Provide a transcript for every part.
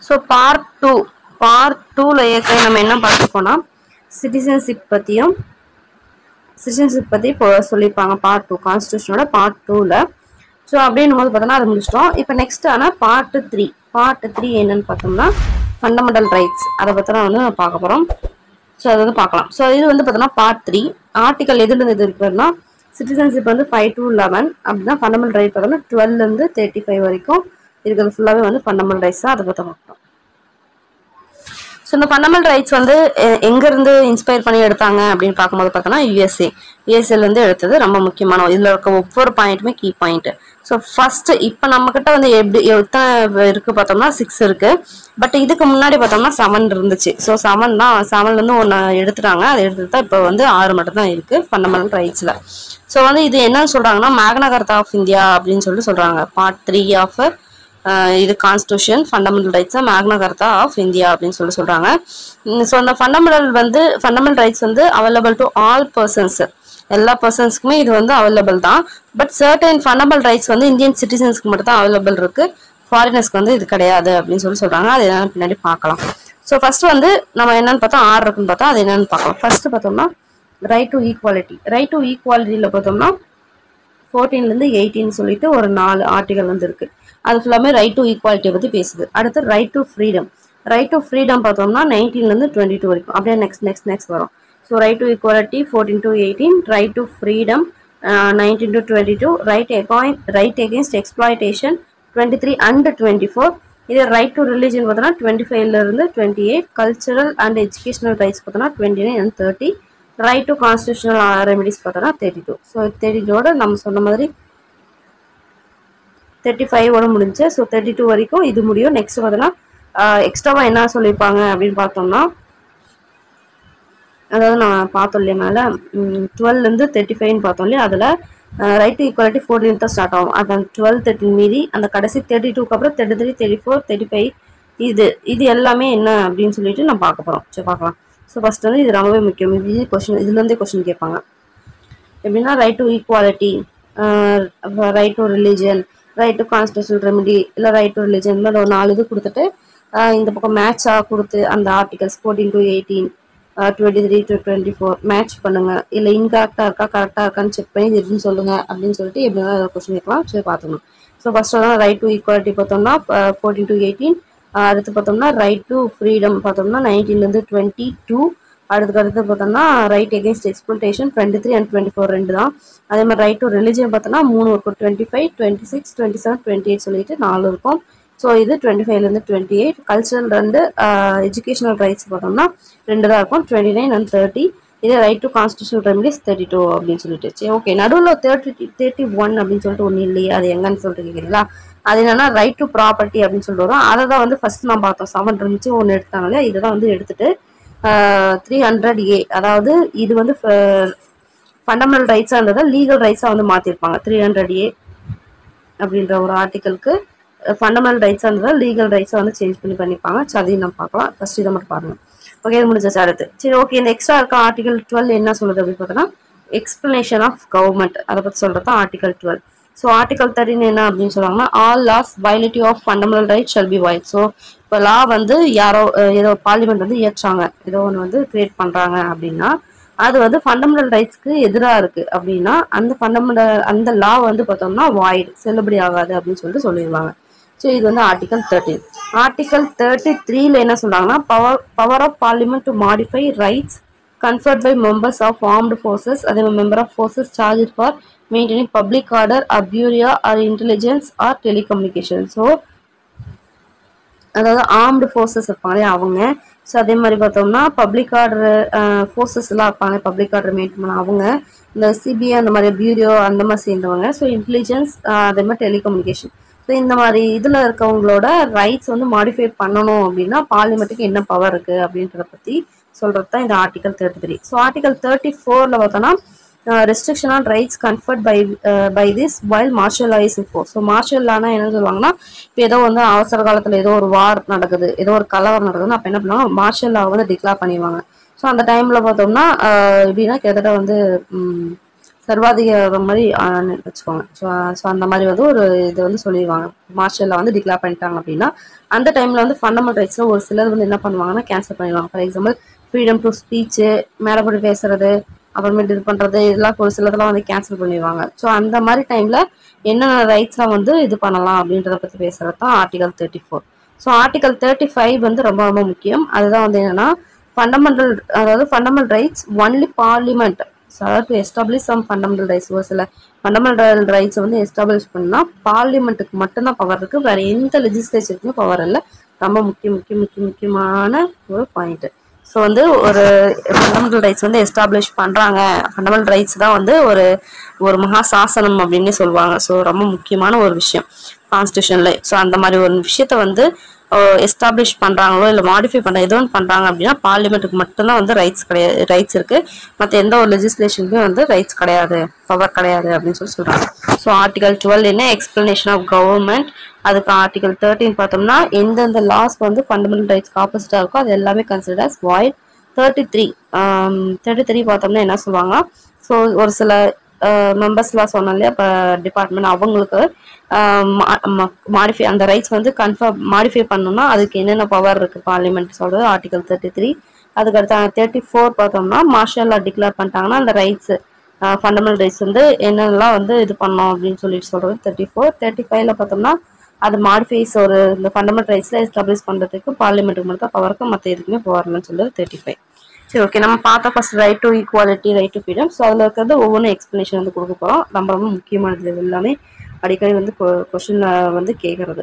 So part டூவில் ஏற்கனவே நம்ம என்ன பார்த்துப்போனா சிட்டிசன்ஷிப் பற்றி இப்போ சொல்லியிருப்பாங்க. பார்ட் 2 கான்ஸ்டியூஷனோட பார்ட் 2ல். ஸோ அப்படின்னும் போது பார்த்தோம்னா அதை முடிச்சிட்டோம். இப்போ நெக்ஸ்ட் ஆனால் பார்ட் 3 என்னன்னு பார்த்தோம்னா ஃபண்டமெண்டல் ரைட்ஸ், அதை பற்றி வந்து பார்க்க போகிறோம். ஸோ அதை வந்து பார்க்கலாம். ஸோ இது வந்து பார்த்தோம்னா பார்ட் 3 ஆர்டிகல் எதுலேருந்து இது இருக்குன்னா சிட்டிசன்ஷிப் வந்து 5 to 11 அப்படின்னா ஃபண்டமெண்டல் ரைட் பார்த்தோம்னா 12 to 35 வரைக்கும் இருக்கிறது ஃபுல்லாகவே வந்து ஃபண்டமெண்டல் ரைட்ஸ் தான். அதை பற்றி பார்க்கலாம். ஸோ இந்த ஃபண்டமெண்டல் ரைட்ஸ் வந்து எங்கேருந்து இன்ஸ்பயர் பண்ணி எடுத்தாங்க அப்படின்னு பார்க்கும்போது பார்த்தோன்னா யூஎஸ்ஏலேருந்து எடுத்தது ரொம்ப முக்கியமான. இதில் இருக்க ஒவ்வொரு பாயிண்ட்டுமே கீ பாயிண்ட். ஸோ ஃபர்ஸ்ட் இப்போ நம்மக்கிட்ட வந்து எத்தனை இருக்குது பார்த்தோம்னா 6 இருக்குது. பட் இதுக்கு முன்னாடி பார்த்தோம்னா 7 இருந்துச்சு. ஸோ 7லேருந்து ஒன்று எடுத்துட்டாங்க. அதை எடுத்துட்டு தான் இப்போ வந்து 6 மட்டும் தான் இருக்குது ஃபண்டமெண்டல் ரைட்ஸில். ஸோ வந்து இது என்னன்னு சொல்கிறாங்கன்னா மேக்னா கார்ட்டா ஆஃப் இந்தியா அப்படின்னு சொல்லிட்டு சொல்கிறாங்க. பார்ட் 3 ஆஃப் இது கான்ஸ்டியூஷன் ஃபண்டமெண்டல் ரைட்ஸ் மேக்னா கார்ட்டா ஆஃப் இந்தியா அப்படின்னு சொல்கிறாங்க. ஸோ அந்த ஃபண்டமெண்டல் ரைட்ஸ் வந்து அவைலபிள் டு ஆல் பர்சன்ஸ், எல்லா பர்சன்ஸ்க்குமே இது வந்து அவைலபிள் தான். பட் சர்டன் ஃபண்டமெண்டல் ரைட்ஸ் வந்து இந்தியன் சிட்டிசன்ஸ்க்கு மட்டும் தான் அவைலபிள் இருக்குது, ஃபாரினர்ஸ்க்கு வந்து இது கிடையாது அப்படின்னு சொல்கிறாங்க. அது என்னன்னு பின்னாடி பார்க்கலாம். ஸோ ஃபர்ஸ்ட் வந்து நம்ம என்னன்னு பார்த்தா 6 இருக்குன்னு பார்த்தா அது என்னன்னு பார்க்கலாம். ஃபர்ஸ்ட் பார்த்தோம்னா ரைட் டு ஈக்குவாலிட்டியில் பார்த்தோம்னா 14லேருந்து 18 சொல்லிட்டு ஒரு 4 ஆர்டிகல் வந்து இருக்குது. அது ஃபுல்லாமே ரைட் டு ஈக்குவாலிட்டியை பற்றி பேசுது. அடுத்து ரைட் டு ஃப்ரீடம் பார்த்தோம்னா 19லேருந்து 22 வரைக்கும். அப்படியே நெக்ஸ்ட் வரும். So right to equality 14 to 18, right to freedom 19 to 22, right against exploitation 23 and 24. இது ரைட் டு ரிலிஜன் பார்த்தோம்னா 25லேருந்து 28, கல்ச்சரல் அண்ட் எஜுகேஷனல் ரைட்ஸ் பார்த்தோம்னா 29 and 30, right to constitutional remedies பார்த்தோம்னா 32. ஸோ 32ஓட நம்ம சொன்ன மாதிரி 35ஓட முடிஞ்சு. ஸோ 32 வரைக்கும் இது முடியும். நெக்ஸ்ட் பார்த்தோம்னா எக்ஸ்ட்ராவாக என்ன சொல்லியிருப்பாங்க அப்படின்னு பார்த்தோம்னா, அதாவது நான் பார்த்தோம் இல்லையா மேலே 12லேருந்து 35 பார்த்தோம் இல்லையா, அதில் ரைட் டு ஈக்குவாலிட்டி 14 தான் ஸ்டார்ட் ஆகும். அது 12, 13 மீறி அந்த கடைசி 32க்கு அப்புறம் 33, 34, 35 இது எல்லாமே என்ன அப்படின்னு சொல்லிட்டு நம்ம பார்க்க போகிறோம். சரி பார்க்கலாம். ஸோ ஃபர்ஸ்ட் வந்து இது ரொம்பவே முக்கியம். இதுலேருந்தே கொஸ்டின் கேட்பாங்க. எப்படின்னா right to equality, right to religion, right to constitutional remedy, இல்லை ரைட் டு ரிலிஜன், இந்த ஒரு 4 இது கொடுத்துட்டு இந்த பக்கம் மேட்சாக கொடுத்து அந்த ஆர்டிகல்ஸ் 14 to 18, 23 to 24 மேட்ச் பண்ணுங்க, இல்லை இன்கரெக்டாக இருக்கா கரெக்டாக இருக்கான்னு செக் பண்ணி இது எப்படின்னு சொல்லுங்க அப்படின்னு சொல்லிட்டு எப்படின்னா கொஸ்டின் கேட்கலாம். சரி பார்த்துக்கணும். ஸோ ஃபர்ஸ்ட் தான் ரைட் டு ஈக்குவாலிட்டி பார்த்தோம்னா 14 to 18, அடுத்து பார்த்தோம்னா ரைட் டு ஃப்ரீடம் பார்த்தோம்னா 19லேருந்து 22, அடுத்து பார்த்தோம்னா ரைட் அகேன்ஸ்ட் எக்ஸ்ப்ளோட்டேஷன் 23 and 24 2 தான். அதே மாதிரி ரைட் டு ரிலிஜன் பார்த்தோம்னா 3 இருக்கும், 25, 26, 27, 28 சொல்லிட்டு 4 இருக்கும். ஸோ இது 25லேருந்து 28. கல்ச்சரல் 2, எஜுகேஷனல் ரைட்ஸ் பார்த்தோம்னா 2 தான் இருக்கும், 29 and 30. இது ரைட் டு கான்ஸ்டியூஷனல் ரெமிடிஸ் 32 அப்படின்னு சொல்லிட்டு. சரி ஓகே, நடுவில் 31 அப்படின்னு சொல்லிட்டு ஒன்று இல்லையே, அது எங்கன்னு சொல்லிட்டு கேட்குறீங்களா? அது என்னன்னா ரைட் டு ப்ராப்பர்ட்டி அப்படின்னு சொல்லிட்டு வரும். அதை தான் வந்து ஃபர்ஸ்ட் நான் பார்த்தோம். 7 இருந்துச்சு, ஒன்று எடுத்தாங்க இல்லையா, இதை தான் வந்து எடுத்துட்டு 300A, அதாவது இது வந்து ஃபண்டமெண்டல் ரைட்ஸாக இருந்ததை லீகல் ரைட்ஸாக வந்து மாற்றிருப்பாங்க. 300A அப்படின்ற ஒரு ஆர்டிக்கலுக்கு ஃபண்டமெண்டல் ரைட்ஸாக இருந்ததை லீகல் ரைட்ஸாக வந்து சேஞ்ச் பண்ணிப்பாங்க. ஸோ அதையும் நம்ம பார்க்கலாம். ஃபர்ஸ்ட் இதை மட்டும் பாருங்கள். ஓகே, இது முடிஞ்சாச்சு. அடுத்து சரி ஓகே, இந்த எக்ஸ்ட்ரா இருக்க ஆர்டிகல் 12 என்ன சொல்லுது அப்படின்னு பார்த்தோன்னா எக்ஸ்பிளனேஷன் ஆஃப் கவர்மெண்ட், அதை பற்றி சொல்கிறது தான் ஆர்டிகல் 12. ஸோ ஆர்டிகல் 13 என்ன அப்படின்னு சொல்லுவாங்கன்னா all laws violative of fundamental right shall be void. So இப்போ லா வந்து யாரோ ஏதோ பார்லிமெண்ட் வந்து இயற்றாங்க, ஏதோ ஒன்று வந்து கிரியேட் பண்ணுறாங்க அப்படின்னா அது வந்து ஃபண்டமெண்டல் ரைட்ஸ்க்கு எதிராக இருக்குது அப்படின்னா அந்த லா வந்து பார்த்தோம்னா வாய்ட், செல்லுபடி ஆகாது அப்படின்னு சொல்லிட்டு சொல்லிடுவாங்க. ஸோ இது வந்து ஆர்டிகல் 13. ஆர்டிகல் 33ல என்ன சொல்கிறாங்கன்னா power of parliament to modify rights conferred by members of armed forces, அதே member of forces charged for maintaining public order, or bureau or intelligence or telecommunication. So அதாவது ஆர்ம்டு ஃபோர்ஸஸ் இருப்பாங்க அவங்க. So அதே மாதிரி பார்த்தோம்னா பப்ளிக் ஆர்டர் ஃபோர்ஸஸ்லாம் இருப்பாங்க, public order maintain பண்ண அவங்க, இந்த சிபிஐ அந்த மாதிரி பியூரோ அந்த மாதிரி சேர்ந்தவங்க. ஸோ இன்டெலிஜென்ஸ் அதே மாதிரி டெலிகம்யூனிகேஷன். ஸோ இந்த மாதிரி இதில் இருக்கவங்களோட ரைட்ஸ் வந்து மாடிஃபை பண்ணணும் அப்படின்னா பார்லிமெண்ட்டுக்கு என்ன பவர் இருக்குது அப்படின்றத பற்றி சொல்கிறது தான் இந்த ஆர்டிகல் 33. ஸோ ஆர்டிகல் 34ல் பார்த்தோன்னா restriction on rights conferred by this while martial law is enforce. So martial லானா என்ன சொல்லுவாங்கன்னா, இப்போ ஏதோ வந்து அவசர காலத்தில் ஏதோ ஒரு வார் நடக்குது, ஏதோ ஒரு கலவரம் நடக்குதுன்னு அப்போ என்ன பண்ணுவாங்க, மார்ஷல் லா வந்து டிக்ளேர் பண்ணிடுவாங்க. ஸோ அந்த டைமில் பார்த்தோம்னா எப்படின்னா கிட்டத்தட்ட வந்து சர்வாதிகாரம் மாதிரி வச்சுக்கோங்க. ஸோ அந்த மாதிரி வந்து ஒரு இது வந்து சொல்லிடுவாங்க. மார்ஷலில் வந்து டிக்ளேர் பண்ணிட்டாங்க அப்படின்னா அந்த டைமில் வந்து ஃபண்டமெண்டல் ரைட்ஸில் ஒரு சிலர் வந்து என்ன பண்ணுவாங்கன்னா கேன்சல் பண்ணிடுவாங்க. For example freedom to speech, மேலே போய் பேசுறது, அப்புறமேட்டு இது பண்ணுறது, இதெல்லாம் ஒரு சிலதெல்லாம் வந்து கேன்சல் பண்ணிடுவாங்க. ஸோ அந்த மாதிரி டைமில் என்னென்ன ரைட்ஸ்லாம் வந்து இது பண்ணலாம் அப்படின்றத பற்றி பேசுகிறது தான் ஆர்டிகல் 34. ஸோ ஆர்டிகல் 35 வந்து ரொம்ப ரொம்ப முக்கியம். அதுதான் வந்து என்னன்னா ஃபண்டமெண்டல், அதாவது fundamental rights only parliament, to establish some fundamental rights. ஒரு சில ஃபண்டமெண்டல் ரைட்ஸ் வந்து எஸ்டாப்ளிஷ் பண்ணா பார்லிமெண்ட்டுக்கு மட்டும்தான் பவர் இருக்கு, வேற எந்த லெஜிஸ்லேச்சருக்குமே பவர் இல்லை. ரொம்ப முக்கியமான ஒரு பாயிண்ட். ஸோ வந்து ஒரு ஃபண்டமெண்டல் ரைட்ஸ் வந்து எஸ்டாப்ளிஷ் பண்றாங்க. ஃபண்டமெண்டல் ரைட்ஸ் தான் வந்து ஒரு மகா சாசனம் அப்படின்னு சொல்லுவாங்க. ஸோ ரொம்ப முக்கியமான ஒரு விஷயம் கான்ஸ்டியூஷன்ல. ஸோ அந்த மாதிரி ஒரு விஷயத்த வந்து எஸ்டாப்ளிஷ் பண்றாங்களோ இல்லை மாடிஃபை பண்ண ஏதோ ஒன்று பண்றாங்க அப்படின்னா பார்லிமெண்ட்டுக்கு மட்டும்தான் வந்து ரைட்ஸ் இருக்கு. மற்ற எந்த ஒரு லெஜிஸ்லேஷனுக்கும் வந்து ரைட்ஸ் கிடையாது, பவர் கிடையாது அப்படின்னு சொல்றாங்க. ஸோ ஆர்டிகல் 12 என்ன எக்ஸ்பிளனேஷன் ஆஃப் கவர்மெண்ட். அதுக்கு ஆர்டிகல் 13 பார்த்தோம்னா எந்தெந்த லாஸ் வந்து ஃபண்டமெண்டல் ரைட்ஸ்க்கு ஆப்போசிட்டா இருக்கோ அது எல்லாமே கன்சிடர் அஸ் வாய்ட். 33 பார்த்தோம்னா என்ன சொல்லுவாங்க, ஸோ ஒரு சில மெம்பர்ஸ்லாம் சொன்னோம் இல்லையா, இப்போ டிபார்ட்மெண்ட் அவங்களுக்கு மாடிஃபை அந்த ரைட்ஸ் வந்து கன்ஃபார்ம் மாடிஃபை பண்ணணும்னா அதுக்கு என்னென்ன பவர் இருக்கு பார்லிமெண்ட் சொல்றது ஆர்டிகல் 33. அதுக்கடுத்து 34 பார்த்தோம்னா மார்ஷல் லா டிக்ளேர் பண்ணிட்டாங்கன்னா அந்த ரைட்ஸ் ஃபண்டமெண்டல் ரைட்ஸ் வந்து என்னென்னலாம் வந்து இது பண்ணோம் அப்படின்னு சொல்லிட்டு சொல்றது 34. 35ல பார்த்தோம்னா அது மாடிஃபைஸ் ஒரு இந்த ஃபண்டமெண்டல் ரைட்ஸ்ல எஸ்டாப்ளிஷ் பண்றதுக்கு பார்லிமெண்ட்டுக்கு மட்டும் பவர் இருக்கும், மற்ற எதுக்குமே பவர் இல்லைன்னு சொல்றது 35. சரி, ஓகே. நம்ம பார்த்தா first right to equality, right to freedom. So அதில் இருக்கிறது ஒவ்வொன்றும் எக்ஸ்பிளனேஷன் வந்து கொடுக்க போகிறோம். ரொம்ப ரொம்ப முக்கியமானது எல்லாமே அடிக்கடி வந்து கொஸ்டின்ல வந்து கேட்கறது,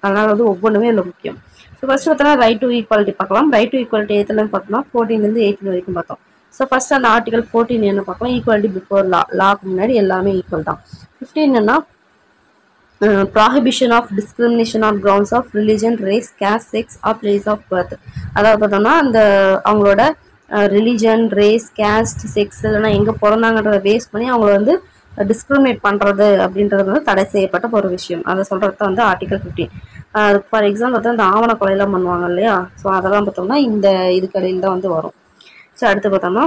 அதனால வந்து ஒவ்வொன்றுமே இதில் முக்கியம். ஸோ ஃபர்ஸ்ட் பார்த்தோம்னா ரைட் டு ஈக்குவாலிட்டி பார்க்கலாம். ரைட் டு ஈக்குவாலிட்டி எதுலன்னு பார்த்தோம்னா 14 18 வரைக்கும் பார்த்தோம். ஸோ ஃபர்ஸ்ட் அந்த ஆர்டிகல் 14 என்ன பார்க்கலாம், ஈக்குவாலிட்டி பிஃபோர் லா, லாக்கு முன்னாடி எல்லாமே ஈக்குவல் தான். 15 என்னன்னா prohibition of discrimination on grounds of religion, race, caste, sex or place of birth. அதாவது பார்த்தோம்னா அந்த அவங்களோட ரிலிஜன், ரேஸ், கேஸ்ட், செக்ஸ் இல்லைன்னா எங்கே பிறந்தாங்கன்றத பேஸ் பண்ணி அவங்கள வந்து டிஸ்கிரிமினேட் பண்ணுறது அப்படின்றது வந்து தடை செய்யப்பட்ட ஒரு விஷயம். அதை சொல்கிறது தான் வந்து ஆர்டிகல் 15. ஃபார் எக்ஸாம்பிள் பார்த்தா இந்த ஆவண கொலையெல்லாம் பண்ணுவாங்க இல்லையா, ஸோ அதெல்லாம் பார்த்தோம்னா இந்த இதுக்கடையில் தான் வந்து வரும். ஸோ அடுத்து பார்த்தோம்னா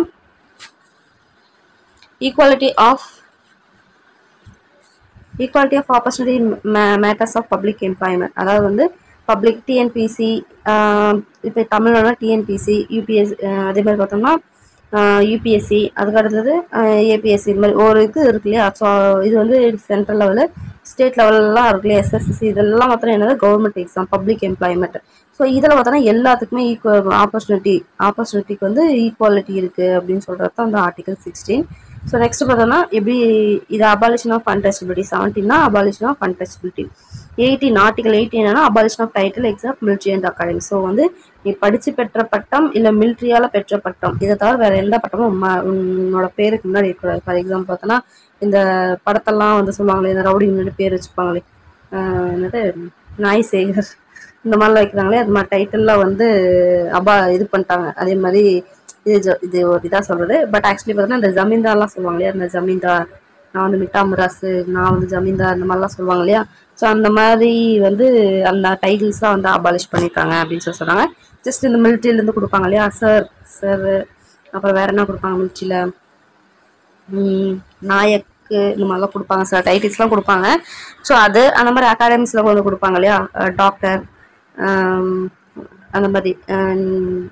equality of opportunity matters of public employment. அதாவது வந்து பப்ளிக் டிஎன்பிசி, இப்போ தமிழ்னா டிஎன்பிசி, யூபிஎஸ்சி, அதே மாதிரி பார்த்தோம்னா யூபிஎஸ்சி, அதுக்கு அடுத்தது ஏபிஎஸ்சி, இது மாதிரி ஒரு இது இருக்கு இல்லையா. ஸோ இது வந்து சென்ட்ரல் லெவலு, ஸ்டேட் லெவலெலாம் இருக்கு இல்லையா, எஸ்எஸ்சி, இதெல்லாம் பார்த்தோன்னா என்னது government exam, public employment. So இதில் பார்த்தோன்னா எல்லாத்துக்குமே ஆப்பர்ச்சுனிட்டிக்கு வந்து ஈக்குவாலிட்டி இருக்குது அப்படின்னு சொல்கிறது தான் வந்து ஆர்டிகல் 16. ஸோ நெக்ஸ்ட் பார்த்தோம்னா எப்படி இது அபாலிஷன் ஆஃப் அன்டச்சபிலிட்டி. 17னா அபாலிஷன் ஆஃப் அன்டச்சபிலிட்டி. 18 ஆர்டிகல் 18 என்னன்னா abolition of title, exam, military and academy. So வந்து நீ படித்து பெற்ற பட்டம் இல்லை மிலிட்ரியால் பெற்ற பட்டம் இதை தவிர வேறு எந்த பட்டமும் உன்னோட பேருக்கு முன்னாடி இருக்கக்கூடாது. ஃபார் எக்ஸாம்பிள் பார்த்தோன்னா இந்த படத்தெல்லாம் வந்து சொல்லுவாங்களே, இந்த ரவுடி முன்னாடி பேர் வச்சுப்பாங்களே, என்னது நாய் சேகர் இந்த மாதிரிலாம் வைக்கிறாங்களே, அது மாதிரி டைட்டில்லாம் வந்து இது பண்ணிட்டாங்க. அதே மாதிரி இது ஒரு இதாக சொல்கிறது. பட் ஆக்சுவலி பார்த்தீங்கன்னா இந்த ஜமீன்தார்லாம் சொல்லுவாங்க இல்லையா, இந்த ஜமீன்தார், நான் வந்து மிட்டா மிராசு, நான் வந்து ஜமீன்தார், இந்த மாதிரிலாம் சொல்லுவாங்க இல்லையா. ஸோ அந்த மாதிரி வந்து அந்த டைட்டில்ஸ்லாம் வந்து அபாலிஷ் பண்ணியிருக்காங்க அப்படின்னு சொல்கிறாங்க. ஜஸ்ட் இந்த மிலிட்ரியிலேருந்து கொடுப்பாங்க இல்லையா, சார், அப்புறம் வேற என்ன கொடுப்பாங்க மிலிட்ரியில், நாயக்கு, இந்த மாதிரிலாம் கொடுப்பாங்க, சில டைட்டில்ஸ்லாம் கொடுப்பாங்க. ஸோ அது அந்த மாதிரி அகாடமிஸில் வந்து கொடுப்பாங்க இல்லையா, டாக்டர், அந்த மாதிரி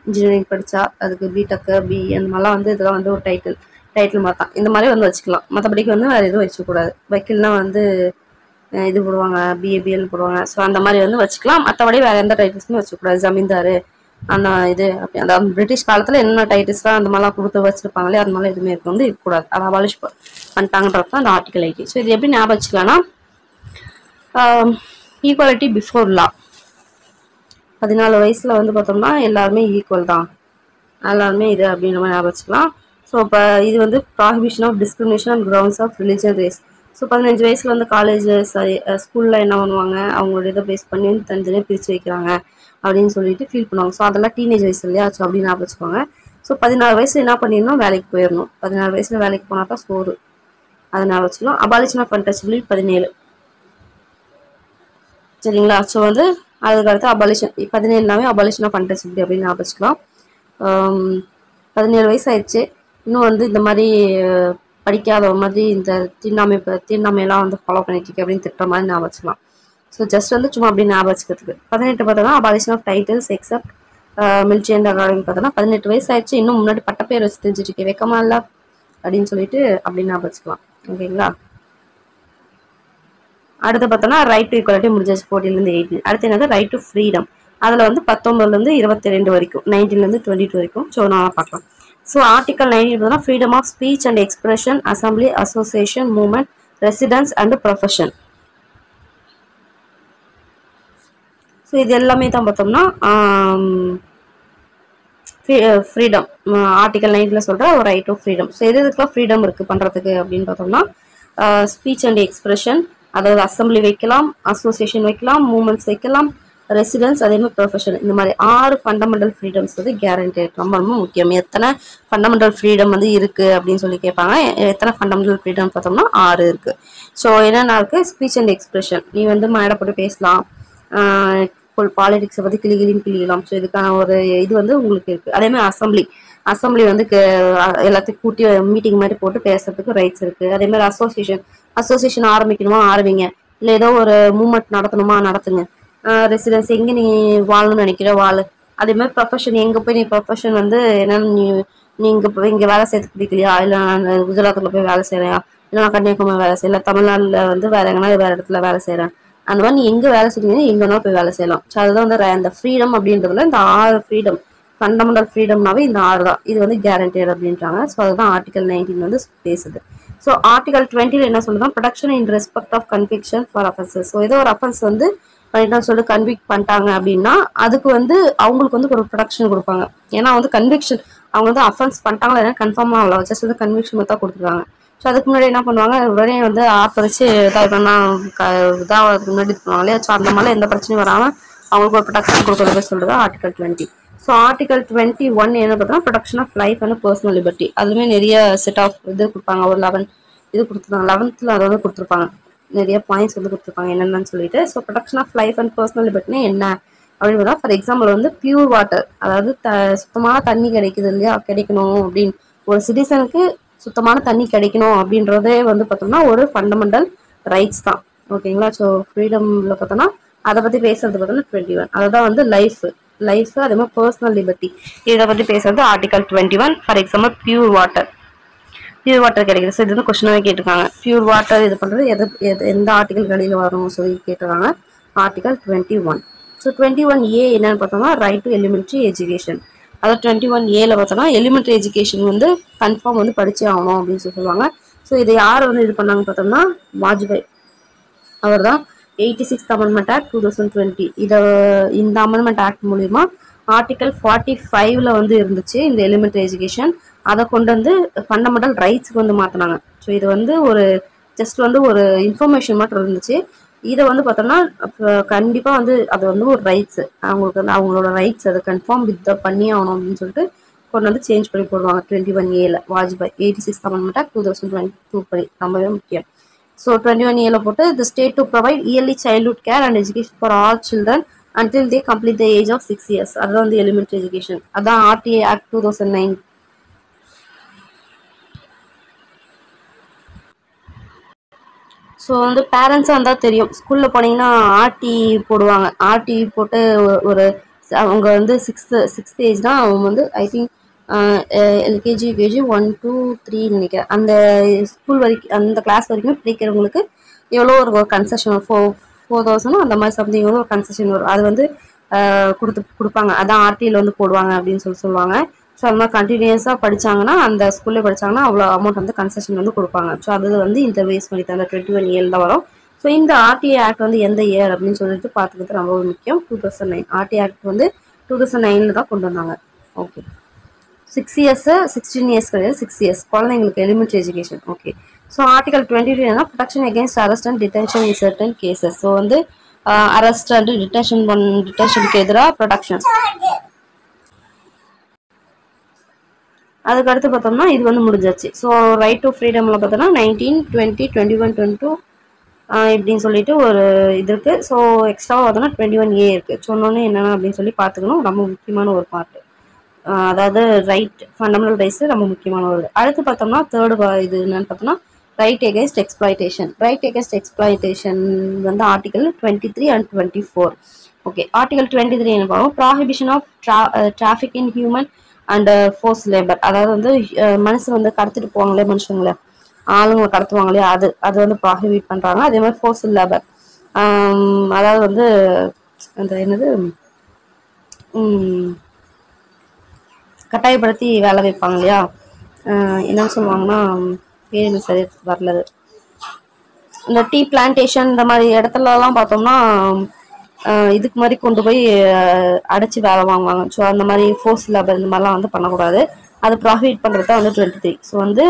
இன்ஜினியரிங் படித்தா அதுக்கு பிடெக்கு, அந்த மாதிரிலாம் வந்து இதெல்லாம் வந்து ஒரு டைட்டில் மாதிரி தான். இந்த மாதிரி வந்து வச்சுக்கலாம். மற்றபடிக்கு வந்து வேறு எதுவும் வச்சுக்கூடாது. வக்கீல்னா வந்து இது போடுவாங்க, பிஏபிஎல் போடுவாங்க. ஸோ அந்த மாதிரி வந்து வச்சுக்கலாம். மற்றபடி வேறு எந்த டைட்டில்ஸுமே வச்சுக்கூடாது. ஜமீன்தார் அந்த இது அப்படி அந்த பிரிட்டிஷ் காலத்தில் என்னென்ன டைட்டில்ஸ்லாம் அந்த மாதிரிலாம் கொடுத்து வச்சுருப்பாங்களே, அது மாதிரிலாம் எதுவுமே வந்து இருக்கக்கூடாது. அதை அபாலிஷ் பண்ணிட்டாங்கன்றது தான் அந்த ஆர்டிகல் 18. ஸோ இது எப்படி ஞாபகம் வச்சுக்கலாம்னா ஈக்குவாலிட்டி பிஃபோர் லா. 14 வயசில் வந்து பார்த்தோம்னா எல்லாருமே ஈக்குவல் தான், எல்லாருமே இது அப்படின்ற மாதிரி ஞாபகம் வச்சுக்கலாம். ஸோ இப்போ இது வந்து prohibition of discrimination on grounds of religion, race. So 15 வயசில் வந்து காலேஜ் ஸ்கூலில் என்ன பண்ணுவாங்க, அவங்களோட இதை பேஸ் பண்ணி வந்து தனித்தனியாக பிரித்து வைக்கிறாங்க அப்படின்னு சொல்லிட்டு ஃபீல் பண்ணுவாங்க. ஸோ அதெல்லாம் டீனேஜ் வயசு இல்லையா, ஸோ அப்படின்னு ஞாபகம் வச்சுக்கோங்க. ஸோ 16 வயசில் என்ன பண்ணிடணும், வேலைக்கு போயிடணும். 16 வயசில் வேலைக்கு போனால் தான் சோறு, அதை ஞாபகம் வச்சுக்கலாம். அபாலிஷன் ஆஃப் அன்டச்சபிலிட்டி 17, சரிங்களா. ஸோ வந்து அதுக்கடுத்து அபாலிஷன் 17நாவே அபாலிஷன் ஆஃப் அன்டச்சபிலிட்டி அப்படின்னு ஞாபகம் வச்சுக்கலாம். 17 வயசு ஆயிடுச்சு, இன்னும் வந்து இந்த மாதிரி படிக்காத மாதிரி இந்த தீண்டாமையெல்லாம் வந்து ஃபாலோ பண்ணிட்டு இருக்கு அப்படின்னு திட்டுற மாதிரி ஞாபகம் வச்சுக்கலாம். ஸோ ஜஸ்ட் வந்து சும்மா அப்படி ஞாபகம் வச்சுக்கிறதுக்கு. 18 பார்த்தோம்னா abolition of titles except military and academy பார்த்தோம்னா 18 வயசு ஆயிடுச்சு, இன்னும் முன்னாடி பட்டப்பேர் வச்சு தெரிஞ்சுட்டு இருக்கேன், வெக்கமா இல்லை அப்படின்னு சொல்லிட்டு அப்படி ஞாபகம் வச்சுக்கலாம். ஓகேங்களா. அடுத்து பார்த்தோம்னா ரைட் டு ஈக்குவாலிட்டி முடிஞ்சாச்சு 14லேருந்து 18. அடுத்து என்னது ரைட் டு ஃப்ரீடம். அதில் வந்து 19லேருந்து 22 வரைக்கும், 19லேருந்து 22 வரைக்கும். ஸோ நான் பார்க்கலாம். ஸோ ஆர்டிகல் 19 பார்த்தோம்னா freedom of speech and expression, assembly, association, movement, residence and profession. So இது எல்லாமே தான் பார்த்தோம்னா ஃப்ரீடம். ஆர்டிகல் 19 சொல்கிற ஒரு ரைட் டு ஃப்ரீடம். ஸோ எதுக்கெல்லாம் ஃப்ரீடம் இருக்குது பண்ணுறதுக்கு அப்படின்னு பார்த்தோம்னா ஸ்பீச் அண்ட் எக்ஸ்பிரஷன், அதாவது அசம்பிளி வைக்கலாம், அசோசியேஷன் வைக்கலாம், மூவ்மெண்ட்ஸ் வைக்கலாம், ரெசிடென்ஸ், அதே மாதிரி ப்ரொஃபஷன். இந்த மாதிரி 6 ஃபண்டமெண்டல் ஃப்ரீடம்ஸ் வந்து கேரண்டட். ரொம்ப ரொம்ப முக்கியம். எத்தனை ஃபண்டமெண்டல் ஃப்ரீடம் வந்து இருக்குது அப்படின்னு சொல்லி கேட்பாங்க. எத்தனை ஃபண்டமெண்டல் ஃப்ரீடம் பார்த்தோம்னா 6 இருக்குது. ஸோ என்னென்ன இருக்குது? ஸ்பீச் அண்ட் எக்ஸ்பிரஷன், நீ வந்து மேடை போட்டு பேசலாம், பாலிடிக்ஸை பற்றி கிளிகிளின்னு கிளிக்கலாம். ஸோ இதுக்கான ஒரு இது வந்து உங்களுக்கு இருக்குது. அதேமாதிரி அசம்பிளி வந்து எல்லாத்தையும் கூட்டி மீட்டிங் மாதிரி போட்டு பேசுறதுக்கு ரைட்ஸ் இருக்குது. அதேமாதிரி அசோசியேஷன் ஆரம்பிக்கணுமா ஆரம்பிங்க, இல்லை ஏதோ ஒரு மூவ்மெண்ட் நடத்தணுமா நடத்துங்க. ரெசிடென்ஸ், எங்கே நீ வாழணும்னு நினைக்கிற வாழு. அதே மாதிரி ப்ரொஃபஷன், எங்கே போய் நீ ப்ரொஃபஷன் வந்து என்னென்னு நீ இங்கே வேலை செய்யறதுக்கு பிடிக்கலையா, இல்லை நான் குஜராத்தில் போய் வேலை செய்கிறேன், இல்லை நான் கன்னியாகுமரி வேலை செய்யல, தமிழ்நாட்டில் வந்து வேறு எங்கன்னா வேறு இடத்துல வேலை செய்கிறேன், அந்த மாதிரி நீ எங்கே வேலை செய்றீங்கன்னா எங்கே வேணாலும் போய் வேலை செய்யலாம். ஸோ அதுதான் வந்து அந்த ஃப்ரீடம் அப்படின்றதுல இந்த 6 ஃப்ரீடம், ஃபண்டமெண்டல் ஃப்ரீடம்னாவே இந்த 6 தான். இது வந்து கேரண்டட் அப்படின்றாங்க. ஸோ அதுதான் ஆர்டிகல் 19 வந்து பேசுது. ஸோ ஆர்டிகல் 20 என்ன சொல்லுதுன்னா protection in respect of conviction for offences. So ஏதோ ஒரு அஃபென்ஸ் வந்து பண்ணிட்டோம்னு சொல்லி கன்விக்ட் பண்ணிட்டாங்க அப்படின்னா அதுக்கு வந்து அவங்களுக்கு வந்து ஒரு ப்ரொடெக்ஷன் கொடுப்பாங்க. ஏன்னா வந்து கன்விக்ஷன் அவங்க வந்து அஃபென்ஸ் பண்ணிட்டாங்களா ஏன்னா கன்ஃபார்மாக அவ்வளோ ஜஸ்ட் வந்து கன்விக்ஷன் மட்டும் கொடுத்துருக்காங்க. ஸோ அதுக்கு முன்னாடி என்ன பண்ணுவாங்க, உடனே வந்து ஆப்பரிச்சு இதாகிறதுக்கு முன்னாடி இது பண்ணுவாங்க இல்லையா. ஸோ அந்த மாதிரிலாம் எந்த பிரச்சனையும் வராமல் அவங்களுக்கு ஒரு ப்ரொடெக்ஷன் கொடுக்குறது சொல்கிறது ஆர்டிகல் 20. ஸோ ஆர்டிகல் 21 என்ன பார்த்தோம்னா protection of life and personal liberty. அதுவுமே நிறைய செட் ஆஃப் இது கொடுப்பாங்க. ஒரு 11 இது கொடுத்துருக்காங்க. 11th அதை வந்து கொடுத்துருப்பாங்க, நிறைய பாயிண்ட்ஸ் வந்து கொடுத்துருப்பாங்க என்னென்னு சொல்லிட்டு. So protection of life and personal லிபர்ட்டினா என்ன அப்படின்னு பார்த்தா, ஃபார் எக்ஸாம்பிள் வந்து பியூர் வாட்டர், அதாவது சுத்தமான தண்ணி கிடைக்குது இல்லையா, கிடைக்கணும் அப்படின்னு ஒரு சிட்டிசனுக்கு சுத்தமான தண்ணி கிடைக்கணும் அப்படின்றதே வந்து பார்த்தோம்னா ஒரு ஃபண்டமெண்டல் ரைட்ஸ் தான். ஓகேங்களா. ஸோ ஃப்ரீடமில் பார்த்தோம்னா அதை பற்றி பேசுறது பார்த்தோம்னா 21. அதுதான் வந்து லைஃப், அதே மாதிரி பர்சனல் லிபர்ட்டி இதை பற்றி பேசுறது article 21. For example pure water கிடைக்குது. ஸோ இது வந்து கொஸ்டினாவே கேட்டிருக்காங்க. பியூர் வாட்டர் இது பண்ணுறது எந்த ஆர்டிகல் கடையில் வரும் சொல்லி கேட்டிருக்காங்க. ஆர்டிகல் 21. ஸோ 21A என்னன்னு பார்த்தோம்னா ரைட் டு எலிமெண்ட்ரி எஜுகேஷன். அதாவது 21Aல பார்த்தோம்னா எலிமெண்ட்ரி எஜுகேஷன் வந்து கன்ஃபார்ம் வந்து படிச்சே ஆகணும் அப்படின்னு சொல்லுவாங்க. ஸோ இதை யார் வந்து இது பண்ணாங்க பார்த்தோம்னா வாஜ்பாய் அவர் தான். 86th அமெண்ட்மெண்ட் ஆக்ட் 2020 இந்த அமெண்ட்மெண்ட் ஆக்ட் மூலிமா ஆர்டிகல் 45ல வந்து இருந்துச்சு இந்த எலிமெண்ட்ரி எஜுகேஷன். அதை கொண்டு வந்து ஃபண்டமெண்டல் ரைட்ஸுக்கு வந்து மாற்றினாங்க. ஸோ இது வந்து ஒரு ஜஸ்ட் வந்து ஒரு இன்ஃபர்மேஷன் மட்டும் இருந்துச்சு. இதை வந்து பார்த்தோம்னா கண்டிப்பாக வந்து அது வந்து ஒரு ரைட்ஸு, அவங்களுக்கு வந்து அவங்களோட ரைட்ஸ் அதை கன்ஃபார்ம் பண்ணி ஆகணும் அப்படின்னு சொல்லிட்டு கொண்டு வந்து சேஞ்ச் பண்ணி போடுவாங்க 21Aல வாஜ்பாய் 86th அமெண்ட்மெண்ட் ஆக்ட் 2022 படி. ரொம்பவே முக்கியம். ஸோ 21Aல போட்டு the state to provide early childhood care and education for all children until they complete the age of 6 years. அதுதான் வந்து எலிமெண்ட்ரி எஜுகேஷன். அதான் RTA ஆக்ட் 2009. ஸோ வந்து பேரண்ட்ஸாக இருந்தால் தெரியும், ஸ்கூலில் போனீங்கன்னா ஆர்டி போடுவாங்க. ஆர்டி போட்டு ஒரு அவங்க வந்து சிக்ஸ்த் ஏஜ் தான் அவங்க வந்து ஐ திங்க் எல்கேஜி யூகேஜி 1 2 3 நினைக்கிறேன் அந்த ஸ்கூல் வரைக்கும் அந்த கிளாஸ் வரைக்கும் படிக்கிறவங்களுக்கு எவ்வளோ ஒரு கன்செஷன் 4,000 அந்த மாதிரி சம்திங் வந்து ஒரு கன்செஷன் வரும். அது வந்து கொடுப்பாங்க. அதான் ஆர்டியில் வந்து போடுவாங்க அப்படின்னு சொல்லுவாங்க. ஸோ அந்த மாதிரி கண்டினியூஸாக படித்தாங்கன்னா அந்த ஸ்கூல்லே படித்தாங்கன்னா அவ்வளோ அமௌண்ட் வந்து கன்செஷன் வந்து கொடுப்பாங்க. ஸோ அது வந்து இந்த வேஸ் பண்ணி தான் அந்த 21 தான் வரும். ஸோ இந்த ஆர்டிஏ ஆக்ட் வந்து எந்த இயர் அப்படின்னு சொல்லிட்டு பார்த்துக்கிறது ரொம்ப முக்கியம். 2009 ஆர்டிஏ ஆக்ட் வந்து 2009 தான் கொண்டு வந்தாங்க. ஓகே 6 years 16 years கிடையாது 6 years குழந்தைங்களுக்கு elementary education. Okay so article 22 என்ன protection against arrest and detention in certain cases. So வந்து அரெஸ்ட் அண்ட் டிடென்ஷனுக்கு எதிராக ப்ரொடெக்ஷன். அதுக்கு அடுத்து பார்த்தோம்னா இது வந்து முடிஞ்சாச்சு. ஸோ ரைட் டு ஃப்ரீடமில் பார்த்தோம்னா 19 20 21 22 இப்படின்னு சொல்லிட்டு ஒரு இது இருக்குது. ஸோ எக்ஸ்ட்ராவாக பார்த்தோம்னா 21A இருக்குது. சொன்னோன்னே என்னென்ன அப்படின்னு சொல்லி பார்த்துக்கணும், ரொம்ப முக்கியமான ஒரு பார்ட்டு. அதாவது ரைட் ஃபண்டமெண்டல் ரைட்ஸ் ரொம்ப முக்கியமான ஒரு. அடுத்து பார்த்தோம்னா தேர்டு இது என்னன்னு பார்த்தோம்னா right against exploitation. Right against exploitation வந்து ஆர்டிகல் 23 and 24. ஓகே, ஆர்டிகல் 23 என்ன பார்ப்போம். Prohibition of traffic in human and force labour. அதாவது வந்து மனுஷன் வந்து கடத்திட்டு போவாங்களே, மனுஷங்களை ஆளுங்களை கடத்துவாங்களே, அது வந்து ப்ராஹிபிட் பண்றாங்க. அதே மாதிரி ஃபோர்ஸ் லேபர், அதாவது வந்து அந்த என்னது கட்டாயப்படுத்தி வேலை வைப்பாங்க இல்லையா, என்னன்னு சொல்லுவாங்கன்னா பேர் எனக்கு சரி வரல. இந்த டீ பிளான்டேஷன் இந்த மாதிரி இடத்துலலாம் பார்த்தோம்னா இதுக்கு மாதிரி கொண்டு போய் அடைச்சி வேலை வாங்குவாங்க. ஸோ அந்த மாதிரி ஃபோர்ஸ் லேபர் இந்த மாதிரிலாம் வந்து பண்ணக்கூடாது. அது ப்ராஹிபிட் பண்ணுறது தான் வந்து 23. ஸோ வந்து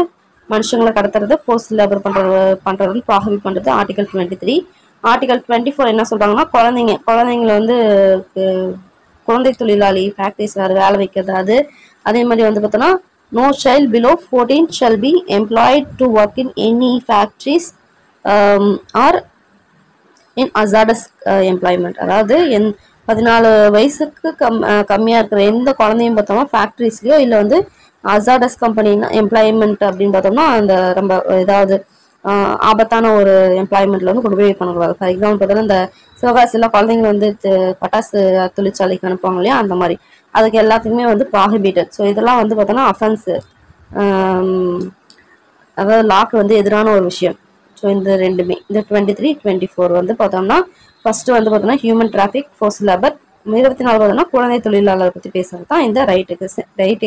மனுஷங்களை கடத்துறது, ஃபோர்ஸ் லேபர் பண்ணுறது ப்ராஹிபிட் பண்ணுறது ஆர்டிகல் 23. ஆர்டிகல் 24 என்ன சொல்கிறாங்கன்னா குழந்தைங்களை வந்து குழந்தை தொழிலாளி ஃபேக்ட்ரிஸில் வேலை வைக்கிறது. அதே மாதிரி வந்து பார்த்தோன்னா no child below 14 shall be employed to work in any factories or in hazardous employment. அதாவது 14 வயசுக்கு கம்மியாக இருக்கிற எந்த குழந்தையும் பார்த்தோம்னா ஃபேக்ட்ரிஸ்லையோ இல்லை வந்து ஹசார்டஸ் கம்பெனின்னா எம்ப்ளாய்மெண்ட் அப்படின்னு பார்த்தோம்னா அந்த ரொம்ப ஏதாவது ஆபத்தான ஒரு எம்ப்ளாய்மெண்ட்ல வந்து கொண்டு போய் பண்ணக்கூடாது. ஃபார் எக்ஸாம்பிள் பார்த்தோன்னா இந்த சிவகாசியில் குழந்தைங்க வந்து பட்டாசு தொழிற்சாலைக்கு அனுப்புவாங்க இல்லையா, அந்த மாதிரி அதுக்கு எல்லாத்துக்குமே வந்து ப்ராஹிபிட்டட். ஸோ இதெல்லாம் வந்து பார்த்தோன்னா அஃபென்ஸு, அதாவது லாக்கு வந்து எதிரான ஒரு விஷயம். ஸோ இந்த ரெண்டுமே இந்த 23, 24 வந்து பார்த்தோம்னா ஃபர்ஸ்ட் வந்து பார்த்தோம்னா ஹியூமன் டிராஃபிக், ஃபோர்ஸ் லேபர். 24 பார்த்தோம்னா குழந்தை தொழிலாளர் பற்றி பேசுறது தான் இந்த ரைட்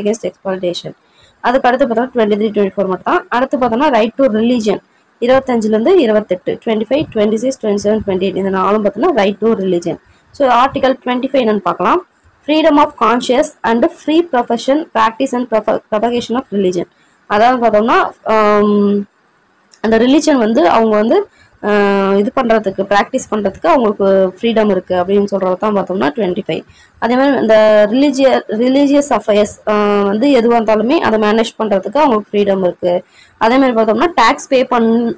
எகென்ஸ்ட் எக்ஸ்ப்ளாய்டேஷன். அதுக்கு அடுத்து பார்த்தோம்னா 23, 24 மட்டும் தான். அடுத்து பார்த்தோம்னா ரைட் டு ரிலீஜியன் 25லேருந்து 28, 25, 26, 27, 28 இந்த நாளும் பார்த்தோம்னா right to religion. So article 25 என்னன்னு பார்க்கலாம். Freedom of conscious and free profession practice and propagation of religion. அதாவது பார்த்தோம்னா அந்த ரிலீஜன் வந்து அவங்க வந்து இது பண்ணுறதுக்கு ப்ராக்டிஸ் பண்ணுறதுக்கு அவங்களுக்கு ஃப்ரீடம் இருக்குது அப்படின்னு சொல்கிறது தான் பார்த்தோம்னா 25. அதே மாதிரி இந்த ரிலீஜியஸ் அஃபேர்ஸ் வந்து எதுவாக இருந்தாலுமே அதை மேனேஜ் பண்ணுறதுக்கு அவங்களுக்கு ஃப்ரீடம் இருக்குது. அதே மாதிரி பார்த்தோம்னா டேக்ஸ் பே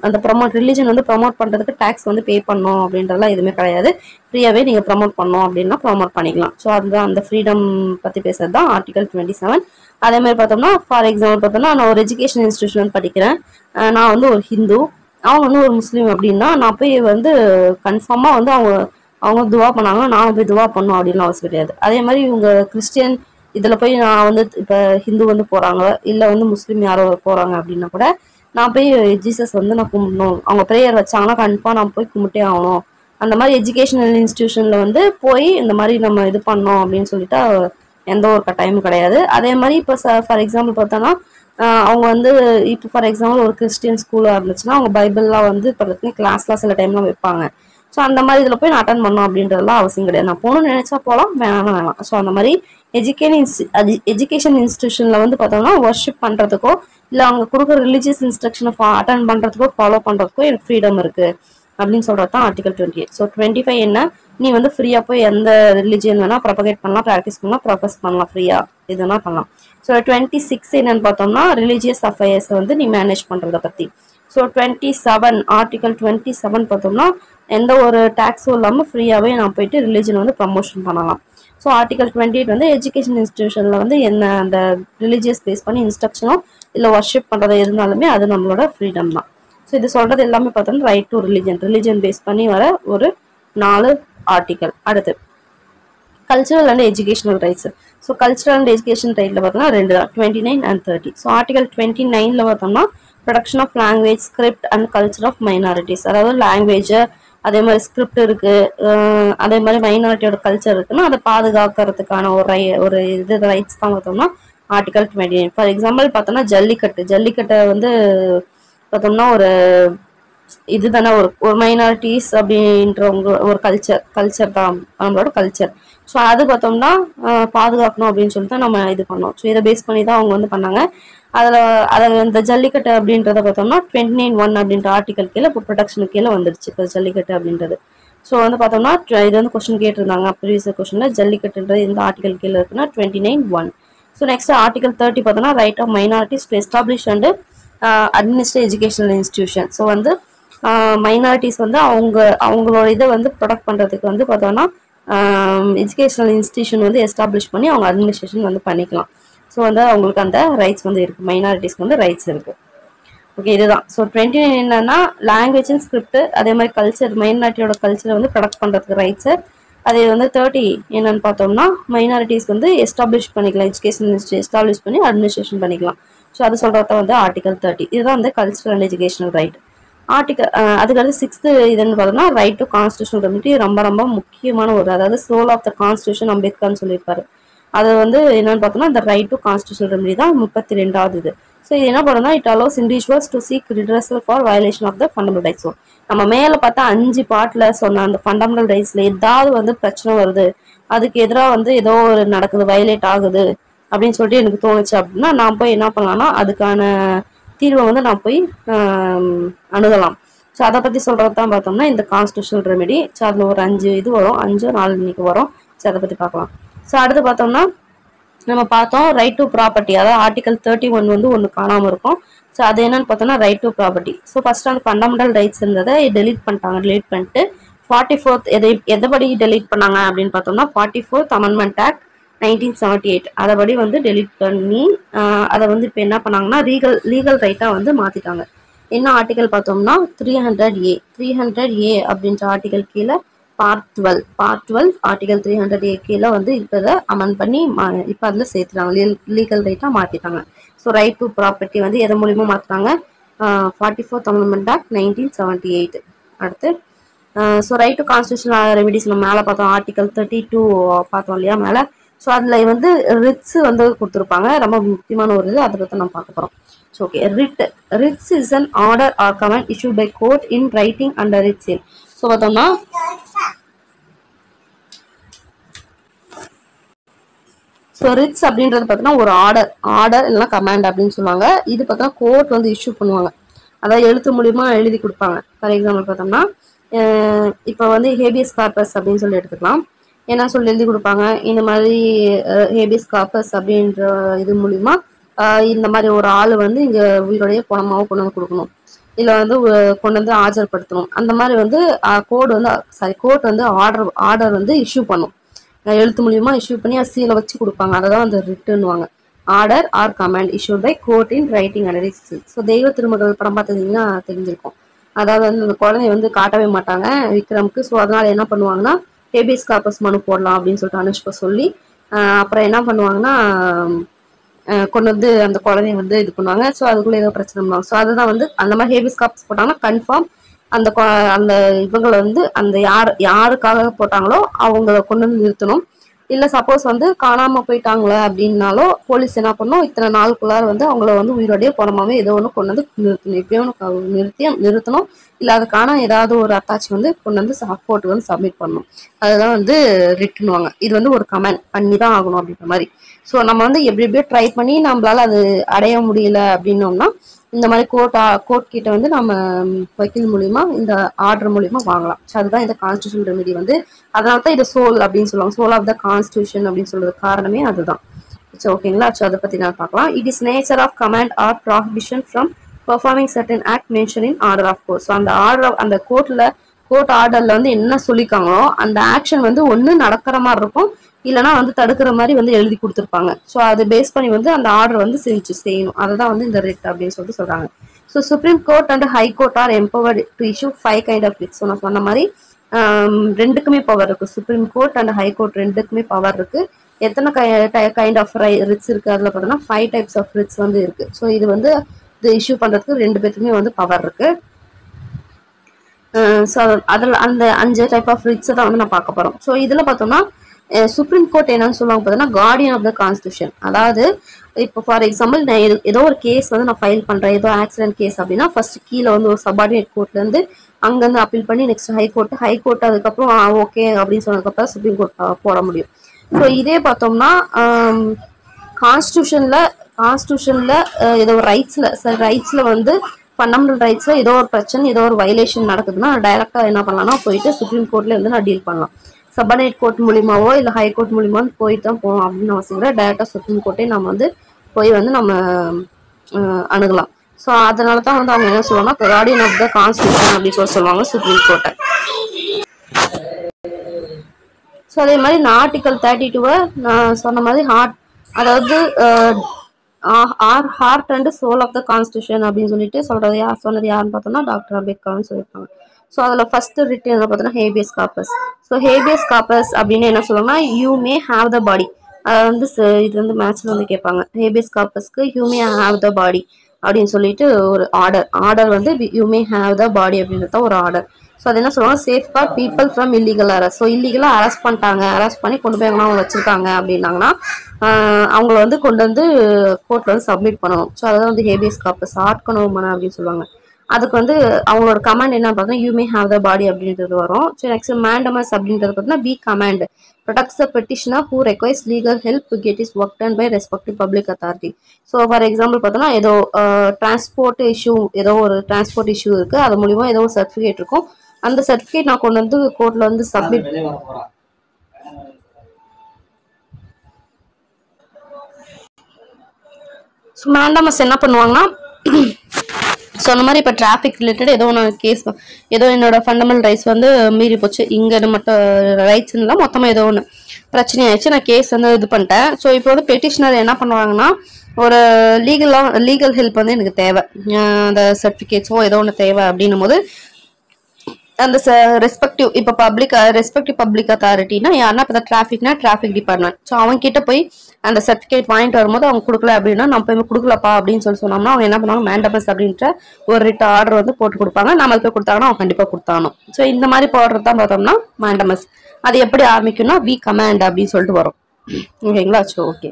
அந்த ரிலீஜன் வந்து ப்ரமோட் பண்ணுறதுக்கு டேக்ஸ் வந்து பே பண்ணணும் அப்படின்றதுலாம் எதுவுமே கிடையாது. ஃப்ரீயாகவே நீங்கள் ப்ரமோட் பண்ணோம் அப்படின்னா ப்ரமோட் பண்ணிக்கலாம். ஸோ அதுதான் அந்த ஃப்ரீடம் பற்றி பேசுறது தான் ஆர்டிகல் 27. அதே மாதிரி பார்த்தோம்னா ஃபார் எக்ஸாம்பிள் பார்த்தோம்னா நான் ஒரு எஜுகேஷன் இன்ஸ்டியூஷன் வந்து படிக்கிறேன், நான் வந்து ஒரு ஹிந்து, அவங்க வந்து ஒரு முஸ்லீம் அப்படின்னா நான் போய் வந்து கன்ஃபார்மாக வந்து அவங்க துவா பண்ணாங்க, நானும் போய் துவா பண்ணணும் அப்படின்னு அவசியம் கிடையாது. அதே மாதிரி இவங்க கிறிஸ்டியன் இதில் போய் நான் வந்து இப்போ ஹிந்து வந்து போகிறாங்க இல்லை வந்து முஸ்லீம் யாரோ போகிறாங்க அப்படின்னா கூட நான் போய் ஜீசஸ் வந்து நான் கும்பிடணும், அவங்க ப்ரேயர் வச்சாங்கன்னா கன்ஃபார்ம் நான் போய் கும்பிட்டே ஆகணும். அந்த மாதிரி எஜுகேஷனல் இன்ஸ்டிடியூஷனில் வந்து போய் இந்த மாதிரி நம்ம இது பண்ணோம் அப்படின்னு சொல்லிட்டு எந்த ஒரு கட்டாயமும் கிடையாது. அதே மாதிரி இப்போ ஃபார் எக்ஸாம்பிள் பார்த்தோன்னா அவங்க வந்து இப்போ ஃபார் எக்ஸாம்பிள் ஒரு கிறிஸ்டியன் ஸ்கூலாக இருந்துச்சுன்னா அவங்க பைபிள்லாம் வந்து இப்போ கிளாஸ்லாம் சில டைம்லாம் வைப்பாங்க. ஸோ அந்த மாதிரி இதில் போய் நான் அட்டன் பண்ணோம் அப்படின்றதுலாம் அவசியம் கிடையாது. நான் போகணும்னு நினச்சா போகலாம், வேணாம். ஸோ அந்த மாதிரி எஜுகேஷன் இன்ஸ்டிடியூஷனில் வந்து பார்த்தோம்னா ஒர்ஷிப் பண்ணுறதுக்கோ இல்லை அவங்க கொடுக்குற ரிலீஜியஸ் இன்ஸ்ட்ரக்ஷனை அட்டன் பண்ணுறதுக்கோ ஃபாலோ பண்ணுறதுக்கோ எனக்கு ஃப்ரீடம் இருக்குது அப்படின்னு சொல்கிறது தான் ஆர்டிகல் 28. ஸோ 25 என்ன, நீ வந்து ஃப்ரீயாக போய் எந்த ரிலிஜியன் வேணால் ப்ரொபகேட் பண்ணலாம், ப்ராக்டிஸ் பண்ணலாம், ப்ரொஃபஸ் பண்ணலாம், ஃப்ரீயாக எதுனா பண்ணலாம். ஸோ 26 என்னன்னு பார்த்தோம்னா ரிலீஜியஸ் அஃபேர்ஸை வந்து நீ மேனேஜ் பண்ணுறதை பற்றி. ஸோ 27 ஆர்டிகல் 27 பார்த்தோம்னா எந்த ஒரு டேக்ஸும் இல்லாமல் ஃப்ரீயாகவே நான் போயிட்டு ரிலீஜன் வந்து ப்ரமோஷன் பண்ணலாம். ஸோ ஆர்டிகல் 28 வந்து எஜுகேஷன் இன்ஸ்டிடியூஷனில் வந்து என்ன அந்த ரிலீஜியஸ் பேஸ் பண்ணி இன்ஸ்ட்ரக்ஷனோ இல்லை ஒர்ஷிப் பண்ணுறது இருந்தாலுமே அது நம்மளோட ஃப்ரீடம் தான். ஸோ இது சொல்கிறது எல்லாமே பார்த்தோம்னா ரைட் டு ரிலிஜன் பேஸ் பண்ணி வர ஒரு 4 ஆர்டிகல். அடுத்து cultural and educational rights. So cultural and education ரைட்டில் பார்த்தோம்னா 2 தான், 29 and 30. ஸோ ஆர்டிகல் 29ல் பார்த்தோம்னா protection of language, script and culture of minorities. அதாவது லாங்குவேஜ் அதே மாதிரி ஸ்கிரிப்ட் இருக்குது, அதே மாதிரி மைனாரிட்டியோட கல்ச்சர் இருக்குன்னா அதை பாதுகாக்கிறதுக்கான ஒரு இது ரைட்ஸ் தான் பார்த்தோம்னா ஆர்டிகல் 29. ஃபார் எக்ஸாம்பிள் பார்த்தோம்னா ஜல்லிக்கட்டை வந்து பார்த்தோம்னா ஒரு இது தானே ஒரு மைனாரிட்டிஸ் அப்படின்றவங்க ஒரு கல்ச்சர் தான் நம்மளோட கல்ச்சர். ஸோ அது பார்த்தோம்னா பாதுகாக்கணும் அப்படின்னு சொல்லிட்டு தான் நம்ம இது பண்ணோம். ஸோ இதை பேஸ் பண்ணி தான் அவங்க வந்து பண்ணாங்க. அதில் இந்த ஜல்லிக்கட்டு அப்படின்றத பார்த்தோம்னா 29(1) அப்படின்ற ஆர்டிகல் கீழே இப்போ ப்ரொடக்ஷனுக்கு கீழே வந்துருச்சு இப்போ ஜல்லிக்கட்டு அப்படின்றது. ஸோ வந்து பார்த்தோம்னா இது வந்து கொஸ்டின் கேட்டிருந்தாங்க ப்ரீவியஸ் கொஸ்டினில், ஜல்லிக்கட்டுன்றது இந்த ஆர்டிகல் கீழே இருக்குன்னா 29(1). ஸோ நெக்ஸ்ட் ஆர்டிகல் 30 பார்த்தோம்னா right of minorities to establish and administrate educational institution. So வந்து மைனாரிட்டிஸ் வந்து அவங்களோட இதை வந்து ப்ரொடக்ட் பண்ணுறதுக்கு வந்து பார்த்தோம்னா எஜுகேஷனல் இன்ஸ்டிடியூஷன் வந்து எஸ்டாப்ளிஷ் பண்ணி அவங்க அட்மினிஸ்ட்ரேஷன் வந்து பண்ணிக்கலாம். ஸோ வந்து அவங்களுக்கு அந்த ரைட்ஸ் வந்து இருக்குது, மைனாரிட்டிஸ்க்கு வந்து ரைட்ஸ் இருக்குது. ஓகே, இதுதான். ஸோ 29 என்னன்னா லாங்குவேஜ் அண்ட் ஸ்கிரிப்ட், அதே மாதிரி கல்ச்சர், மைனாரிட்டியோட கல்ச்சரை வந்து ப்ரொடக்ட் பண்ணுறதுக்கு ரைட்ஸு. அதே வந்து 30 என்னன்னு பார்த்தோம்னா மைனாரிட்டிஸ் வந்து எஸ்டாப்ளிஷ் பண்ணிக்கலாம், எஜுகேஷன் எஸ்டாப்ளிஷ் பண்ணி அட்மினிஸ்ட்ரேஷன் பண்ணிக்கலாம். ஸோ அது சொல்கிறத வந்து ஆர்டிகல் 30. இதுதான் வந்து கல்ச்சரல் அண்ட் எஜுகேஷனல் ரைட். அதுக்கடுத்து 6th இதுன்னு பார்த்தோம்னா ரைட் டு கான்ஸ்டியூஷனல் ரெமிடி. ரொம்ப ரொம்ப முக்கியமான ஒரு, அதாவது சோல் ஆஃப் த கான்ஸ்டியூஷன் அம்பேத்கர்னு சொல்லியிருப்பாரு. அது வந்து என்னன்னு பார்த்தோம்னா இந்த ரைட் டு கான்ஸ்டியூஷனல் ரெமிடி தான் 32வது இது. ஸோ இது என்ன பண்ணுன்னா it allows individuals to seek redressal for violation of the fundamental rights. So நம்ம மேலே பார்த்தா 5 பார்ட்டில் சொன்ன அந்த ஃபண்டமெண்டல் ரைட்ஸில் ஏதாவது வந்து பிரச்சனை வருது, அதுக்கு எதிராக வந்து ஏதோ ஒரு நடக்குது, வயலேட் ஆகுது அப்படின்னு சொல்லிட்டு எனக்கு தோணுச்சு அப்படின்னா நான் போய் என்ன பண்ணலாம்னா அதுக்கான தீர்வை வந்து நான் போய் அணுகலாம். ஸோ அதை பற்றி சொல்கிறது தான் பார்த்தோம்னா இந்த கான்ஸ்டியூஷனல் ரெமெடி. ஸோ அதில் ஒரு 5 இது வரும், 5 4 இன்னைக்கு வரும். ஸோ அதை பற்றி பார்க்கலாம். ஸோ அடுத்து பார்த்தோம்னா நம்ம பார்த்தோம் ரைட் டு ப்ராப்பர்ட்டி, அதாவது ஆர்டிகல் 31 வந்து ஒன்று காணாமல் இருக்கும். ஸோ அது என்னன்னு பார்த்தோம்னா right to property. So first அந்த ஃபண்டமெண்டல் ரைட்ஸ் இருந்ததை டெலீட் பண்ணிட்டாங்க. டெலீட் பண்ணிட்டு 44th எதைப்படி டெலீட் பண்ணாங்க அப்படின்னு பார்த்தோம்னா 44th அமெண்ட்மெண்ட் ஆக்ட் 1978 அதைப்படி வந்து டெலீட் பண்ணி அதை வந்து இப்போ என்ன பண்ணாங்கன்னா லீகல் ரைட்டாக வந்து மாற்றிட்டாங்க. என்ன ஆர்டிகல் பார்த்தோம்னா 300A அப்படின்ற ஆர்டிகல் கீழே பார்ட் 12 ஆர்டிகல் 300A கீழே வந்து இப்போ இதை அமெண்ட் பண்ணி இப்போ அதில் சேர்த்துட்டாங்க, லீகல் ரைட்டாக மாற்றிட்டாங்க. ஸோ ரைட் டு ப்ராப்பர்ட்டி வந்து எதன் மூலிமா மாற்றுறாங்க, 44th அமெண்ட்மெண்ட் ஆக்ட் 1978. அடுத்து so right to constitutional remedies நம்ம மேலே பார்த்தோம், ஆர்டிகல் 32 பார்த்தோம் இல்லையா மேலே. ஸோ அதில் வந்து ரிட்ஸ் வந்து கொடுத்துருப்பாங்க, ரொம்ப முக்கியமான ஒரு இது, அதை பற்றி நம்ம பார்க்க போகிறோம். So okay, writs is an order or command issued by court in writing under its seal. So பார்த்தோம்னா ஸோ ரிட்ஸ் அப்படின்றது பார்த்தோன்னா ஒரு ஆர்டர் இல்லைனா கமாண்ட் அப்படின்னு சொல்லுவாங்க. இது பார்த்தோன்னா கோர்ட் வந்து இஷ்யூ பண்ணுவாங்க, அதாவது எழுத்து மூலியமா எழுதி கொடுப்பாங்க. ஃபார் எக்ஸாம்பிள் பார்த்தோம்னா இப்போ வந்து ஹேபியஸ் கார்பஸ் அப்படின்னு சொல்லி எடுத்துக்கலாம். என்ன சொல்லி எழுதி கொடுப்பாங்க, இந்த மாதிரி ஹேபியஸ் கார்பஸ் அப்படின்ற இது மூலிமா இந்த மாதிரி ஒரு ஆள் வந்து இங்கே உயிரோடைய பணமாகவும் கொண்டு வந்து கொடுக்கணும், இல்லை வந்து கொண்டு வந்து ஆஜர்படுத்தணும். அந்த மாதிரி வந்து கோர்ட் வந்து ஆர்டர் வந்து இஷ்யூ பண்ணும், எழுத்து மூலியமா இஷ்யூ பண்ணி சீலை வச்சு கொடுப்பாங்க. அதை தான் வந்து ரிட்டுன்னுவாங்க. Order or command issued by court in writing under its seal. So தெய்வ திருமகள் படம் பார்த்துக்கிட்டிங்கன்னா தெரிஞ்சிருக்கும். அதாவது வந்து அந்த குழந்தைய வந்து காட்டவே மாட்டாங்க விக்ரமுக்கு. ஸோ அதனால என்ன பண்ணுவாங்கன்னா ஹேபியஸ் கார்பஸ் மனு போடலாம் அப்படின்னு சொல்லிட்டு அனுஷ்கா சொல்லி அப்புறம் என்ன பண்ணுவாங்கன்னா கொண்டு வந்து அந்த குழந்தைய வந்து இது பண்ணுவாங்க. ஸோ அதுக்குள்ளே ஏதோ பிரச்சனை பண்ணுவாங்க. ஸோ அதுதான் வந்து அந்த மாதிரி ஹேபியஸ் கார்பஸ் போட்டாங்கன்னா கன்ஃபார்ம் அந்த இவங்களை வந்து அந்த யாருக்காக போட்டாங்களோ அவங்கள கொண்டு வந்து நிறுத்தணும். இல்லை சப்போஸ் வந்து காணாமல் போயிட்டாங்களே அப்படின்னாலோ போலீஸ் என்ன பண்ணணும், இத்தனை நாளுக்குள்ளார வந்து அவங்கள வந்து உயிரோடைய பணமாவே ஏதோ ஒன்று கொண்டு வந்து நிறுத்தணும், எப்படியோ நிறுத்தணும். இல்லை அதுக்கான ஏதாவது ஒரு அட்டாச் வந்து கொண்டு வந்து கோர்ட்டுக்கு வந்து சப்மிட் பண்ணணும். அதுதான் வந்து ரிட்டுன்னுவாங்க. இது வந்து ஒரு கமெண்ட் பண்ணி தான் ஆகணும் அப்படின்ற மாதிரி. ஸோ நம்ம வந்து எப்படியோ ட்ரை பண்ணி நம்மளால அது அடைய முடியல அப்படின்னோம்னா இந்த மாதிரி கோர்ட் கிட்ட வந்து நம்ம வக்கீல் மூலியமா இந்த ஆர்டர் மூலியமா வாங்கலாம். ஸோ அதுதான் இந்த கான்ஸ்டியூஷன் ரெமிடி வந்து. அதனால தான் இதை சோல் அப்படின்னு சொல்லுவாங்க, சோல் ஆஃப் த கான்ஸ்டியூஷன் அப்படின்னு சொல்றது காரணமே அதுதான். ஸோ ஓகேங்களா. ஸோ அதை பற்றி நான் பார்க்கலாம். It is nature of command or prohibition from performing certain act mention in order of court. So அந்த அந்த கோர்ட் ஆர்டர்ல வந்து என்ன சொல்லியிருக்காங்களோ அந்த ஆக்ஷன் வந்து ஒன்று நடக்கிற மாதிரி இருக்கும், இல்லைனா வந்து தடுக்கிற மாதிரி வந்து எழுதி கொடுத்துருப்பாங்க. ஸோ அதை பேஸ் பண்ணி வந்து அந்த ஆர்டர் வந்து செய்யணும். அதை தான் வந்து இந்த ரிட் அப்படின்னு சொல்லிட்டு சொல்றாங்க. So supreme court and high court are empowered to issue 5 kind of writs. நான் சொன்ன மாதிரி ரெண்டுக்குமே பவர் இருக்கு, supreme court and high court ரெண்டுக்குமே பவர் இருக்கு. எத்தனை கைண்ட் ஆஃப் ரிட்ஸ் இருக்கு அதில் பார்த்தோம்னா 5 டைப்ஸ் ஆஃப் ரிட்ஸ் வந்து இருக்கு. ஸோ இது வந்து இது இஷ்யூ பண்றதுக்கு ரெண்டு பேருக்குமே வந்து பவர் இருக்கு. ஸோ அதில் அந்த 5 டைப் ஆஃப் ரிட்ஸை தான் வந்து நான் பார்க்க போகிறோம். ஸோ இதில் பார்த்தோம்னா சுப்ரீம் கோர்ட் என்னன்னு சொல்லுவாங்க பார்த்தீங்கன்னா கார்டியன் ஆஃப் த கான்ஸ்டியூஷன். அதாவது இப்போ ஃபார் எக்ஸாம்பிள் நான் ஏதோ ஒரு கேஸ் வந்து நான் ஃபைல் பண்ணுறேன், ஏதோ ஆக்சிடென்ட் கேஸ் அப்படின்னா ஃபர்ஸ்ட் கீழே வந்து ஒரு சபார்டினேட் கோர்ட்லேருந்து அங்கேருந்து அப்பீல் பண்ணி நெக்ஸ்ட் ஹை கோர்ட் அதுக்கப்புறம் ஓகே அப்படின்னு சொன்னதுக்கப்புறம் சுப்ரீம் கோர்ட் போட முடியும். ஸோ இதே பார்த்தோம்னா கான்ஸ்டியூஷனில் ஏதோ ஒரு ரைட்ஸில் வந்து ஃபண்டமெண்டல் ரைட்ஸில் ஏதோ ஒரு பிரச்சனை, ஏதோ ஒரு வயலேஷன் நடக்குதுன்னா டைரெக்டாக என்ன பண்ணலாம்னா போயிட்டு சுப்ரீம் கோர்ட்ல வந்து நான் டீல் பண்ணலாம். சபார்டினேட் கோர்ட் மூலியமாவோ இல்லை ஹை கோர்ட் மூலியமாவோ போயிட்டு தான் போகணும் அப்படின்னு அவசியம் இல்லை. டைரெக்டாக சுப்ரீம் கோர்ட்டே நம்ம வந்து போய் வந்து நம்ம அணுகலாம். ஸோ அதனால தான் வந்து அவங்க என்ன சொல்லுவாங்கன்னா கார்டியன் ஆஃப் த கான்ஸ்டியூஷன் அப்படின்னு சொல்லுவாங்க சுப்ரீம் கோர்ட்டை. ஸோ அதே மாதிரி நான் ஆர்டிகல் 32 நான் சொன்ன மாதிரி அதாவது heart and soul of the constitution அப்படின்னு சொல்லிட்டு சொன்னது யாருன்னு பார்த்தோம்னா டாக்டர் அம்பேத்கர்னு சொல்லியிருக்காங்க. ஸோ அதில் ஃபர்ஸ்ட் ரிட்டன் என்ன பார்த்தோம்னா habeas corpus. So habeas corpus அப்படின்னு என்ன சொல்லுவாங்கன்னா யூ மே ஹாவ் த பாடி. அதை வந்து இது வந்து மேட்ச்ல வந்து கேட்பாங்க. ஹேபியஸ் கார்பஸ்க்கு you may have the body அப்படின்னு சொல்லிட்டு ஒரு ஆர்டர் வந்து யூ மே ஹாவ் த பாடி அப்படின்றத ஒரு ஆர்டர். ஸோ அது என்ன சொல்லுவாங்க safeguard people from illegal arrest. So இல்லீகலாக அரெஸ்ட் பண்ணிட்டாங்க, அரெஸ்ட் பண்ணி கொண்டு போய் அவங்க வச்சிருக்காங்க அப்படின்னாங்கன்னா அவங்கள வந்து கொண்டு வந்து கோர்ட்ல வந்து சப்மிட் பண்ணணும். ஸோ அதான் வந்து ஹேபியஸ் கார்பஸ் ஆட்கணும் அப்படின்னு சொல்லுவாங்க. அதுக்கு வந்து அவங்களோட கமாண்ட் என்ன பார்த்தீங்கன்னா யூ மே ஹாவ் த பாடி அப்படின்றது வரும். ஸோ நெக்ஸ்ட் மேண்டமஸ் அப்படின்றது பார்த்தீங்கன்னா be command protects the petitioner who requires legal help to get his work done by respective public authority. So for example பார்த்தோன்னா ஏதோ டிரான்ஸ்போர்ட் இஷ்யூ, ஏதோ ஒரு டிரான்ஸ்போர்ட் இஷ்யூ இருக்குது, அது மூலிமா ஏதோ ஒரு சர்டிஃபிகேட் இருக்கும், அந்த சர்டிஃபிகேட் நான் கொண்டு வந்து கோர்ட்டில் வந்து சப்மிட். ஸோ மேண்டமஸ் என்ன பண்ணுவாங்கன்னா சொன்ன மாதிரி இப்போ டிராஃபிக் ரிலேட்டட் ஏதோ ஒன்று கேஸ், ஏதோ என்னோட ஃபண்டமெண்டல் ரைட்ஸ் வந்து மீறி போச்சு, இங்கே மட்டும் ரைட்ஸ்ல மொத்தமாக ஏதோ ஒன்று பிரச்சனை ஆயிடுச்சு, நான் கேஸ் வந்து இது பண்ணிட்டேன். ஸோ இப்போ வந்து பெட்டிஷனர் என்ன பண்ணுவாங்கன்னா ஒரு லீகல் ஹெல்ப் வந்து எனக்கு தேவை, அந்த சர்டிஃபிகேட்ஸோ ஏதோ ஒன்று தேவை அப்படின்னும் போது அந்த ரெஸ்பெக்டிவ் இப்போ ரெஸ்பெக்டிவ் பப்ளிக் அத்தாரிட்டினா யாருன்னா இப்போ டிராஃபிக்னா டிராஃபிக் டிபார்ட்மெண்ட். ஸோ அவங்க கிட்ட போய் அந்த சர்டிஃபிகேட் வாங்கிட்டு வரும்போது அவங்க கொடுக்கல அப்படின்னா நம்ம போய் கொடுக்கலப்பா அப்படின்னு சொன்னோம்னா அவங்க என்ன பண்ணுவாங்க மேண்டமஸ் அப்படின்ற ஒரு ரிட் ஆர்டர் வந்து போட்டு கொடுப்பாங்க. நம்ம போய் கொடுத்தாங்கன்னா அவங்க கண்டிப்பாக கொடுத்தாகணும். ஸோ இந்த மாதிரி போடுறது தான் பார்த்தோம்னா மேண்டமஸ். அது எப்படி ஆரம்பிக்கும்னா வி கமாண்ட் அப்படின்னு சொல்லிட்டு வரும். ஓகேங்களா? So okay.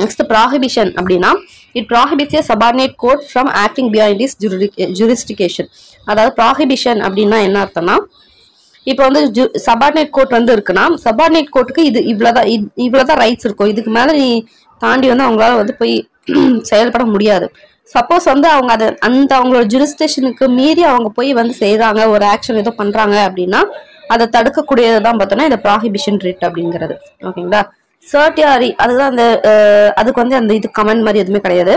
நெக்ஸ்ட் ப்ராஹிபிஷன் அப்படின்னா it prohibits a subordinate court from acting beyond is jurisdiction. அதாவது ப்ராஹிபிஷன் அப்படின்னா என்ன அர்த்தம்னா இப்போ வந்து சபார்டினேட் கோர்ட் வந்து இருக்குன்னா சபார்டினேட் கோர்ட்டுக்கு இது இவ்வளவுதான் ரைட்ஸ் இருக்கும், இதுக்கு மேல நீ தாண்டி வந்து அவங்களால வந்து போய் செயல்பட முடியாது. சப்போஸ் வந்து அவங்க அதை அவங்களோட ஜூரிஸ்டிகேஷனுக்கு மீறி அவங்க போய் வந்து செய்யறாங்க, ஒரு ஆக்ஷன் ஏதோ பண்றாங்க அப்படின்னா அதை தடுக்கக்கூடியதுதான் பார்த்தோம்னா இந்த ப்ராஹிபிஷன் ரிட் அப்படிங்கிறது. ஓகேங்களா? சர்டியாரி அதுதான் அந்த அதுக்கு வந்து அந்த இது கமெண்ட் மாதிரி எதுவுமே கிடையாது.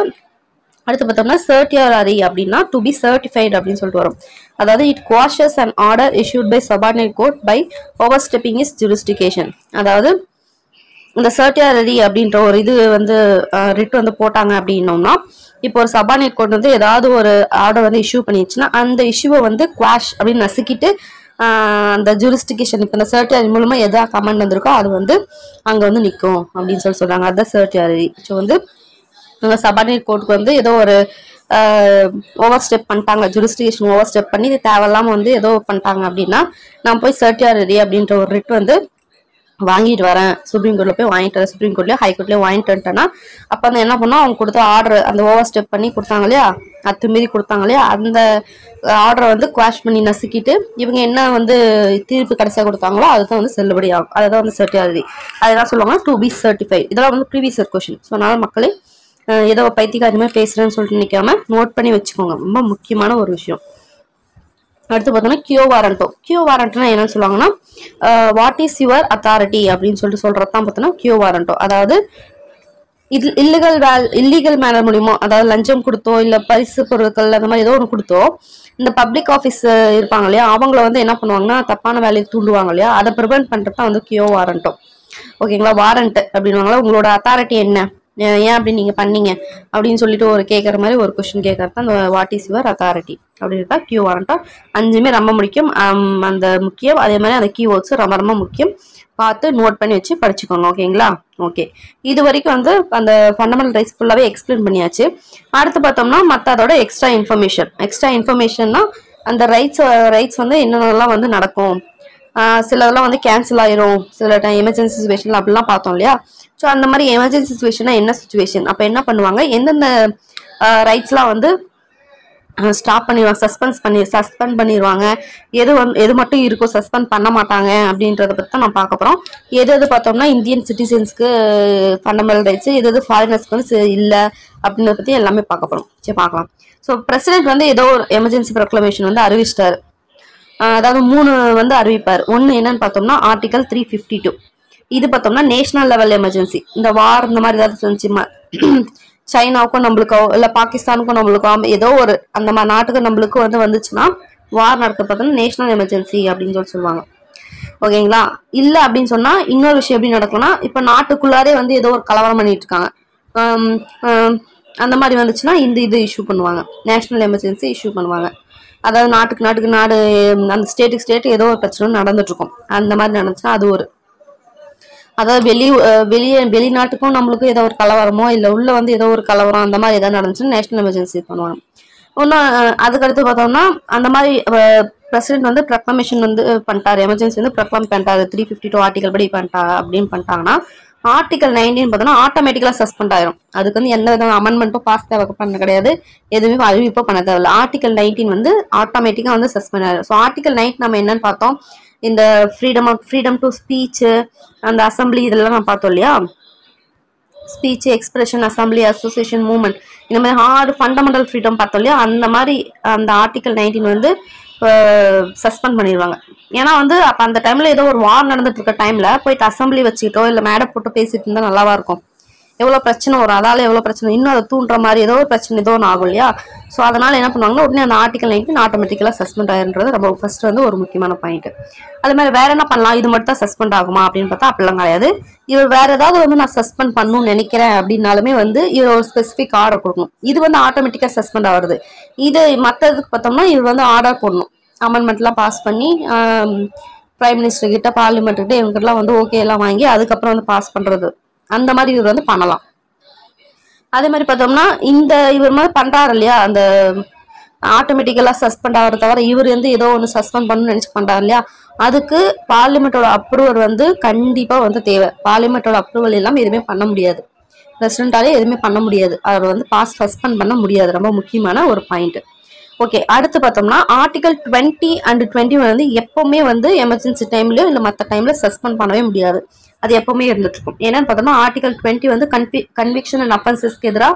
அடுத்து பார்த்தோம்னா சர்டியாரி அப்படின்னா டு பி சர்டிஃபைட் அப்படின்னு சொல்லிட்டு வரும். அதாவது it quashes an order issued by subordinate court by over stepping is jurisdiction. அதாவது இந்த சர்டியாரி அப்படின்ற ஒரு இது வந்து ரிட் வந்து போட்டாங்க அப்படின்னோம்னா இப்போ ஒரு சபார்டினேட் கோர்ட் வந்து ஏதாவது ஒரு ஆர்டர் வந்து இஷ்யூ பண்ணிடுச்சுன்னா அந்த இஷ்யூவை வந்து குவாஷ் அப்படின்னு நசுக்கிட்டு அந்த ஜூரிஸ்டிகேஷன் இப்போ இந்த சர்டியாரி மூலமா எதா கமெண்ட் வந்திருக்கோ அது வந்து அங்கே வந்து நிற்கும் அப்படின்னு சொல்றாங்க. அதுதான் சர்டியாரி. ஸோ வந்து சபார்டினேட் கோர்ட்டுக்கு வந்து ஏதோ ஒரு ஓவர் ஸ்டெப் பண்ணிட்டாங்க, ஜூரிஸ்டிகேஷன் ஓவர் ஸ்டெப் பண்ணி இது தேவையில்லாம வந்து ஏதோ பண்ணிட்டாங்க அப்படின்னா நான் போய் சர்டியாரி அப்படின்ற ஒரு ரிட் வந்து வாங்கிட்டு வரேன், சுப்ரீம் கோர்ட்ல போய் வாங்கிட்டு வரேன், சுப்ரீம் கோர்ட்லயோ ஹைகோர்ட்லயோ வாங்கிட்டு வந்துட்டேன்னா அப்ப வந்து என்ன பண்ணோம் அவங்க கொடுத்த ஆர்டர் அந்த ஓவர் ஸ்டெப் பண்ணி கொடுத்தாங்க இல்லையா, அத்துமீறி கொடுத்தாங்க இல்லையா, அந்த ஆர்டரை வந்து குவாஷ் பண்ணி நசுக்கிட்டு இவங்க என்ன வந்து தீர்ப்பு கடைசியாக கொடுத்தாங்களோ அதுதான் வந்து செல்லுபடி ஆகும். அதுதான் வந்து சர்டியாரி. அதெல்லாம் சொல்லுவாங்க டு பி சர்டிஃபைட். இதெல்லாம் வந்து ப்ரீவியஸ் இயர் கொஸ்டின். ஸோ அதனால மக்களே ஏதோ பைத்தியக்காரமே பேசுறேன்னு சொல்லிட்டு நிற்காம நோட் பண்ணி வச்சுக்கோங்க, ரொம்ப முக்கியமான ஒரு விஷயம். அடுத்து பார்த்தோம்னா கியோ வாரண்டோ. கியோ வாரண்ட்னா என்னன்னு சொல்லுவாங்கன்னா வாட் இஸ் யுவர் அத்தாரிட்டி அப்படின்னு சொல்லிட்டு சொல்றதுதான் பார்த்தோம்னா கியோ வாரண்டோ. அதாவது இது இல்லீகல் மேனர் மூலியமோ அதாவது லஞ்சம் கொடுத்தோ இல்ல பரிசு பொருட்கள் அந்த மாதிரி ஏதோ ஒன்று கொடுத்தோ இந்த பப்ளிக் ஆஃபீஸ் இருப்பாங்க இல்லையா அவங்கள வந்து என்ன பண்ணுவாங்கன்னா தப்பான வேலையை தூண்டுவாங்க இல்லையா, அதை ப்ரிவென்ட் பண்றது தான் வந்து கியோ வாரண்டோ. ஓகேங்களா? வாரண்ட் அப்படின்வாங்களா உங்களோட அத்தாரிட்டி என்ன, ஏன் அப்படி நீங்க பண்ணீங்க அப்படின்னு சொல்லிட்டு ஒரு கேட்கற மாதிரி ஒரு கொஸ்டின் கேட்கறது தான் அந்த வாட் இஸ் யுவர் அத்தாரிட்டி அப்படின்றதா கியூ வாரண்டா. அஞ்சுமே ரொம்ப முக்கியம், அந்த முக்கியம். அதே மாதிரி அந்த கீவேர்ட்ஸ் ரொம்ப ரொம்ப முக்கியம். பார்த்து நோட் பண்ணி வச்சு படிச்சுக்கோங்க. ஓகேங்களா? ஓகே. இது வரைக்கும் வந்து அந்த ஃபண்டமெண்டல் ரைட்ஸ் ஃபுல்லாவே எக்ஸ்பிளைன் பண்ணியாச்சு. அடுத்து பார்த்தோம்னா மற்ற அதோட எக்ஸ்ட்ரா இன்ஃபர்மேஷன்னா அந்த ரைட்ஸ் வந்து என்னென்னலாம் வந்து நடக்கும், சிலதெல்லாம் வந்து கேன்சல் ஆயிரும் சில டைம் எமர்ஜென்சி சுச்சுவேஷன்ல அப்படிலாம் பார்த்தோம் இல்லையா. ஸோ அந்த மாதிரி எமர்ஜென்சி சுச்சுவேஷனா என்ன சுச்சுவேஷன், அப்போ என்ன பண்ணுவாங்க, எந்தெந்த ரைட்ஸ்லாம் வந்து ஸ்டாப் பண்ணிடுவாங்க, சஸ்பெண்ட் பண்ணிடுவாங்க, எது மட்டும் இருக்கும் சஸ்பெண்ட் பண்ண மாட்டாங்க அப்படின்றத பற்றி தான் நான் பார்க்க போகிறோம். எது பார்த்தோம்னா இந்தியன் சிட்டிசன்ஸ்க்கு ஃபண்டமெண்டல் ரைட்ஸ், எது ஃபாரினர்ஸ்க்கு வந்து இல்லை அப்படின்றத பற்றி எல்லாமே பார்க்க போகிறோம். சரி பார்க்கலாம். ஸோ பிரசிடென்ட் வந்து ஏதோ ஒரு எமர்ஜென்சி ப்ரொக்ளமேஷன் வந்து அறிவிச்சிட்டாரு. அதாவது 3 வந்து அறிவிப்பார். ஒன்று என்னன்னு பார்த்தோம்னா ஆர்டிகல் 352. இது பார்த்தோம்னா நேஷனல் லெவல் எமர்ஜென்சி. இந்த வார் இந்த மாதிரி ஏதாவது இருந்துச்சு சைனாவுக்கும் நம்மளுக்கோ இல்லை பாகிஸ்தானுக்கும் நம்மளுக்கோ ஏதோ ஒரு அந்த மாதிரி நாட்டுக்கு நம்மளுக்கும் வந்துச்சுன்னா வார் நடக்க பார்த்தோம்னா நேஷனல் எமர்ஜென்சி அப்படின்னு சொல்லுவாங்க. ஓகேங்களா. இல்ல அப்படின்னு சொன்னா இன்னொரு விஷயம் எப்படி நடக்கும்னா, இப்ப நாட்டுக்குள்ளாரே வந்து ஏதோ ஒரு கலவரம் பண்ணிட்டு இருக்காங்க. ஆம், ஆம், அந்த மாதிரி வந்துச்சுன்னா இது இஷ்யூ பண்ணுவாங்க, நேஷனல் எமர்ஜென்சி இஷ்யூ பண்ணுவாங்க. அதாவது நாட்டுக்கு நாடு, அந்த ஸ்டேட்டுக்கு ஸ்டேட் ஏதோ ஒரு பிரச்சனை நடந்துட்டு இருக்கும். அந்த மாதிரி நடந்துச்சுன்னா அது ஒரு, அதாவது வெளிநாட்டுக்கும் நம்மளுக்கும் ஏதோ ஒரு கலவரமோ இல்ல உள்ள வந்து ஏதோ ஒரு கலவரம் அந்த மாதிரி ஏதாவது நடந்துச்சுன்னா நேஷனல் எமர்ஜென்சி பண்ணுவாங்க. இன்னும் அதுக்கடுத்து பார்த்தோம்னா அந்த மாதிரி பிரசிடென்ட் வந்து ப்ரொக்ளமேஷன் வந்து பண்ணிட்டாரு, எமர்ஜென்சி வந்து ப்ரொக்ளம் பண்ணிட்டாரு, 352 ஆர்டிகல் படி பண்ணிட்டாங்க அப்படின்னு பண்ணிட்டாங்கன்னா ஆர்டிகல் 19 பார்த்தோம்னா ஆட்டோமேட்டிக்கலா சஸ்பெண்ட் ஆயிரும். அதுக்கு வந்து எந்த வித அமெண்ட்மெண்ட்டும் பாஸ் தேவை பண்ண கிடையாது, எதுவுமே அறிவிப்போ பண்ண தேவையில்ல. ஆர்டிகல் 19 வந்து ஆட்டோமேட்டிக்கா வந்து சஸ்பெண்ட் ஆயிரும். ஸோ ஆர்டிகல் 19 நம்ம என்னன்னு பார்த்தோம், இந்த ஃப்ரீடம் டு ஸ்பீச், அந்த அசம்பிளி இதெல்லாம் நான் பார்த்தோம் இல்லையா, speech, expression, assembly, association, movement, இந்த மாதிரி 6 ஃபண்டமெண்டல் ஃப்ரீடம் பார்த்தோம் இல்லையா, அந்த மாதிரி அந்த ஆர்டிகல் 19 வந்து சஸ்பெண்ட் பண்ணிடுவாங்க. ஏன்னா வந்து அப்போ அந்த டைம்ல ஏதோ ஒரு வார் நடந்துட்டு இருக்க டைம்ல போயிட்டு அசம்பிளி வச்சுக்கிட்டோ இல்லை மேடை போட்டு பேசிட்டு இருந்தா நல்லாவா இருக்கும்? எவ்வளோ பிரச்சனை வரும், அதால எவ்வளோ பிரச்சனை, இன்னும் அதை தூண்டுற மாதிரி ஏதோ ஒரு பிரச்சனை ஏதோ ஒன்று ஆகும் இல்லையா. ஸோ அதனால என்ன பண்ணுவாங்கன்னா உடனே அந்த ஆர்டிகல் 19 ஆட்டோமேட்டிக்கலாக சஸ்பெண்ட் ஆயிருன்றது ரொம்ப ஃபர்ஸ்ட் வந்து ஒரு முக்கியமான பாயிண்ட். அது மாதிரி வேற என்ன பண்ணலாம், இது மட்டும் தான் சஸ்பெண்ட் ஆகுமா அப்படின்னு பார்த்தா அப்படிலாம் கிடையாது. இவர் வேற ஏதாவது வந்து நான் சஸ்பெண்ட் பண்ணணும்னு நினைக்கிறேன் அப்படின்னாலுமே வந்து இவர் ஒரு ஸ்பெசிஃபிக் ஆர்டர் கொடுக்கணும். இது வந்து ஆட்டோமேட்டிக்காக சஸ்பெண்ட் ஆகுறது. இது மற்றதுக்கு பார்த்தோம்னா இது வந்து ஆர்டர் போடணும், அமெண்ட்மெண்ட்லாம் பாஸ் பண்ணி பிரைம் மினிஸ்டர் கிட்ட, பார்லிமெண்ட் கிட்ட, இவங்ககிட்டலாம் வந்து ஓகே எல்லாம் வாங்கி அதுக்கப்புறம் வந்து பாஸ் பண்றது, அந்த மாதிரி இவர் வந்து பண்ணலாம். அதே மாதிரி பார்த்தோம்னா இவர் மாதிரி பண்றாரு இல்லையா, அந்த ஆட்டோமேட்டிக்கலா சஸ்பெண்ட் ஆகிறது தவிர இவர் வந்து ஏதோ ஒன்று சஸ்பெண்ட் பண்ணணும்னு நினைச்சு பண்றாரு இல்லையா, அதுக்கு பார்லிமெண்டோட அப்ரூவல் வந்து கண்டிப்பா வந்து தேவை. பார்லிமெண்டோட அப்ரூவல் எல்லாம் எதுவுமே பண்ண முடியாது, பிரசிடென்டாலே எதுவுமே பண்ண முடியாது, அவர் வந்து சஸ்பெண்ட் பண்ண முடியாது. ரொம்ப முக்கியமான ஒரு பாயிண்ட். ஓகே, அடுத்து பார்த்தோம்னா ஆர்டிகல் 20 and 21 வந்து எப்பவுமே வந்து எமர்ஜென்சி டைம்லயோ இல்லை மற்ற டைம்ல சஸ்பெண்ட் பண்ணவே முடியாது, அது எப்பவுமே இருந்துட்டு இருக்கும். என்னன்னு பார்த்தோம்னா ஆர்டிகல் 20 வந்து கன்விக்ஷன் அண்ட் அஃபென்சஸ்க்கு எதிராக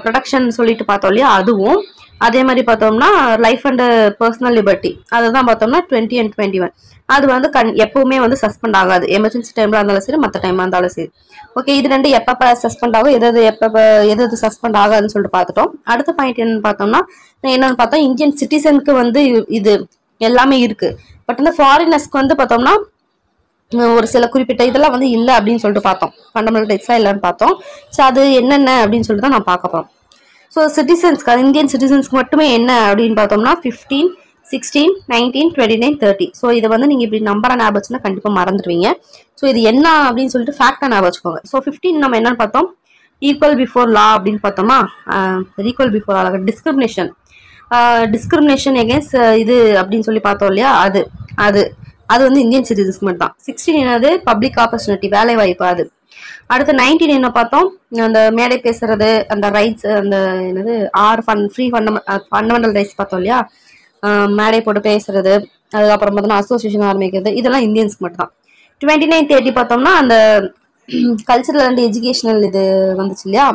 ப்ரொடெக்ஷன் சொல்லிட்டு பார்த்தோம் இல்லையா, அதுவும் அதே மாதிரி பார்த்தோம்னா லைஃப் அண்ட் பர்சனல் லிபர்ட்டி, அதுதான் பார்த்தோம்னா 20 and 21. அது வந்து எப்பவுமே வந்து சஸ்பெண்ட் ஆகாது, எமர்ஜென்சி டைம்ல இருந்தாலும் சரி மற்ற டைம்ல இருந்தாலும் சரி. ஓகே, இது ரெண்டு எப்பப்ப சஸ்பெண்ட் ஆகும், எது சஸ்பெண்ட் ஆகாதுன்னு சொல்லிட்டு பார்த்துட்டோம். அடுத்த பாயிண்ட் என்னன்னு பார்த்தோம்னா பார்த்தோம் இந்தியன் சிட்டிசனுக்கு வந்து இது எல்லாமே இருக்கு. பட் வந்து ஃபாரினர்ஸ்க்கு வந்து பார்த்தோம்னா ஒரு சில குறிப்பிட்ட இதெல்லாம் வந்து இல்லை அப்படின்னு சொல்லிட்டு பார்த்தோம், ஃபண்டமெண்டல் ரைட்ஸ்லாம் இல்லைன்னு பார்த்தோம். ஸோ அது என்னென்ன அப்படின்னு சொல்லிட்டு தான் நான் பார்க்க போறோம். ஸோ சிட்டிசன்ஸ்க்கு, இந்தியன் சிட்டிசன்ஸ்க்கு மட்டுமே என்ன அப்படின்னு பார்த்தோம்னா 15, 16, 19, 29, 30. ஸோ இதை வந்து நீங்கள் இப்படி நம்பரை ஞாபகம் வச்சுன்னா கண்டிப்பாக மறந்துடுவீங்க. ஸோ இது என்ன அப்படின்னு சொல்லிட்டு ஃபேக்டா ஞாபகம் வச்சுக்கோங்க. ஸோ 15 நம்ம என்னன்னு பார்த்தோம், ஈக்குவல் பிஃபோர் லா அப்படின்னு பார்த்தோமா, equal before law, discrimination against இது அப்படின்னு சொல்லி பார்த்தோம் இல்லையா, அது வந்து இந்தியன் சிட்டிசன்ஸ்க்கு மட்டும் தான். 16 என்னது, பப்ளிக் ஆப்பர்ச்சுனிட்டி, வேலை வாய்ப்பு. அது அடுத்து 19 என்ன பார்த்தோம், அந்த மேடை பேசுறது, அந்த ரைட்ஸ், அந்த என்னது ஃபண்டமெண்டல் ரைட்ஸ் பார்த்தோம் இல்லையா, மேடை போட்டு பேசுறது, அதுக்கப்புறம் பார்த்தோம்னா அசோசியேஷன் ஆரம்பிக்கிறது, இதெல்லாம் இந்தியன்ஸ்க்கு மட்டும் தான். 29, 30 பார்த்தோம்னா அந்த கல்ச்சரல் அண்ட் எஜுகேஷனல் இது வந்துச்சு இல்லையா,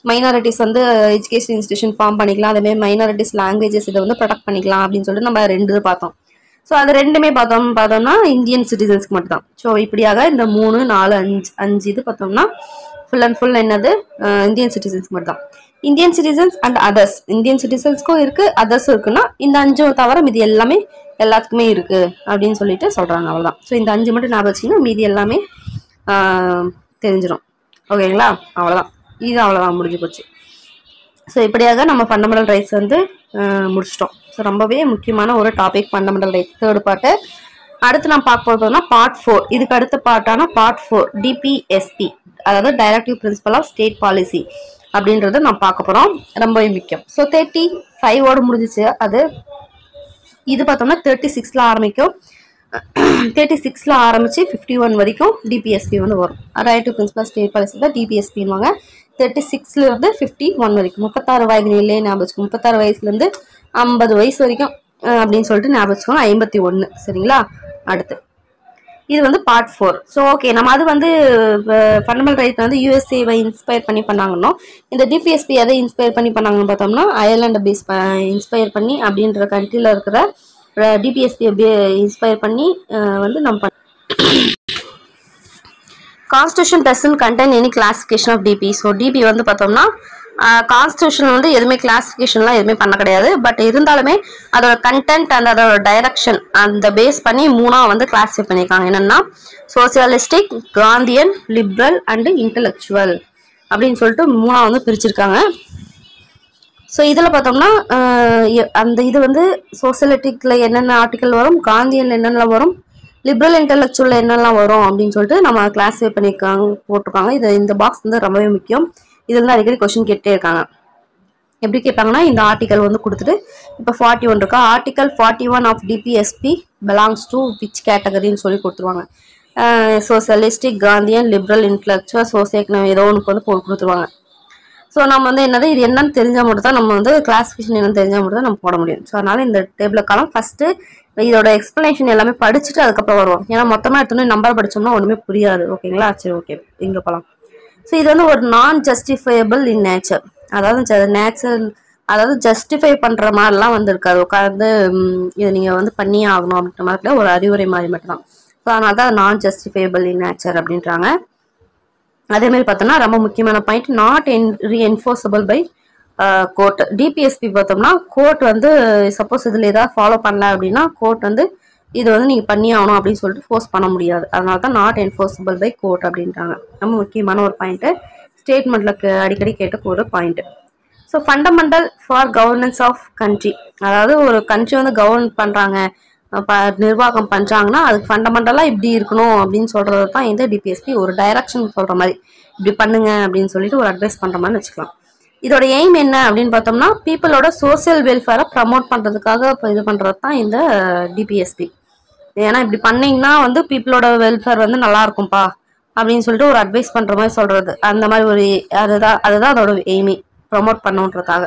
மைனாரிட்டிஸ் வந்து எஜுகேஷன் இன்ஸ்டிடியூஷன் ஃபார்ம் பண்ணிக்கலாம், அதேமாதிரி மைனாரிட்டிஸ் லாங்குவேஜஸ் இதை வந்து ப்ரொடெக்ட் பண்ணிக்கலாம் அப்படின்னு சொல்லிட்டு நம்ம 2 பார்த்தோம். ஸோ அது ரெண்டுமே பார்த்தோம்னா இந்தியன் சிட்டிசன்ஸ்க்கு மட்டும் தான். ஸோ இப்படியாக இந்த 3, 4, 5 இது பார்த்தோம்னா ஃபுல் அண்ட் ஃபுல் என்னது, இந்தியன் சிட்டிசன்ஸ்க்கு மட்டும் தான். Indian citizens and others, Indian சிட்டிசன்ஸ்க்கும் இருக்கு, அதர்ஸும் இருக்குன்னா இந்த 5 தவிர மீதி எல்லாமே எல்லாத்துக்குமே இருக்கு அப்படின்னு சொல்லிட்டு சொல்றாங்க, அவ்வளோதான். ஸோ இந்த 5 மட்டும் ஞாபகம் வச்சிங்கன்னா மீதி எல்லாமே தெரிஞ்சிடும். ஓகேங்களா, அவ்வளோதான், இது அவ்வளோதான், முடிஞ்சு போச்சு. ஸோ இப்படியாக நம்ம ஃபண்டமெண்டல் ரைட்ஸ் வந்து முடிச்சிட்டோம். ஸோ ரொம்பவே முக்கியமான ஒரு topic fundamental rights, 3rd part. அடுத்து நான் பார்க்க போகிறோம்னா பார்ட் 4. இதுக்கு அடுத்த பார்ட்டான பார்ட் 4 டிபிஎஸ்பி, அதாவது directive principle of state policy அப்படின்றத நான் பார்க்க போகிறோம், ரொம்பவே முக்கியம். ஸோ 35 முடிஞ்சிச்சு. இது பார்த்தோம்னா 36ல ஆரம்பிக்கும், 36ல ஆரம்பிச்சு 51 வரைக்கும் டிபிஎஸ்பி வந்து வரும். டைரக்டிவ் பிரின்சிபல் ஸ்டேட் பாலிசி தான் டிபிஎஸ்பின்வாங்க. 36ல இருந்து 51 வரைக்கும் 36 வயது நிலையே ஞாபகம் வச்சுக்கோங்க. 36 வயசுலேருந்து 50 வயசு வரைக்கும் அப்படின்னு சொல்லிட்டு ஞாபகம் வச்சுக்கோங்க. 51, சரிங்களா. அடுத்து இது வந்து பார்ட் 4. ஸோ ஓகே, நம்ம அது வந்து ஃபண்டமெண்டல் ரைட் வந்து யூஎஸ்ஏவை இன்ஸ்பயர் பண்ணி பண்ணாங்கன்னா, இந்த டிபிஎஸ்பி எதை இன்ஸ்பயர் பண்ணி பண்ணாங்கன்னு பார்த்தோம்னா அயர்லாண்டை இன்ஸ்பயர் பண்ணி அப்படின்ற கண்ட்ரியில் இருக்கிற டிபிஎஸ்பி இன்ஸ்பயர் பண்ணி வந்து நம்ம Constitution doesn't contain any classification of DP. So DP வந்து பார்த்தோம்னா கான்ஸ்டியூஷன் வந்து எதுவுமே கிளாசிஃபிகேஷன்லாம் எதுவுமே பண்ண கிடையாது. பட் இருந்தாலுமே அதோட கண்டென்ட் அண்ட் அதோட டைரக்ஷன் அந்த பேஸ் பண்ணி 3ஆ வந்து கிளாஸிஃபை பண்ணியிருக்காங்க. என்னன்னா socialistic, Gandhian, liberal and intellectual அப்படின்னு சொல்லிட்டு 3ஆ வந்து பிரிச்சிருக்காங்க. ஸோ இதில் பார்த்தோம்னா அந்த இது வந்து சோசியலிட்டிக்கில் என்னென்ன ஆர்டிக்கல் வரும், காந்தியனில் என்னென்ன வரும், லிபரல் இன்டெலெக்சுவலில் என்னெல்லாம் வரும் அப்படின்னு சொல்லிட்டு நம்ம கிளாஸிஃபை பண்ணியிருக்காங்க போட்டிருக்காங்க. இந்த பாக்ஸ் வந்து ரொம்பவே முக்கியம். இதுல இருந்து அடிக்கடி கொஸ்டின் கேட்டே இருக்காங்க. எப்படி கேட்பாங்கன்னா இந்த ஆர்டிகல் வந்து கொடுத்துட்டு இப்போ 41 இருக்கா, article 41 of DPSP belongs to which கேட்டகரின்னு சொல்லி கொடுத்துருவாங்க. Socialistic, Gandhian, liberal, intellectual, socio economic ஏதோ ஒன்று வந்து கொடுத்துருவாங்க. ஸோ நம்ம வந்து என்னது இது என்னன்னு தெரிஞ்சால் மட்டும் தான் நம்ம வந்து கிளாஸிஃபிகேஷன் என்னன்னு தெரிஞ்சால் மட்டும் தான் நம்ம போட முடியும். ஸோ அதனால இந்த டேபிளுக்கான ஃபர்ஸ்ட் இதோட எக்ஸ்பிளனேஷன் எல்லாமே படிச்சுட்டு அதுக்கப்புறம் வருவோம். ஏன்னா மொத்தமாக எடுத்தோன்னே நம்பர் படிச்சோம்னா ஒன்றுமே புரியாது. ஓகேங்களா? சரி, ஓகே, இங்கே போகலாம். ஸோ இது வந்து ஒரு நான் ஜஸ்டிஃபையபிள் இன் நேச்சர், அதாவது நேச்சுரல், அதாவது ஜஸ்டிஃபை பண்ணுற மாதிரிலாம் வந்து இருக்காது. உட்காந்து இதை நீங்கள் வந்து பண்ணியே ஆகணும் அப்படின்ற மாதிரி ஒரு அறிவுரை மாதிரி மட்டும்தான். ஸோ அதனால தான் நான் ஜஸ்டிஃபையபிள் இன் நேச்சர் அப்படின்றாங்க. அதேமாதிரி பார்த்தோம்னா ரொம்ப முக்கியமான point, not reenforceable by court. DPSP பார்த்தோம்னா கோர்ட் வந்து சப்போஸ் இதில் ஏதாவது ஃபாலோ பண்ணல அப்படின்னா கோர்ட் வந்து இது வந்து நீங்கள் பண்ணி ஆகணும் அப்படின்னு சொல்லிட்டு ஃபோர்ஸ் பண்ண முடியாது. அதனால தான் நாட் என்ஃபோர்ஸபிள் பை கோர்ட் அப்படின்றாங்க. ரொம்ப முக்கியமான ஒரு பாயிண்ட்டு, ஸ்டேட்மெண்ட்டில் அடிக்கடி கேட்ட ஒரு point. So fundamental for governance of country, அதாவது ஒரு கண்ட்ரி வந்து கவர்ன் பண்ணுறாங்க, நிர்வாகம் பண்ணுறாங்கன்னா அதுக்கு ஃபண்டமெண்டலாக இப்படி இருக்கணும் அப்படின்னு சொல்கிறது தான் இந்த டிபிஎஸ்பி. ஒரு டைரக்ஷன் சொல்கிற மாதிரி இப்படி பண்ணுங்க அப்படின்னு சொல்லிட்டு ஒரு அட்வைஸ் பண்ணுற மாதிரி வச்சுக்கலாம். இதோட எய்ம் என்ன அப்படின்னு பார்த்தோம்னா பீப்புளோட சோசியல் வெல்ஃபேரை ப்ரமோட் பண்ணுறதுக்காக இப்போ இது பண்ணுறது தான் இந்த டிபிஎஸ்பி. ஏன்னா இப்படி பண்ணிங்கன்னா வந்து பீப்புளோட வெல்ஃபேர் வந்து நல்லா இருக்கும்பா அப்படின்னு சொல்லிட்டு ஒரு அட்வைஸ் பண்ணுற மாதிரி சொல்கிறது, அந்த மாதிரி ஒரு அதுதான் அதோட எய்மி, ப்ரமோட் பண்ணுன்றதுக்காக.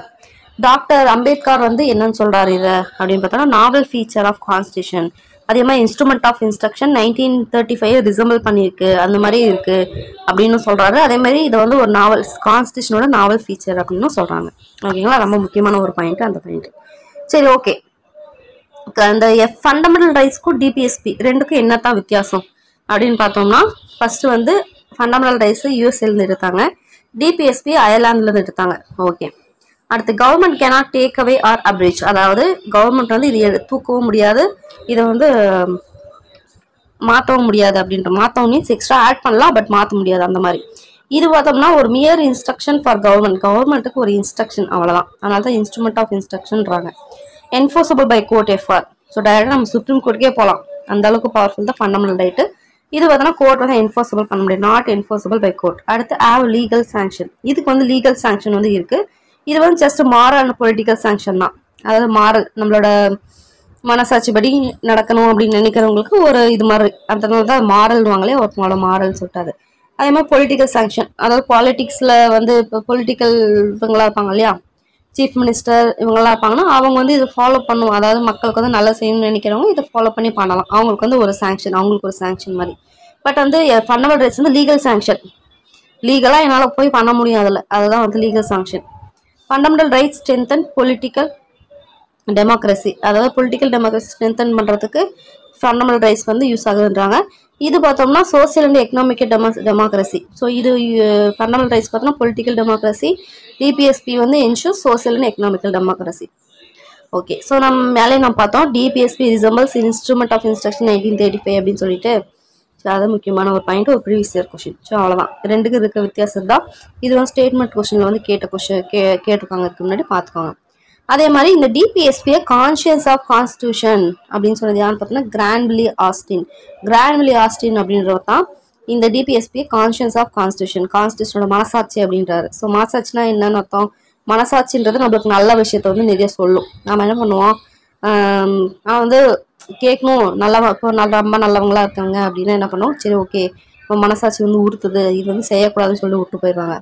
டாக்டர் அம்பேத்கர் வந்து என்னன்னு சொல்கிறாரு இதை அப்படின்னு பார்த்தோம்னா நாவல் ஃபீச்சர் ஆஃப் கான்ஸ்டியூஷன், அதே மாதிரி இன்ஸ்ட்ருமெண்ட் ஆஃப் இன்ஸ்ட்ரக்ஷன் 1935 ரிசம்பிள் பண்ணியிருக்கு, அந்த மாதிரி இருக்குது அப்படின்னு சொல்கிறாரு. அதே மாதிரி இதை வந்து ஒரு நாவல், கான்ஸ்டியூஷனோட நாவல் ஃபீச்சர் அப்படின்னு சொல்கிறாங்க. ஓகேங்களா? ரொம்ப முக்கியமான ஒரு பாயிண்ட் அந்த பாயிண்ட். சரி, ஓகே. அந்த ஃபண்டமெண்டல் ரைட்ஸ்க்கும் டிபிஎஸ்பி ரெண்டுக்கும் என்ன தான் வித்தியாசம் அப்படின்னு பார்த்தோம்னா ஃபர்ஸ்ட் வந்து ஃபண்டமெண்டல் ரைட்ஸ் யூஎஸ்ஏலேருந்து எடுத்தாங்க, டிபிஎஸ்பி அயர்லாந்துலேருந்து எடுத்தாங்க. ஓகே. அடுத்து government cannot take away or abridge, அதாவது கவர்மெண்ட் வந்து இது தூக்கவும் முடியாது, இதை வந்து மாற்றவும் முடியாது அப்படின்ற, மாற்றவும் மீன்ஸ் எக்ஸ்ட்ரா ஆட் பண்ணலாம் பட் மாற்ற முடியாது அந்த மாதிரி. இது பார்த்தோம்னா ஒரு மியர் இன்ஸ்ட்ரக்ஷன் ஃபார் கவர்மெண்ட்டுக்கு ஒரு இன்ஸ்ட்ரக்ஷன், அவ்வளோதான். அதனால தான் இன்ஸ்ட்ருமெண்ட் ஆஃப் இன்ஸ்ட்ரக்ஷன்றாங்க. Enforceable by court FR, so டைரெக்டாக நம்ம சுப்ரீம் கோர்ட்டுக்கே போகலாம், அந்த அளவுக்கு பவர்ஃபுல் தான் ஃபண்டமெண்டல் ரைட்டு. இது பார்த்தோன்னா கோர்ட் வந்து என்ஃபோர்ஸபிள் பண்ண முடியாது, நாட் என்ஃபோர்ஸபிள் பை கோர்ட். அடுத்து ஹேவ் லீகல் சாங்ஷன், இதுக்கு வந்து லீகல் சாங்ஷன் வந்து இருக்குது. இது வந்து just moral and political sanction தான், அதாவது மாரல் நம்மளோட மனசாட்சி படி நடக்கணும் அப்படின்னு நினைக்கிறவங்களுக்கு ஒரு இது மாதிரி, அதனால தான் மாரல்வாங்களே ஒருத்தவங்களோட மாரல் சொல்லிட்டாரு. அதே மாதிரி பொலிட்டிக்கல் சாங்ஷன், அதாவது பாலிட்டிக்ஸில் வந்து இப்போ பொலிட்டிக்கல் இவங்களா இருப்பாங்க இல்லையா, சீஃப் மினிஸ்டர் இவங்கெல்லாம் இருப்பாங்கன்னா அவங்க வந்து இதை ஃபாலோ பண்ணுவோம், அதாவது மக்களுக்கு வந்து நல்லா செய்யணும்னு நினைக்கிறவங்க இதை ஃபாலோ பண்ணி பண்ணலாம், அவங்களுக்கு வந்து ஒரு சாங்ஷன், அவங்களுக்கு ஒரு சாங்ஷன் மாதிரி. பட் வந்து ஃபண்டமெண்டல் ரைட்ஸ் வந்து லீகல் சாங்ஷன், லீகலாக என்னால் போய் பண்ண முடியும் அதில், அதுதான் வந்து legal sanction. Fundamental rights strengthen political democracy, அதாவது பொலிட்டிக்கல் டெமோக்ரஸி ஸ்ட்ரென்தன் பண்ணுறதுக்கு ஃபண்டமெண்டல் ரைட்ஸ் வந்து யூஸ் ஆகுதுன்றாங்க. இது பார்த்தோம்னா social and economic democracy. So இது ஃபண்டமெண்டல் ரைட்ஸ் பார்த்தோம்னா பொலிட்டிக்கல் டெமோக்ரஸி, டிபிஎஸ்பி வந்து ensure social and economical democracy. Okay. So நம்ம மேலே நம்ம பார்த்தோம் DPSP resembles instrument of instruction 1935 அப்படின்னு சொல்லிட்டு. ஸோ அது முக்கியமான ஒரு பாயிண்ட், ஒரு ப்ரீவியஸ் இயர் கொஸ்டின். ஸோ அவ்வளோதான், ரெண்டுக்கு இருக்க வித்தியாசம் தான். இது வந்து ஸ்டேட்மெண்ட் கொஸ்டினில் வந்து கேட்டிருக்காங்க, இதுக்கு முன்னாடி பார்த்துக்கோங்க. அதே மாதிரி இந்த டிபிஎஸ்பியை கான்ஷியன்ஸ் ஆஃப் கான்ஸ்டியூஷன் அப்படின்னு சொன்னது யாருன்னு பார்த்தோம்னா கிரான்வில்லி ஆஸ்டின் அப்படின்றவர் தான் இந்த டிபிஎஸ்பியை கான்ஷியன்ஸ் ஆஃப் கான்ஸ்டியூஷனோட மனசாட்சி அப்படின்றாரு. ஸோ மனசாட்சினா என்னன்னு அர்த்தம், மனசாட்சின்றது நம்மளுக்கு நல்ல விஷயத்த வந்து நிறைய சொல்லும். நம்ம என்ன பண்ணுவோம், நான் வந்து கேட்கணும் நல்லவங்க, இப்போ ரொம்ப நல்லவங்களா இருக்காங்க அப்படின்னா என்ன பண்ணுவோம், சரி ஓகே இப்போ மனசாட்சி வந்து உறுத்துது, இது வந்து செய்யக்கூடாதுன்னு சொல்லி விட்டு போயிடுவாங்க.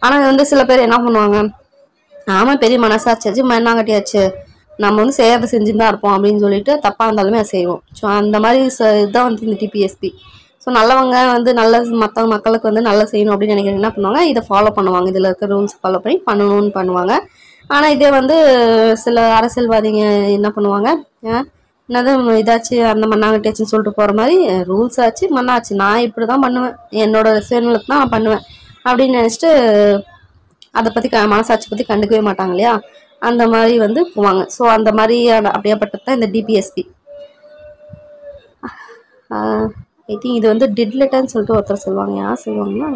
ஆனால் வந்து சில பேர் என்ன பண்ணுவாங்க, ஆமாம் பெரிய மனசாட்சியாச்சு மண்ணாங்கட்டியாச்சு, நம்ம வந்து செய்யறது செஞ்சுட்டு தான் இருப்போம் அப்படின்னு சொல்லிட்டு தப்பாக இருந்தாலுமே அதை செய்வோம். ஸோ அந்த மாதிரி இதுதான் வந்து இந்த டிபிஎஸ்பி. ஸோ நல்லவங்க வந்து நல்ல மக்களுக்கு வந்து நல்லா செய்யணும் அப்படின்னு நினைக்கிறவங்க என்ன பண்ணுவாங்க, இதை ஃபாலோ பண்ணுவாங்க, இதில் இருக்க ரூல்ஸ் ஃபாலோ பண்ணி பண்ணணும்னு பண்ணுவாங்க. ஆனால் இதே வந்து சில அரசியல்வாதிங்க என்ன பண்ணுவாங்க, என்னது இதாச்சு அந்த மண்ணாங்கட்டியாச்சுன்னு சொல்லிட்டு போகிற மாதிரி, ரூல்ஸ் ஆச்சு மண்ணாச்சு, நான் இப்படி தான் பண்ணுவேன், என்னோட சுயநலத்தை தான் நான் பண்ணுவேன் அப்படின்னு நினச்சிட்டு அதை பற்றி மனசாட்சி பற்றி கண்டுக்கவே மாட்டாங்க இல்லையா, அந்த மாதிரி வந்து போவாங்க. ஸோ அந்த மாதிரியான அப்படியாப்பட்டது தான் இந்த டிபிஎஸ்பி. ஐ திங்க் இது வந்து டெட் லெட்டர்னு சொல்லிட்டு ஒருத்தர் சொல்லுவாங்க. யார் சொல்லுவாங்கன்னா,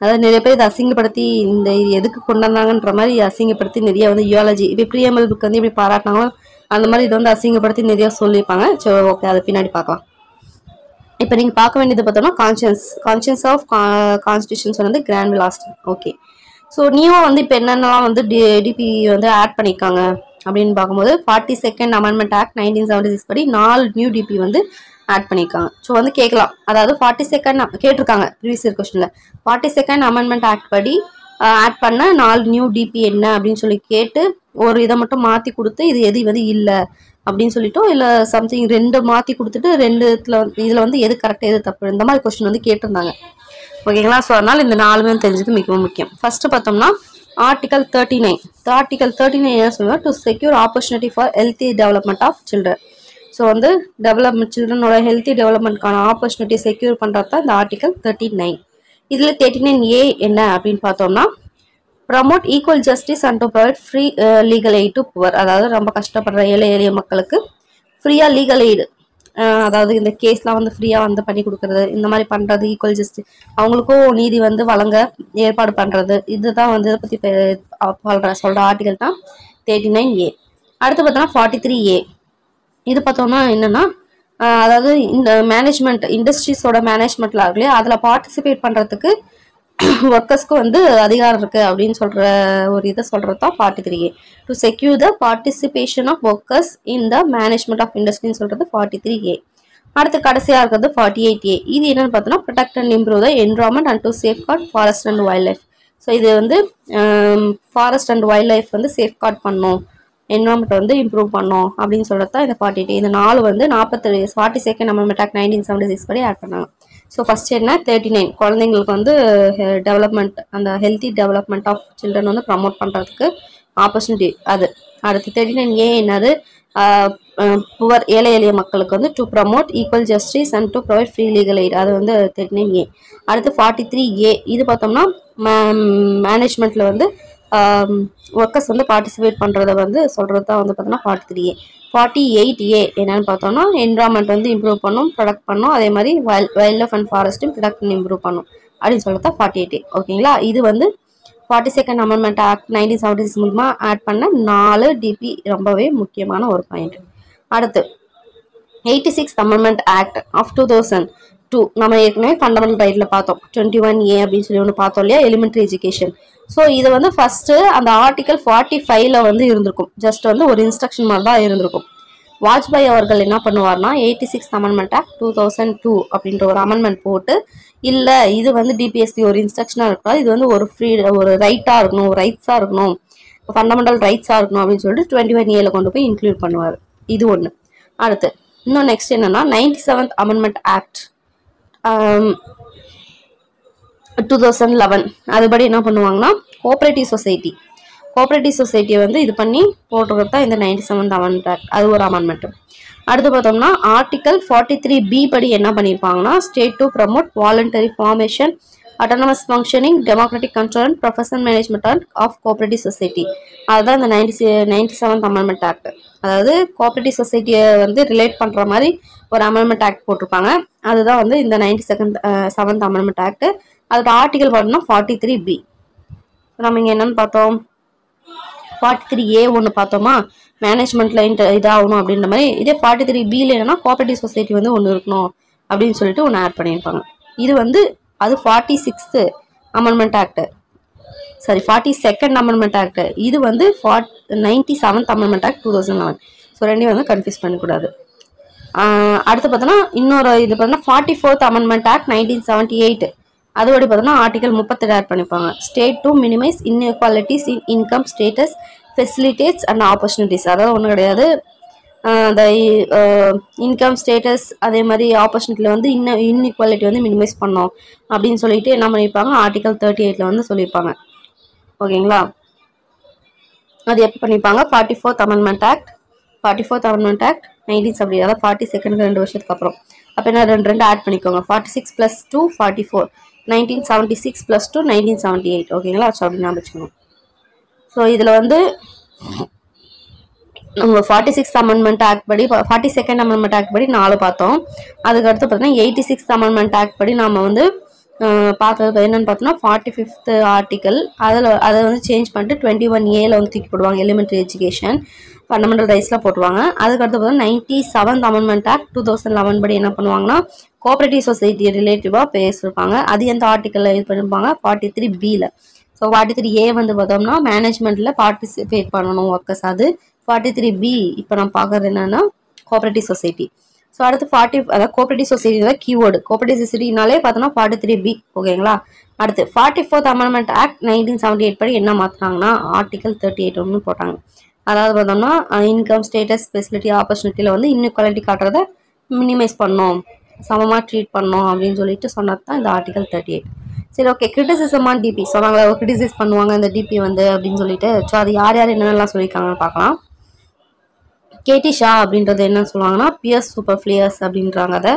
அதாவது நிறைய பேர் இதை அசிங்கப்படுத்தி இந்த இது எதுக்கு கொண்டு வந்தாங்கன்ற மாதிரி அசிங்கப்படுத்தி நிறைய வந்து யூஆலஜி இப்போ பிரியமல் புக் வந்து இப்படி பாராட்டினாங்களோ அந்த மாதிரி இதை வந்து அசிங்கப்படுத்தி நிறைய சொல்லியிருப்பாங்க. ஸோ ஓகே, அதை பின்னாடி பார்க்கலாம். இப்போ நீங்கள் பார்க்க வேண்டியது பார்த்தோம்னா கான்ஷியன்ஸ் ஆஃப் கான்ஸ்டியூஷன்ஸ் வந்து கிராண்ட் விலாஸ்டன். ஓகே, ஸோ நியூவாக வந்து இப்போ என்னென்னலாம் வந்து டிபி வந்து ஆட் பண்ணியிருக்காங்க அப்படின்னு பார்க்கும்போது 42nd அமெண்ட்மெண்ட் ஆக்ட் 1976 படி 4 நியூ டிபி வந்து ஆட் பண்ணியிருக்காங்க. ஸோ வந்து கேட்கலாம், அதாவது 42nd கேட்டிருக்காங்க ப்ரீவியஸ் இயர் கொஸ்டினில் 42nd அமெண்ட்மெண்ட் ஆக்ட் படி ஆட் பண்ண 4 நியூ டிபி என்ன அப்படின்னு சொல்லி கேட்டு ஒரு இதை மட்டும் மாற்றி கொடுத்து இது எது வந்து இல்லை அப்படின்னு சொல்லிட்டோம், இல்லை சம்திங் 2 மாற்றி கொடுத்துட்டு 2 இதில் வந்து எது கரெக்டாக எது தப்பு இந்த மாதிரி கொஸ்டின் வந்து கேட்டிருந்தாங்க. ஓகேங்களா, ஸோ அதனால் இந்த 4மே தெரிஞ்சது மிகவும் முக்கியம். ஃபஸ்ட்டு பார்த்தோம்னா ஆர்டிகல் 39 என்ன சொல்லுவாங்க, to secure opportunity for healthy development of children. So வந்து சில்ட்ரனோட ஹெல்த்தி டெவலப்மெண்ட்கான ஆப்பர்ச்சுனிட்டி செக்யூர் பண்ணுறது தான் இந்த ஆர்டிகல் 39. இதில் 39A என்ன அப்படின்னு பார்த்தோம்னா, promote equal justice and to provide free legal aid to poor. அதாவது ரொம்ப கஷ்டப்படுற எளிய மக்களுக்கு ஃப்ரீயாக லீகல் எய்டு, அதாவது இந்த கேஸ்லாம் வந்து ஃப்ரீயாக வந்து பண்ணி கொடுக்குறது, இந்த மாதிரி பண்ணுறது, ஈக்குவல் ஜஸ்டிஸ் அவங்களுக்கும் நீதி வந்து வழங்க ஏற்பாடு பண்ணுறது, இதுதான் வந்து இதை பற்றி சொல்கிற ஆர்டிகல் தான் 39A. அடுத்து பார்த்தோம்னா 43A. இது பார்த்தோம்னா என்னென்னா, அதாவது இந்த மேனேஜ்மெண்ட் இண்டஸ்ட்ரீஸோட மேனேஜ்மெண்ட்லாம் இருக்கு இல்லையா, அதில் பார்ட்டிசிபேட் பண்ணுறதுக்கு ஒர்க்கர்ஸ்க்கு வந்து அதிகாரம் இருக்குது அப்படின்னு சொல்கிற ஒரு இதை சொல்கிறது தான் 43A. To secure the participation of workers in the management of இண்டஸ்ட்ரின்னு சொல்கிறது 43A. அடுத்து கடைசியாக இருக்கிறது 48A. இது என்னென்னு பார்த்தோன்னா, protect and improve the environment and to safeguard forest and wildlife. So இது வந்து ஃபாரஸ்ட் அண்ட் வைல்ட் லைஃப் வந்து சேஃப்கார்ட் பண்ணணும், என்விரான்மெண்ட் வந்து இம்ப்ரூவ் பண்ணோம் அப்படின்னு சொல்கிறது தான் இந்த 48. இந்த 4 வந்து 42nd அமெண்ட்மெண்ட் ஆக்ட் 1976 படி ஆட் பண்ணாங்க. ஸோ ஃபஸ்ட் என்ன 39 குழந்தைங்களுக்கு வந்து டெவலப்மெண்ட், அந்த ஹெல்த்தி டெவலப்மெண்ட் ஆஃப் சில்ட்ரன் வந்து ப்ரமோட் பண்ணுறதுக்கு ஆப்பர்ச்சுனிட்டி அது. அடுத்து 39A என்னது, புவர் எளிய மக்களுக்கு வந்து to promote equal justice and to provide free legal eight, அது வந்து 39A. அடுத்து 43A. இது பார்த்தோம்னா மேனேஜ்மெண்ட்டில் வந்து ஒர்க்கர்ஸ் வந்து பார்ட்டிசிபேட் பண்ணுறத வந்து சொல்கிறது தான் வந்து பார்த்தோம்னா 43A. 48A என்னன்னு பார்த்தோம்னா, என்விரான்மெண்ட் வந்து இம்ப்ரூவ் பண்ணும், ப்ரொடக்ட் பண்ணும், அதே மாதிரி வைல்ட் லைஃப் அண்ட் ஃபாரஸ்ட்டும் ப்ரொடக்ட் பண்ணி இம்ப்ரூவ் பண்ணும் அப்படின்னு சொல்கிறது தான் 48A. ஓகேங்களா, இது வந்து 42nd அமெண்ட்மெண்ட் ஆக்ட் 1976 மூலமாக ஆட் பண்ண 4 டிபி ரொம்பவே முக்கியமான ஒரு பாயிண்ட். அடுத்து 86th அமெண்ட்மெண்ட் ஆக்ட் ஆஃப் 2002. நம்ம ஏற்கனவே ஃபண்டமெண்டல் ரைட்டில் பார்த்தோம் 21A அப்படின்னு சொல்லி ஒன்று பார்த்தோம் இல்லையா, எலிமெண்ட்ரி எஜுகேஷன். ஸோ இது வந்து ஃபஸ்ட்டு அந்த ஆர்டிகல் 45ல் வந்து இருந்திருக்கும், ஜஸ்ட் வந்து ஒரு இன்ஸ்ட்ரக்ஷன் மாதிரி தான் இருந்திருக்கும். வாஜ்பாய் அவர்கள் என்ன பண்ணுவார்னா 86th அமெண்ட்மெண்ட் ஆக்ட் 2002 அப்படின்ற ஒரு அமெண்ட்மெண்ட் போட்டு, இல்லை இது வந்து டிபிஎஸ்பி ஒரு இன்ஸ்ட்ரக்ஷனாக இருக்காது, இது வந்து ஒரு ரைட்டாக இருக்கணும், ஒரு ரைட்ஸாக இருக்கணும், ஃபண்டமெண்டல் ரைட்ஸாக இருக்கணும் அப்படின்னு சொல்லிட்டு 21Aல கொண்டு போய் இன்க்ளூட் பண்ணுவார். இது ஒன்று. அடுத்து இன்னும் நெக்ஸ்ட் என்னென்னா 97th அமெண்ட்மெண்ட் ஆக்ட் 2011. அதுபடி என்ன பண்ணுவாங்கன்னா, கோஆப்ரேட்டிவ் சொசைட்டியை வந்து இது பண்ணி போட்டுக்கிறது தான் இந்த 97th அமெண்ட்மெண்ட் ஆக்ட், அது ஒரு அமெண்ட்மெண்ட். அடுத்து பார்த்தோம்னா ஆர்டிகல் 43B படி என்ன பண்ணியிருப்பாங்கன்னா, state to promote voluntary formation, autonomous functioning, democratic control and professional management of cooperative society. அதுதான் இந்த 97th அமெண்ட்மெண்ட் ஆக்ட். அதாவது கோஆப்ரேட்டிவ் சொசைட்டியை வந்து ரிலேட் பண்ணுற மாதிரி ஒரு அமெண்ட்மெண்ட் ஆக்ட் போட்டிருப்பாங்க, அதுதான் வந்து இந்த 97th அமெண்ட்மெண்ட் ஆக்ட். அதோட ஆர்டிகல் பார்த்தோம்னா 43B. நம்ம இங்கே என்னன்னு பார்த்தோம், 43A ஒன்று பார்த்தோமா, மேனேஜ்மெண்ட்டில் இதாகணும் அப்படின்ற மாதிரி. இதே 43Bயில் என்னன்னா, கோஆப்ரேட்டிவ் சொசைட்டி வந்து ஒன்று இருக்கணும் அப்படின்னு சொல்லிட்டு ஒன்று ஆட் பண்ணியிருப்பாங்க. இது வந்து அது 46th amendment act, sorry 42nd amendment act. இது வந்து 97th அமெண்ட்மெண்ட் ஆக்ட் 2011. ஸோ ரெண்டையும் வந்து கன்ஃபியூஸ் பண்ணக்கூடாது. அடுத்து பார்த்தோன்னா இன்னொரு இது பார்த்தோன்னா 44th அமெண்ட்மெண்ட் ஆக்ட் 1978. அதுபடி பார்த்தோம்னா ஆர்டிகல் 37 ஆட் பண்ணிப்பாங்க. State to minimise inequalities in income, status, facilities and opportunities. அதாவது ஒன்றும் கிடையாது, அந்த இன்கம், ஸ்டேட்டஸ், அதே மாதிரி ஆப்பர்ச்சுனிட்டியில் வந்து இன்இக்வாலிட்டி வந்து மினிமைஸ் பண்ணோம் அப்படின்னு சொல்லிட்டு என்ன பண்ணியிருப்பாங்க, ஆர்டிகல் 38ல் வந்து சொல்லியிருப்பாங்க. ஓகேங்களா, அது எப்போ பண்ணியிருப்பாங்க, 44th அமெண்ட்மெண்ட் ஆக்ட் 1970, அதாவது 42nd 2 வருஷத்துக்கு அப்புறம். அப்போ என்ன 2 ஆட் பண்ணிக்கோங்க, 46 + 2 44. 1976 + 2 1978 ஓகேங்களா. ஸோ அப்படி ஞாபகம் வச்சுக்கணும். ஸோ இதில் வந்து நம்ம 46th அமெண்ட்மெண்ட் ஆக்ட் படி 42nd அமெண்ட்மெண்ட் ஆக்ட் படி 4 பார்த்தோம். அதுக்கடுத்து பார்த்தீங்கன்னா 86th அமெண்ட்மெண்ட் ஆக்ட் படி நம்ம வந்து பார்த்தது என்னன்னு பார்த்தோம்னா 45th ஆர்டிக்கல் அதை வந்து சேஞ்ச் பண்ணிட்டு 21A வந்து தூக்கி போடுவாங்க. எலிமெண்ட்ரி எஜுகேஷன் ஃபண்டமெண்டல் ரைட்ஸ்லாம் போட்டுருவாங்க. அதுக்கடுத்து பார்த்தா 97th அமெண்ட்மெண்ட் ஆக்ட் 2011 படி என்ன பண்ணுவாங்கன்னா கோஆபரேட்டிவ் சொசைட்டி ரிலேட்டிவாக பேசியிருப்பாங்க. அது எந்த ஆர்டிக்கலில் இது பண்ணியிருப்பாங்க 43Bல. ஸோ 43A வந்து பார்த்தோம்னா மேனேஜ்மெண்ட்டில் பார்ட்டிசிபேட் பண்ணணும் ஒர்க்கர்ஸ். அது 43B இப்போ நம்ம பார்க்குறது என்னன்னா கோஆபரேட்டிவ் சொசைட்டி. ஸோ அடுத்து அதாவது கோஆபரேட்டிவ் சொசைட்டி தான் கீவேர்டு. கோஆபரேட்டிவ் சொசைட்டினாலே பார்த்தோம்னா 43B ஓகேங்களா. அடுத்து 44th அமெண்ட்மெண்ட் ஆக்ட் 1978 படி என்ன மாற்றினாங்கன்னா ஆர்டிகல் 38 ஒன்று போட்டாங்க. அதாவது பார்த்தோம்னா இன்கம் ஸ்டேட்டஸ் ஃபெசிலிட்டி ஆப்பர்ச்சுனிட்டியில் வந்து இன்இக்வாலிட்டி காட்டுறதை மினிமைஸ் பண்ணோம், சமமாக ட்ரீட் பண்ணோம் அப்படின்னு சொல்லிட்டு சொன்னது தான் இந்த ஆர்டிகல் 38. சரி ஓகே. கிரிட்டிசிசம் ஆன் டிபி சொன்னாங்களா, கிரிட்டிசைஸ் பண்ணுவாங்க இந்த டிபி வந்து அப்படின்னு சொல்லிட்டு. ஸோ அது யார் என்னென்னலாம் சொல்லியிருக்காங்கன்னு பார்க்கலாம். கேடி ஷா அப்படின்றது என்ன சொல்லுவாங்கன்னா பியர்ஸ் சூப்பர்ஃப்ளூயஸ் அப்படின்றாங்க. அதை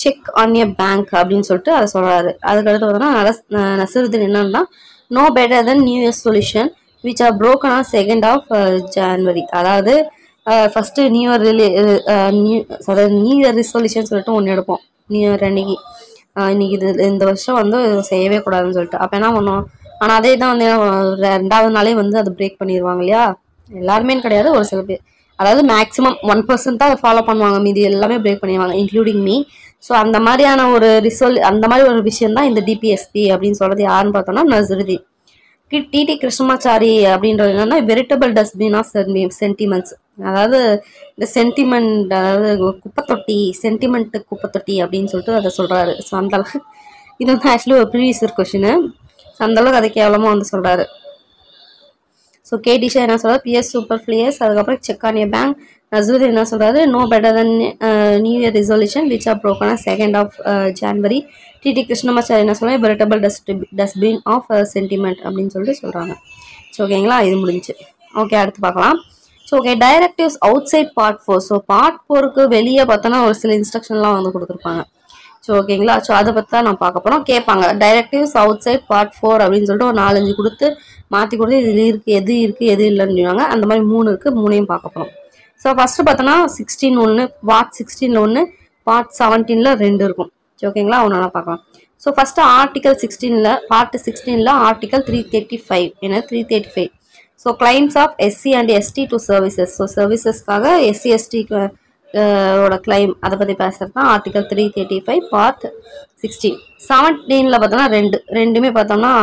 செக் ஆன் எ பேங்க் அப்படின்னு சொல்லிட்டு அதை சொல்கிறாரு. அதுக்கடுத்து பார்த்தோன்னா நசருதீன் என்னன்னா no better then new year solution which are broken on 2nd of January. அதாவது ஃபஸ்ட்டு நியூ இயர் ரிசொல்யூஷன் சொல்லிட்டு ஒன்று எடுப்போம் நியூ இயர் அன்னைக்கு. இன்னைக்கு இந்த வருஷம் வந்து செய்யவே கூடாதுன்னு சொல்லிட்டு அப்போ என்ன பண்ணுவோம். ஆனால் அதே தான் வந்து 2வது நாளே வந்து அதை பிரேக் பண்ணிடுவாங்க இல்லையா. எல்லாருமே கிடையாது, ஒரு சில பேர், அதாவது மேக்ஸிமம் 1% தான் அதை ஃபாலோ பண்ணுவாங்க, மீதி எல்லாமே பிரேக் பண்ணிடுவாங்க இன்க்ளூடிங் மீ. ஸோ அந்த மாதிரியான ஒரு அந்த மாதிரி ஒரு விஷயம் தான் இந்த டிபிஎஸ்பி அப்படின்னு சொல்கிறது. யாருன்னு பார்த்தோம்னா நசருதீன். டிடி கிருஷ்ணமாச்சாரி அப்படின்றது என்னன்னா வெரிட்டபிள் டஸ்ட்பின் ஆஃப் சென்டிமெண்ட்ஸ். அதாவது இந்த சென்டிமெண்ட், அதாவது குப்பை தொட்டி, சென்டிமெண்ட் குப்பை தொட்டி அப்படின்னு சொல்லிட்டு அதை சொல்கிறாரு. ஸோ அந்தளவுக்கு இது வந்து ஆக்சுவலி ஒரு ப்ரீவியஸ் இயர் கொஷினு. அந்தளவுக்கு அதை கேவலமாக வந்து சொல்கிறாரு. ஸோ கேடிஷா என்ன சொல்கிறார் பிஎஸ் சூப்பர்ஃப்ளூயஸ். அதுக்கப்புறம் cheque on a bank. Nasruddin என்ன சொல்கிறாரு no better then new year resolution which are broken on 2nd of January. TT Krishnamachari என்ன சொல்கிறார் வெரிட்டபிள் டஸ்ட்பின் ஆஃப் சென்டிமெண்ட் அப்படின்னு சொல்லிட்டு சொல்கிறாங்க. ஸோ ஓகேங்களா, இது முடிஞ்சு. ஓகே, அடுத்து பார்க்கலாம். So okay, directives outside part 4. So part 4க்கு வெளியே பார்த்தோன்னா ஒரு சில இன்ஸ்ட்ரக்ஷன்லாம் வந்து கொடுத்துருப்பாங்க. ஸோ ஓகேங்களா, ஸோ அதை பற்றி தான் நான் பார்க்க போகிறோம். கேட்பாங்க டைரக்டிவ்ஸ் அவுட் சைட் பார்ட் 4 அப்படின்னு சொல்லிட்டு ஒரு 4-5 கொடுத்து மாற்றி கொடுத்து இது இருக்குது எது இல்லைன்னு சொல்லுவாங்க. அந்த மாதிரி 3 இருக்குது, 3ஐயும் பார்க்க போகிறோம். ஸோ ஃபஸ்ட்டு பார்த்தோன்னா 16 ஒன்று, பார்ட் 16ல் ஒன்று, பார்ட் 17ல் 2 இருக்கும். ஓகேங்களா, ஒன்று நல்லா பார்க்கலாம். ஸோ ஃபஸ்ட்டு ஆர்டிகல் 16ல் பார்ட் 16ல் ஆர்டிகல் 335 என்ன 335. So claims of SC and ST to services. So சர்வீசஸ்க்காக எஸ்சி எஸ்டிக்கு ஓட கிளைம் அதை பற்றி பேசுகிறது தான் ஆர்டிகல் 335 பார்ட் 16. 17ல் பார்த்தோன்னா ரெண்டுமே பார்த்தோம்னா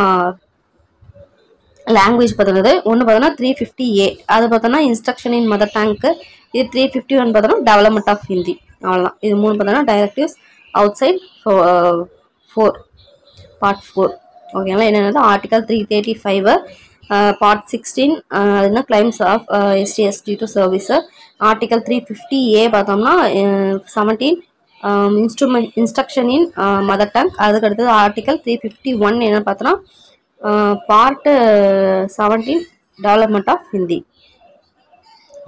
லாங்குவேஜ் பார்த்தது. ஒன்று பார்த்தோன்னா 350A, அது பார்த்தோன்னா இன்ஸ்ட்ரக்ஷன் இன் மதர் டங்க்கு. இது 351 பார்த்தோன்னா டெவலப்மெண்ட் ஆஃப் ஹிந்தி. அவ்வளோதான். இது 3 பார்த்தோன்னா டைரக்டிவ்ஸ் அவுட் சைட் 4 பார்ட் 4. ஓகேங்களா, என்னென்னது ஆர்டிகல் 335 பார்ட் 16 அதுனா claims of ST to service. Article 350A பார்த்தோம்னா 17 இன்ஸ்ட்ரக்ஷன் இன் மதர் டங். அதுக்கடுத்தது ஆர்டிகல் 351 என்ன பார்த்தோன்னா பார்ட் 17 டெவலப்மெண்ட் ஆஃப் ஹிந்தி.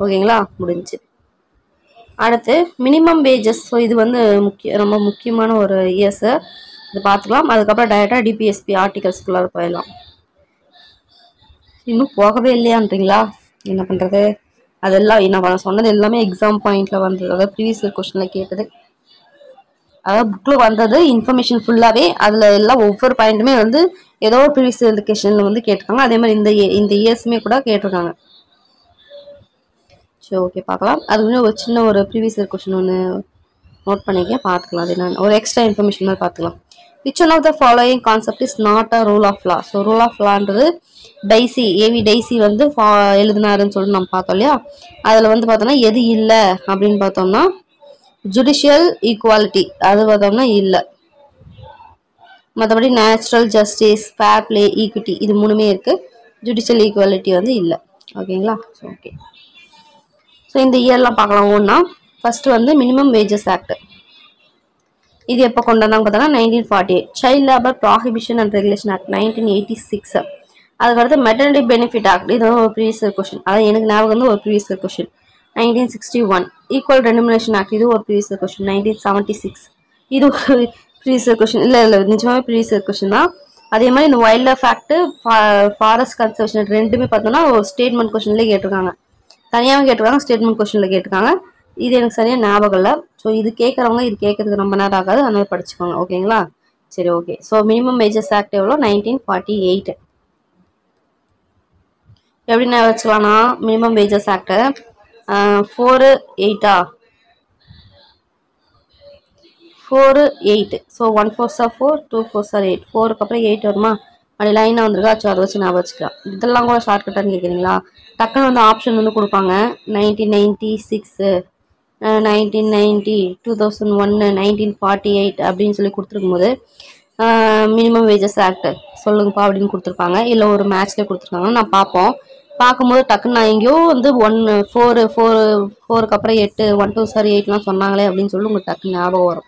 ஓகேங்களா, முடிஞ்சு. அடுத்து மினிமம் வேஜஸ். ஸோ இது வந்து ரொம்ப முக்கியமான ஒரு இயர்ஸு, இது பார்த்துக்கலாம். அதுக்கப்புறம் டைரெக்டாக டிபிஎஸ்பி ஆர்டிகல்ஸ்குள்ளார போயிடலாம். இன்னும் போகவே இல்லையான்றீங்களா, என்ன பண்ணுறது. அதெல்லாம் நான் சொன்னது எல்லாமே எக்ஸாம் பாயிண்டில் வந்தது, அதாவது ப்ரீவியஸ் இயர் கொஸ்டினில் கேட்டது. அதாவது புக்கில் வந்தது இன்ஃபர்மேஷன் ஃபுல்லாகவே. அதில் எல்லாம் ஒவ்வொரு பாயிண்ட்டுமே வந்து ஏதோ ஒரு ப்ரீவியஸ் எஜுகேஷனில் வந்து கேட்டிருக்காங்க. அதே மாதிரி இந்த இயர்ஸுமே கூட கேட்டிருக்காங்க. சரி ஓகே, பார்க்கலாம். அதுக்கு ஒரு சின்ன ஒரு ப்ரீவியஸ் இயர் கொஸ்டின் ஒன்று நோட் பண்ணிக்க, பார்த்துக்கலாம். அது நான் ஒரு எக்ஸ்ட்ரா இன்ஃபர்மேஷன் மாதிரி பார்த்துக்கலாம். Which one of the following concept is not a rule of law. So rule of லான்றது ஏவி டைசி வந்து எழுதினாருன்னு சொல்லிட்டு நம்ம பார்த்தோம் இல்லையா. அதில் வந்து பார்த்தோம்னா எது இல்லை அப்படின்னு பார்த்தோம்னா ஜுடிஷியல் ஈக்குவாலிட்டி, அது பார்த்தோம்னா இல்லை. மற்றபடி natural justice, fair play, equity இது 3மே இருக்குது. ஜுடிஷியல் ஈக்குவாலிட்டி வந்து இல்லை. ஓகேங்களா, ஸோ ஓகே. ஸோ இந்த இயர்லாம் பார்க்கலாம் ஒன்றா. ஃபஸ்ட்டு வந்து மினிமம் வேஜஸ் ஆக்ட். இது எப்போ கொண்டு வந்தாங்க பார்த்தோன்னா 1948. Child labour prohibition and regulation act 1986. அதுக்கடுத்து மெட்டர்னிட்டி பெனிஃபிட் ஆக்ட், இது ஒரு ப்ரீவியஸ் இயர் கொஸ்டின். அதாவது எனக்கு ஞாபகம் வந்து ஒரு previous year question 1961. Equal remuneration act, இது ஒரு ப்ரீவியஸ் இயர் கொஸ்டின் 1976. இது ஒரு ப்ரீவியஸ் இயர் கொஸ்டின் இல்லை நிஜமாவே ப்ரீவியஸ் இயர் கொஸ்டின் தான். அதே மாதிரி இந்த wild life act forest conservation ரெண்டுமே பார்த்தோம்னா ஒரு ஸ்டேட்மெண்ட் கொஸ்டின்லேயே கேட்டிருக்காங்க, தனியாகவும் கேட்டிருக்காங்க, ஸ்டேட்மெண்ட் கொஸ்டினில் கேட்டிருக்காங்க. இது எனக்கு சரியாக ஞாபகம் இல்லை. ஸோ இது கேட்குறவங்க இது கேட்கறதுக்கு ரொம்ப நேரம் ஆகாது, அதனால படிச்சுக்கோங்க. ஓகேங்களா? சரி, okay. So minimum wages act எவ்வளோ? 1948. எப்படி நான் வச்சுக்கலாம்னா மினிமம் வேஜஸ் ஆக்டு 4-8 4-8. ஸோ 1 4s are 4, 2 4s are 8. 4க்கு அப்புறம் 8 வருமா? அப்படி லைனாக வந்துருக்கா? ஸோ அதை வச்சு நான் வச்சுக்கலாம். இதெல்லாம் கூட ஷார்ட்கட்டான்னு கேட்குறீங்களா? டக்குன்னு வந்து ஆப்ஷன் வந்து கொடுப்பாங்க. 1996, 1990, 2001, 1948 அப்படின்னு சொல்லி கொடுத்துருக்கும் போது மினிமம் வேஜஸ் ஆக்ட் சொல்லுங்கப்பா அப்படின்னு கொடுத்துருப்பாங்க. இல்லை ஒரு மேட்ச்லேயே கொடுத்துருக்காங்க. நான் பார்க்கும்போது டக்குன்னு நான் எங்கேயோ வந்து 4க்கு அப்புறம் 8, 1 2s are 8லாம் சொன்னாங்களே அப்படின்னு சொல்லி உங்களுக்கு டக்குன்னு ஞாபகம் வரும்.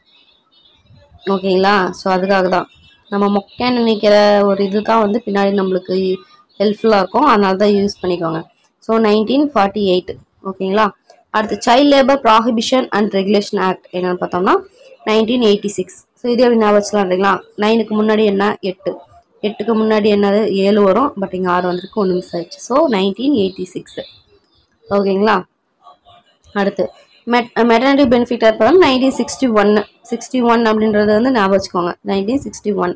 ஓகேங்களா? ஸோ அதுக்காக தான் நம்ம மொக்கைன்னு நினைக்கிற ஒரு இது தான் வந்து பின்னாடி நம்மளுக்கு ஹெல்ப்ஃபுல்லாக இருக்கும், அதனால தான் யூஸ் பண்ணிக்கோங்க. ஸோ 1948. ஓகேங்களா? அடுத்து child labour prohibition and regulation act என்னென்னு பார்த்தோம்னா 1986. ஸோ இதே அப்படி நான் வச்சுக்கலாம் இல்லைங்களா? 9க்கு முன்னாடி என்ன? 8, 8க்கு முன்னாடி என்னது? 7 வரும். பட் இங்கே 6 வந்திருக்கு, 1 மிஸ் ஆயிடுச்சு. ஸோ 1986. ஓகேங்களா? அடுத்து மெட்டர்னிட்டி பெனிஃபிட் பார்த்தா 1961 அப்படின்றது வந்து ஞாபகம் வச்சுக்கோங்க. 1961.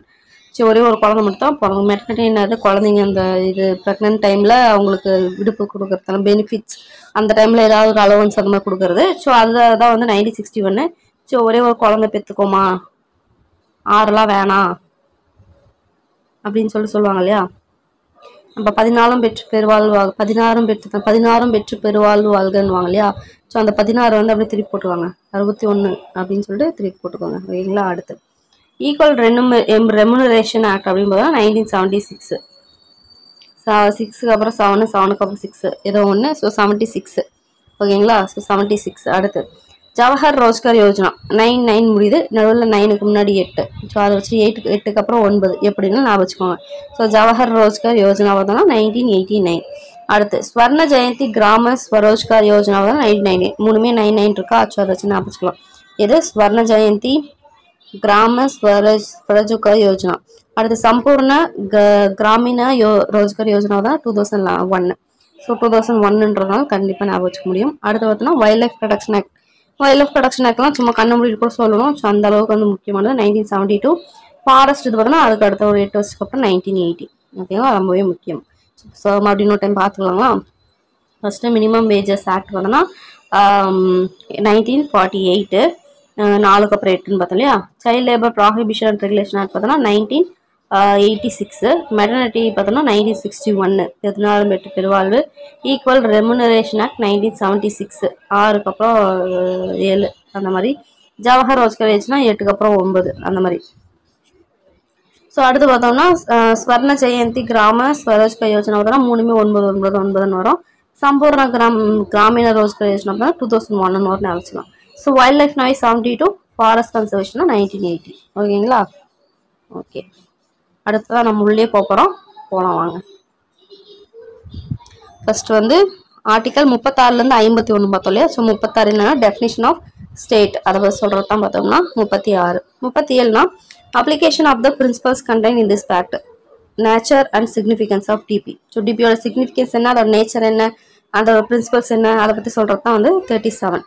சரி, ஒரே ஒரு குழந்தை மட்டும் தான் பிறகு மெட்டர்னிட்டி என்னது? குழந்தைங்க அந்த இது ப்ரெக்னென்ட் டைமில் அவங்களுக்கு விடுப்பு கொடுக்குறதான பெனிஃபிட்ஸ், அந்த டைமில் ஏதாவது ஒரு அலவன்ஸ் அந்த மாதிரி கொடுக்குறது. ஸோ அதுதான் வந்து 1961. ஸோ ஒரே ஒரு குழந்தை பெற்றுக்கோமா, 6லாம் வேணாம் அப்படின்னு சொல்லுவாங்க இல்லையா? நம்ம 14 பெற்று பெருவாழ்வு 16 பெற்று பெருவாழ்வு வாழ்கன்னுவாங்க இல்லையா? ஸோ அந்த 16 வந்து அப்படியே திருப்பி போட்டுவாங்க, 61 அப்படின்னு சொல்லிட்டு திருப்பி போட்டுக்கோங்க. ஓகேங்களா? அடுத்து ஈக்குவல் ரெமுனரேஷன் ஆக்ட் அப்படின்னு பார்த்தா 1976. 6க்கு அப்புறம் 7, 7க்கு அப்புறம் 6 ஏதோ ஒன்று. ஸோ 76. ஓகேங்களா? ஸோ 76. அடுத்து ஜவஹர் ரோஜ்கர் யோஜனா 9 முடியுது, நடுவில் 9க்கு முன்னாடி 8. ஸோ அதை வச்சு 8க்கு அப்புறம் 9 எப்படின்னு நான் வச்சுக்கோங்க. ஸோ ஜவஹர் ரோஜ்கர் யோஜனா பார்த்தோம்னா 1989. அடுத்து ஸ்வர்ண ஜெயந்தி கிராம ஸ்வரோஜ்கார் யோஜனா தான் 1990. மூணுமே 99 இருக்கா? ஸோ அதை வச்சு நான் வச்சுக்கலாம். இது ஸ்வர்ண ஜெயந்தி கிராம ஸ்வரோஜ்கார் யோஜனா. அடுத்து சம்பூர்ண கிராமீண ரோஜ்கர் யோஜனா தான் 2001. ஸோ 2001ன்றதுனால கண்டிப்பாக ஞாபகம் வச்சுக்க முடியும். அடுத்து பார்த்தோம்னா wildlife protection act. Wildlife protection ஆக்ட்லாம் சும்மா கண்ண மூடி கூட சொல்லணும். ஸோ அந்த அளவுக்கு வந்து முக்கியமானது 1972. ஃபாரஸ்ட் இது பார்த்தோம்னா அதுக்கு அடுத்த ஒரு 8 வருஷத்துக்கு அப்புறம் 1980. ஓகேவா? ரொம்பவே முக்கியம். ஸோ மறுபடியும் இன்னொரு டைம் பார்த்துக்கலாங்களா? ஃபஸ்ட்டு மினிமம் வேஜஸ் ஆக்ட் பார்த்தோம்னா 1948. 4க்கு அப்புறம் 8ன்னு பார்த்தோம் இல்லையா? Child labour prohibition and regulation act பார்த்தோம்னா 1986. மெட்டர்னிட்டி பார்த்தோம்னா 1961. 14 பெற்று பெருவாழ்வு. Equal remuneration act 1976. 6க்கு அப்புறம் 7 அந்த மாதிரி. ஜவஹர் ரோஜ்கர் யோஜனா 8க்கு அப்புறம் 9 அந்த மாதிரி. ஸோ அடுத்து பார்த்தோம்னா ஸ்வர்ண ஜெயந்தி கிராம ஸ்வரோஜ்கர் யோஜனா பார்த்தோம்னா மூணுமே 9 வரும். சம்பூர்ண கிராமீண ரோஜ்கர் யோஜனா பார்த்தா 2001 வரும் நினச்சிக்கலாம். ஸோ வைல்ட் லைஃப் நாய் 72. Forest conservation 1980. ஓகேங்களா? ஓகே, அடுத்ததான் நம்ம உள்ளே போகிறோம். போகலாம் வாங்க. ஃபர்ஸ்ட் வந்து ஆர்டிகல் 36லேருந்து 51 பார்த்தோம் இல்லையா? ஸோ 36 என்னன்னா டெஃபினிஷன் ஆஃப் ஸ்டேட், அதை பற்றி சொல்கிறது தான் பார்த்தோம்னா 36. 37னா application of the principles contained in this act, nature and significance of DP. So டிபியோட சிக்னிஃபிகன்ஸ் என்ன, அதோட நேச்சர் என்ன, அதோட பிரின்சிபல்ஸ் என்ன, அதை பற்றி சொல்கிறது தான் வந்து 37.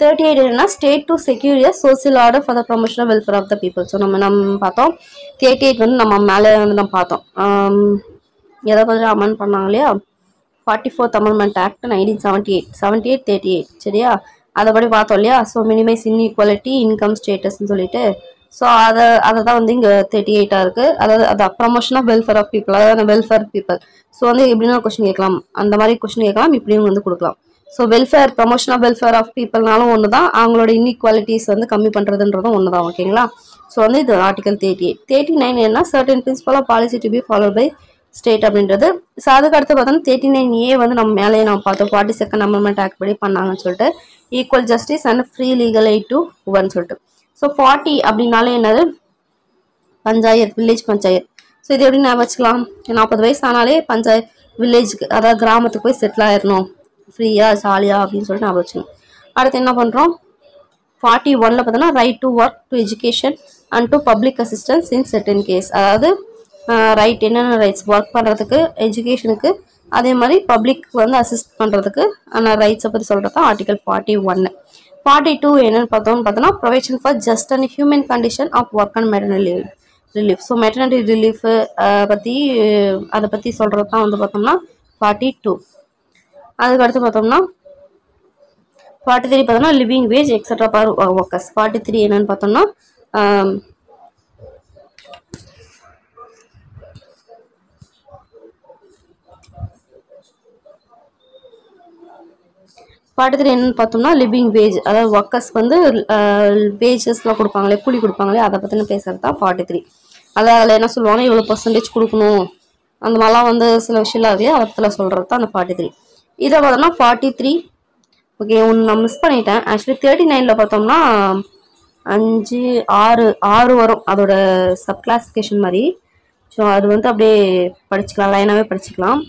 38 என்னன்னா state to secure a social order for the promotion welfare of the people. So நம்ம பார்த்தோம் 38 வந்து நம்ம மேலே வந்து நம்ம பார்த்தோம் எதை பற்றி அமெண்ட் பண்ணாங்க இல்லையா? 44th Amendment Act 1978. 78, 38 சரியா? அதைப்படி பார்த்தோம் இல்லையா? ஸோ மினிமைஸ் இன்இக்வாலிட்டி இன்கம் ஸ்டேட்டஸ்ன்னு சொல்லிட்டு. ஸோ அதை தான் வந்து இங்கே 38 இருக்குது. அதாவது promotion of welfare of people, அதாவது வெல்ஃபேர் பீப்புள். ஸோ வந்து எப்படின்னா கொஸ்டின் கேட்கலாம், அந்த மாதிரி கொஸ்டின் கேட்கலாம், இப்படியும் வந்து கொடுக்கலாம். So welfare promotion of welfare of பீப்புள்னாலும் ஒன்று தான், அவங்களோட இன்இக்வாலிட்டிஸ் வந்து கம்மி பண்ணுறதுன்றதும் ஒன்று தான். ஓகேங்களா? ஸோ வந்து இது ஆர்டிகல் 38. 39 என்ன, certain principle of policy to be followed by state அப்படின்றது. ஸோ அதுக்கு அடுத்து பார்த்தோம்னா 39A வந்து நம்ம மேலேயே நம்ம பார்த்தோம் 42nd Amendment Act படி பண்ணாங்கன்னு சொல்லிட்டு, equal justice and free legal aid to women சொல்லிட்டு. ஸோ 40 அப்படின்னாலே என்னது, பஞ்சாயத்து, வில்லேஜ் பஞ்சாயத்து. ஸோ இது எப்படி ஞாபகம் வச்சுக்கலாம், 40 வயசு ஆனாலே பஞ்சாயத்து வில்லேஜுக்கு, அதாவது கிராமத்துக்கு போய் செட்டில் ஆயிடணும் ஃப்ரீயாக ஜாலியாக அப்படின்னு சொல்லிட்டு ஞாபகம் வச்சுக்கணும். அடுத்து என்ன பண்ணுறோம் 41ல் பார்த்தோன்னா right to work to education and to public assistance in certain case. அதாவது ரைட் என்னென்ன ரைட்ஸ் ஒர்க் பண்ணுறதுக்கு எஜுகேஷனுக்கு அதே மாதிரி பப்ளிக் வந்து அசிஸ்ட் பண்ணுறதுக்கு அந்த ரைட்ஸை பற்றி சொல்கிறது தான் ஆர்டிகல் 41. 42 என்னென்னு பார்த்தோம்னா provision for just and human condition of work and maternity relief. So maternity relief அதை பற்றி சொல்கிறது தான் வந்து பார்த்தோம்னா 42. அதுக்கடுத்து பார்த்தோம்னா 43 பார்த்தோம்னா living wage etcetera for workers. 43 என்னன்னு பார்த்தோம்னா 43 என்னன்னு பார்த்தோம்னா லிவிங் வேஜ், அதாவது ஒர்க்கர்ஸ்க்கு வந்து வேஜஸ்லாம் கொடுப்பாங்களே, கூலி கொடுப்பாங்களே, அதை பற்றின பேசுகிறது தான் 43. அதில் என்ன சொல்லுவாங்க, இவ்வளோ பர்சன்டேஜ் கொடுக்கணும் அந்த மாதிரிலாம் வந்து சில விஷயம்லாம் இல்லையா, அதில் சொல்கிறது தான் அந்த 43. இதை பார்த்தோம்னா 43 ஓகே ஒன்று நான் மிஸ் பண்ணிட்டேன். ஆக்சுவலி 39ல் பார்த்தோம்னா 5 6 வரும் அதோட சப் கிளாசிஃபிகேஷன் மாதிரி. ஸோ அது வந்து அப்படியே படிச்சுக்கலாம், லைனாகவே படிச்சுக்கலாம்.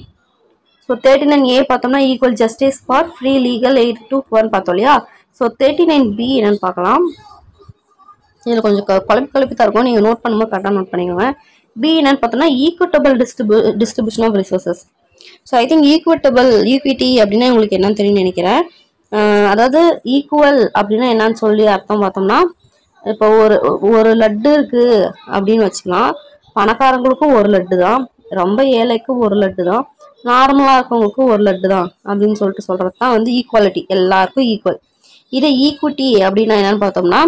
ஸோ 39A பார்த்தோம்னா equal justice for free legal aid to poor பார்த்தோம் இல்லையா. ஸோ 39B என்னன்னு பார்க்கலாம். இதில் கொஞ்சம் குழப்பி தான் இருக்கும், நீங்கள் நோட் பண்ணும்போது கரெக்டாக நோட் பண்ணிக்கோங்க. பி என்னன்னு பார்த்தோம்னா equitable distribution of resources. So I think equity அப்படின்னா உங்களுக்கு என்னன்னு தெரியும்னு நினைக்கிறேன். அதாவது ஈக்குவல் அப்படின்னா என்னன்னு சொல்லி அர்த்தம் பார்த்தோம்னா, இப்போ ஒரு லட்டு இருக்கு அப்படின்னு வச்சுக்கலாம். பணக்காரங்களுக்கும் ஒரு லட்டு தான், ரொம்ப ஏழைக்கும் ஒரு லட்டு தான், நார்மலாக இருக்கவங்களுக்கும் ஒரு லட்டு தான் அப்படின்னு சொல்றது தான் வந்து ஈக்குவாலிட்டி, எல்லாருக்கும் ஈக்குவல். இதே ஈக்விட்டி அப்படின்னா என்னன்னு பார்த்தோம்னா,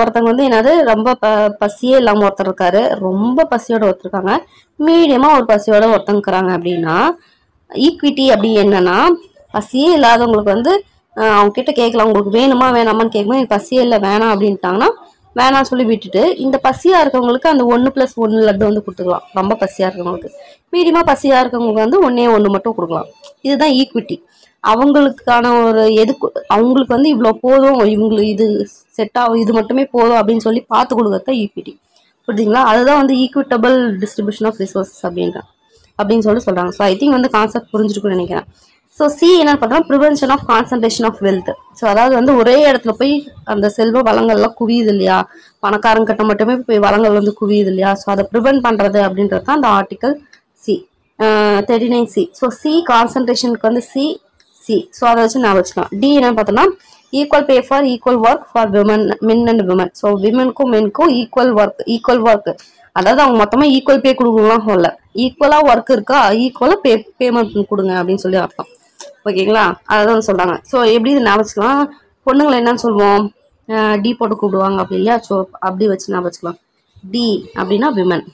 ஒருத்தவங்க வந்து என்னது ரொம்ப பசியே இல்லாமல் ஒருத்தர் இருக்காரு, ரொம்ப பசியோட ஒருத்தர் இருக்காங்க, மீடியமாக ஒரு பசியோட ஒருத்தங்கிறாங்க அப்படின்னா ஈக்விட்டி அப்படி என்னன்னா, பசியே இல்லாதவங்களுக்கு வந்து அவங்க கிட்ட கேட்கலாம், உங்களுக்கு வேணுமா வேணாமான்னு கேட்கணும். எனக்கு பசியே இல்லை வேணாம் அப்படின்ட்டாங்கன்னா வேணாம் சொல்லி விட்டுட்டு, இந்த பசியாக இருக்கவங்களுக்கு அந்த 1+1 லட்டு வந்து கொடுத்துக்கலாம். ரொம்ப பசியாக இருக்கவங்களுக்கு, மீடியமாக பசியாக இருக்கவங்களுக்கு வந்து 1 மட்டும் கொடுக்கலாம். இதுதான் ஈக்விட்டி. அவங்களுக்கான ஒரு அவங்களுக்கு வந்து இவ்வளோ போதும், இவங்களுக்கு இது செட் ஆகும், இது மட்டுமே போதும் அப்படின்னு சொல்லி பார்த்து கொடுக்கறது தான் ஈக்விட்டி. புரியுதுங்களா? அதுதான் வந்து ஈக்விட்டபிள் டிஸ்ட்ரிபியூஷன் ஆஃப் ரிசோர்ஸஸ் அப்படின்னு சொல்லி சொல்கிறாங்க. ஸோ ஐ திங்க் வந்து கான்செப்ட் புரிஞ்சிருக்குன்னு நினைக்கிறேன். ஸோ சி என்னன்னு பார்த்தோம்னா prevention of concentration of wealth. So அதாவது வந்து ஒரே இடத்துல போய் அந்த செல்வ வளங்கள்லாம் குவியுது இல்லையா, பணக்காரங்கிட்ட மட்டுமே போய் வளங்கள் வந்து குவியுது இல்லையா, ஸோ அதை ப்ரிவென்ட் பண்ணுறது அப்படின்றது தான் அந்த article C 39C. So C கான்சன்ட்ரேஷனுக்கு வந்து சி. ஸோ அதை வச்சு நான் வச்சுக்கலாம். டி என்னன்னு பார்த்தோம்னா equal pay for equal work for men and women. So விமனுக்கும் மெனுக்கும் ஈக்குவல் ஒர்க், அதாவது அவங்க மொத்தமாக ஈக்குவல் பே கொடுக்கலாம் இல்லை, ஈக்குவலாக ஒர்க் இருக்கா ஈக்குவலாக பேமெண்ட் கொடுங்க அப்படின்னு சொல்லி அர்த்தம். ஓகேங்களா? அதான் சொல்கிறாங்க. ஸோ எப்படி இது ஞாபகம் வச்சுக்கலாம், பொண்ணுங்களை என்னன்னு சொல்லுவோம், டி போட்டு கூப்பிடுவாங்க அப்படி இல்லையா. ஸோ அப்படி வச்சு ஞாபகம் வச்சுக்கலாம். டி அப்படின்னா விமன்,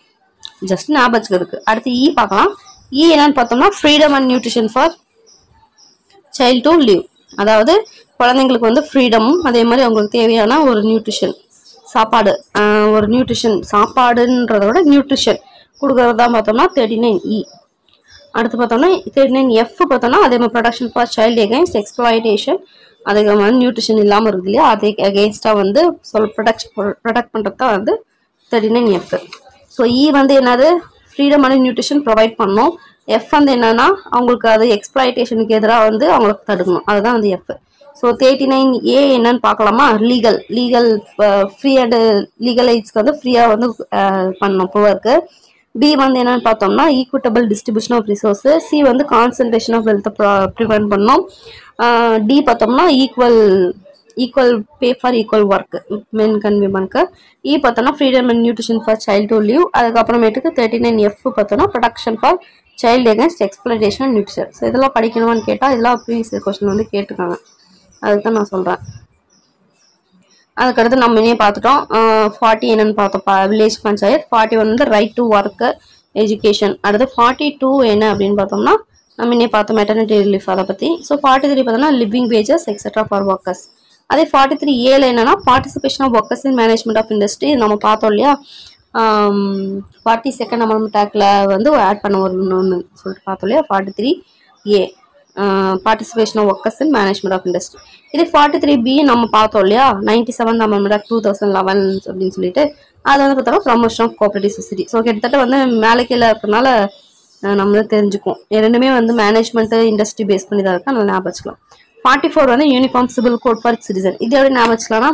ஜஸ்ட் ஞாபகம் வச்சுக்கிறதுக்கு. அடுத்து இ பார்க்கலாம். இ என்னன்னு பார்த்தோம்னா freedom and nutrition for child to live. அதாவது குழந்தைங்களுக்கு வந்து ஃப்ரீடமும் அதே மாதிரி அவங்களுக்கு தேவையான ஒரு நியூட்ரிஷன் சாப்பாடு, ஒரு நியூட்ரிஷன் சாப்பாடுன்றத விட நியூட்ரிஷன் கொடுக்கறது தான் பார்த்தோம்னா 39E. அடுத்து பார்த்தோம்னா 39F பார்த்தோம்னா அதே மாதிரி production for child against exploitation. அதுக்கு வந்து நியூட்ரிஷன் இல்லாமல் இருக்குது இல்லையா, அதை எகெயின்ஸ்டாக வந்து ப்ரொடக்ட் பண்ணுறது தான் வந்து 39F. ஸோ இ வந்து என்னது, ஃப்ரீடம் அண்ட் நியூட்ரிஷன் ப்ரொவைட் பண்ணணும். எஃப் வந்து என்னன்னா அவங்களுக்கு அது எக்ஸ்ப்ளாய்டேஷனுக்கு எதிராக வந்து அவங்களுக்கு தடுக்கணும், அதுதான் வந்து எஃப். ஸோ 39A என்னன்னு பார்க்கலாமா, லீகல் ஃப்ரீ அண்ட் லீகல் எய்ட்ஸ்க்கு வந்து ஃப்ரீயாக வந்து பண்ணணும் புவருக்கு. பி வந்து என்னன்னு பார்த்தோம்னா equitable distribution of resource. C வந்து கான்சன்ட்ரேஷன் ஆஃப் வெல்த்தை ப்ரிவென்ட் பண்ணணும். டி பார்த்தோம்னா equal pay for equal work மென்க்கு அண்ட் விமனுக்கு. இ பார்த்தோம்னா freedom and nutrition for child to live. அதுக்கப்புறமேட்டுக்கு 39F பார்த்தோம்னா production for child against exploitation and nutrition. So இதெல்லாம் படிக்கணுமான்னு கேட்டால் இதெல்லாம் ப்ரீவியஸ் கொஸ்டின் வந்து கேட்டுருக்காங்க, அதுக்கு தான் நான் சொல்கிறேன். அதுக்கடுத்து நம்ம இன்னே பார்த்துட்டோம். 40 என்னன்னு பார்த்தோம், வில்லேஜ் பஞ்சாயத். 41 வந்து ரைட் டு ஒர்க் எஜுகேஷன். அடுத்து 42 என்ன அப்படின்னு பார்த்தோம்னா நம்ம இன்னே பார்த்தோம் மெட்டர்னிட்டி ரிலீஃப் அதை பற்றி. ஸோ 43 பார்த்தோம்னா living wages etcetera for workers. அதே 43A என்னன்னா participation of workers in management of industry. நம்ம பார்த்தோம் இல்லையா, 42nd அமெண்ட்மெண்ட் ஆக்டில் வந்து ஆட் பண்ண வரணும்னு சொல்லிட்டு பார்த்தோம் இல்லையா. 43A participation of workers in management of industry. இதே 43B நம்ம பார்த்தோம் இல்லையா, 97th அமெண்ட்மெண்ட் ஆக்ட் 2011 அப்படின்னு சொல்லிட்டு அது வந்து பார்த்தோம்னா promotion of cooperative society. So கிட்டத்தட்ட வந்து மேலே கீழே இருக்கிறனால நம்மளும் தெரிஞ்சுக்கும், ரெண்டுமே வந்து மேனேஜ்மெண்ட் இண்டஸ்ட்ரி பேஸ் பண்ணி தான் இருக்கா, நல்லா ஞாபகம் வச்சுக்கலாம். 44 வந்து uniform civil code for citizen. இது எப்படி ஞாபகம் வச்சுக்கலாம்னா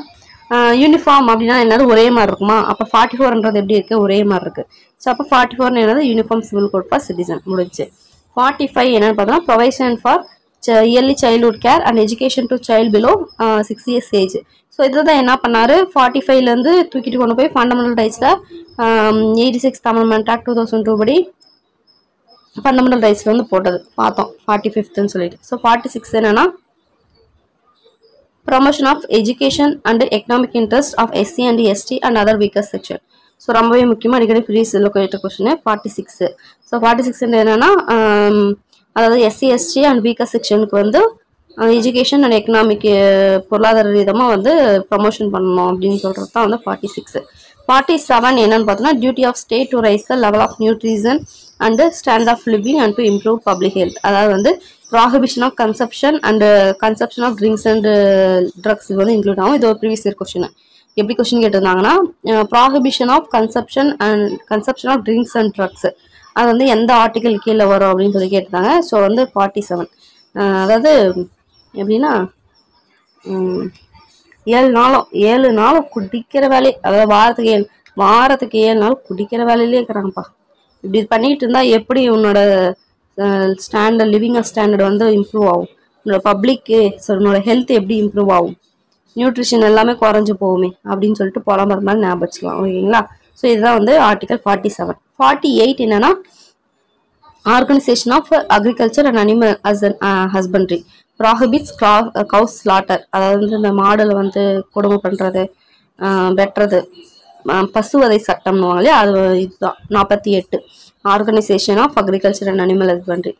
யூனிஃபார்ம் அப்படின்னா என்னது ஒரே மாதிரி இருக்குமா? அப்போ 44ன்றது எப்படி இருக்கு? ஒரே மாதிரி இருக்கு. ஸோ அப்போ 44 என்னது? Uniform civil code for citizen முடிச்சு. 45 என்னன்னு பார்த்தோம்னா provision for early childhood care and education to child below 6 years age. So இதுதான் என்ன பண்ணாரு, 45லேருந்து தூக்கிட்டு கொண்டு போய் ஃபண்டமெண்டல் ரைட்ஸில் 86 அமெண்ட்மெண்ட் ஆக்ட் 2002 படி ஃபண்டமெண்டல் ரைட்ஸில் வந்து போட்டது பார்த்தோம் 45ன்னு சொல்லிட்டு. ஸோ 46 என்னன்னா promotion of education and economic interest of SC and ST and other weaker section. So ரொம்பவே முக்கியமாக அடிக்கடி ப்ரீஸ் லொக்கேட்டர் கொஸ்டின் 46. ஸோ 46 என்னன்னா அதாவது SC ST அண்ட் வீக்கர் செக்ஷனுக்கு வந்து எஜுகேஷன் அண்ட் எக்கனாமிக் பொருளாதார ரீதமாக வந்து ப்ரமோஷன் பண்ணணும் அப்படின்னு சொல்கிறது தான் வந்து 46. 47 என்னன்னு பார்த்தோன்னா duty of state to raise the level of nutrition and stand of living and to improve public health. அதாவது வந்து prohibition of consumption and consumption of drinks and drugs இது வந்து இன்க்ளூட் ஆகும். இது ஒரு ப்ரீவியஸ் இயர் கொஸ்டின். எப்படி question கேட்டிருந்தாங்கன்னா prohibition of consumption of drinks and drugs அது வந்து எந்த ஆர்டிகல் கீழே வரும் அப்படின்னு சொல்லி கேட்டிருந்தாங்க. ஸோ வந்து 47 அதாவது எப்படின்னா 7 நாளும் குடிக்கிற வேலை, அதாவது வாரத்துக்கு 7 நாள் குடிக்கிற வேலையிலே இருக்கிறாங்கப்பா. இப்படி பண்ணிட்டு இருந்தா எப்படி உன்னோட ஸ்டாண்டர்ட் லிவிங் ஸ்டாண்டர்ட் வந்து இம்ப்ரூவ் ஆகும், உன்னோட பப்ளிக்கு உன்னோட ஹெல்த் எப்படி இம்ப்ரூவ் ஆகும், நியூட்ரிஷன் எல்லாமே குறைஞ்சு போகுமே அப்படின்னு சொல்லிட்டு புலம்புற மாதிரி ஞாபகம் வச்சுக்கலாம். ஓகேங்களா? ஸோ இதுதான் வந்து ஆர்டிகல் 47. 48 என்னன்னா organisation of agriculture and animal husbandry prohibits cow slaughter. அதாவது வந்து இந்த மாடலை வந்து கொடுமை பண்ணுறது வெட்டுறது பசுவதை சட்டம்னுவாங்க இல்லையா, அது இதுதான் 48. Organisation of agriculture and animal husbandry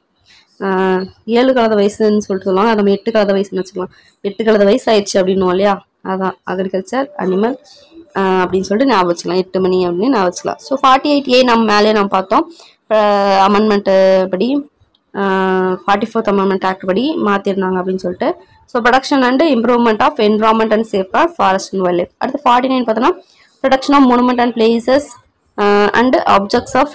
7 கலந்த வயசுன்னு சொல்லிட்டு சொல்லுவாங்க. நம்ம 8 கலந்த வயசுன்னு வச்சுக்கலாம். 8 கலந்த வயசு ஆயிடுச்சு அப்படின்னுவோம் இல்லையா, அதான் அக்ரிகல்ச்சர் அனிமல் அப்படின்னு சொல்லிட்டு ஞாபகம் வச்சுக்கலாம். 8 மணி அப்படின்னு ஞாபகம் வச்சுக்கலாம். ஸோ 48A நம்ம பார்த்தோம் அமெண்ட்மெண்ட்டு படி 44th அமெண்ட்மெண்ட் ஆக்ட் படி மாற்றிருந்தாங்க அப்படின்னு சொல்லிட்டு. So production and improvement of environment and safeguard forest and wildlife. அடுத்து 49 பார்த்தோன்னா production of monument and places and objects of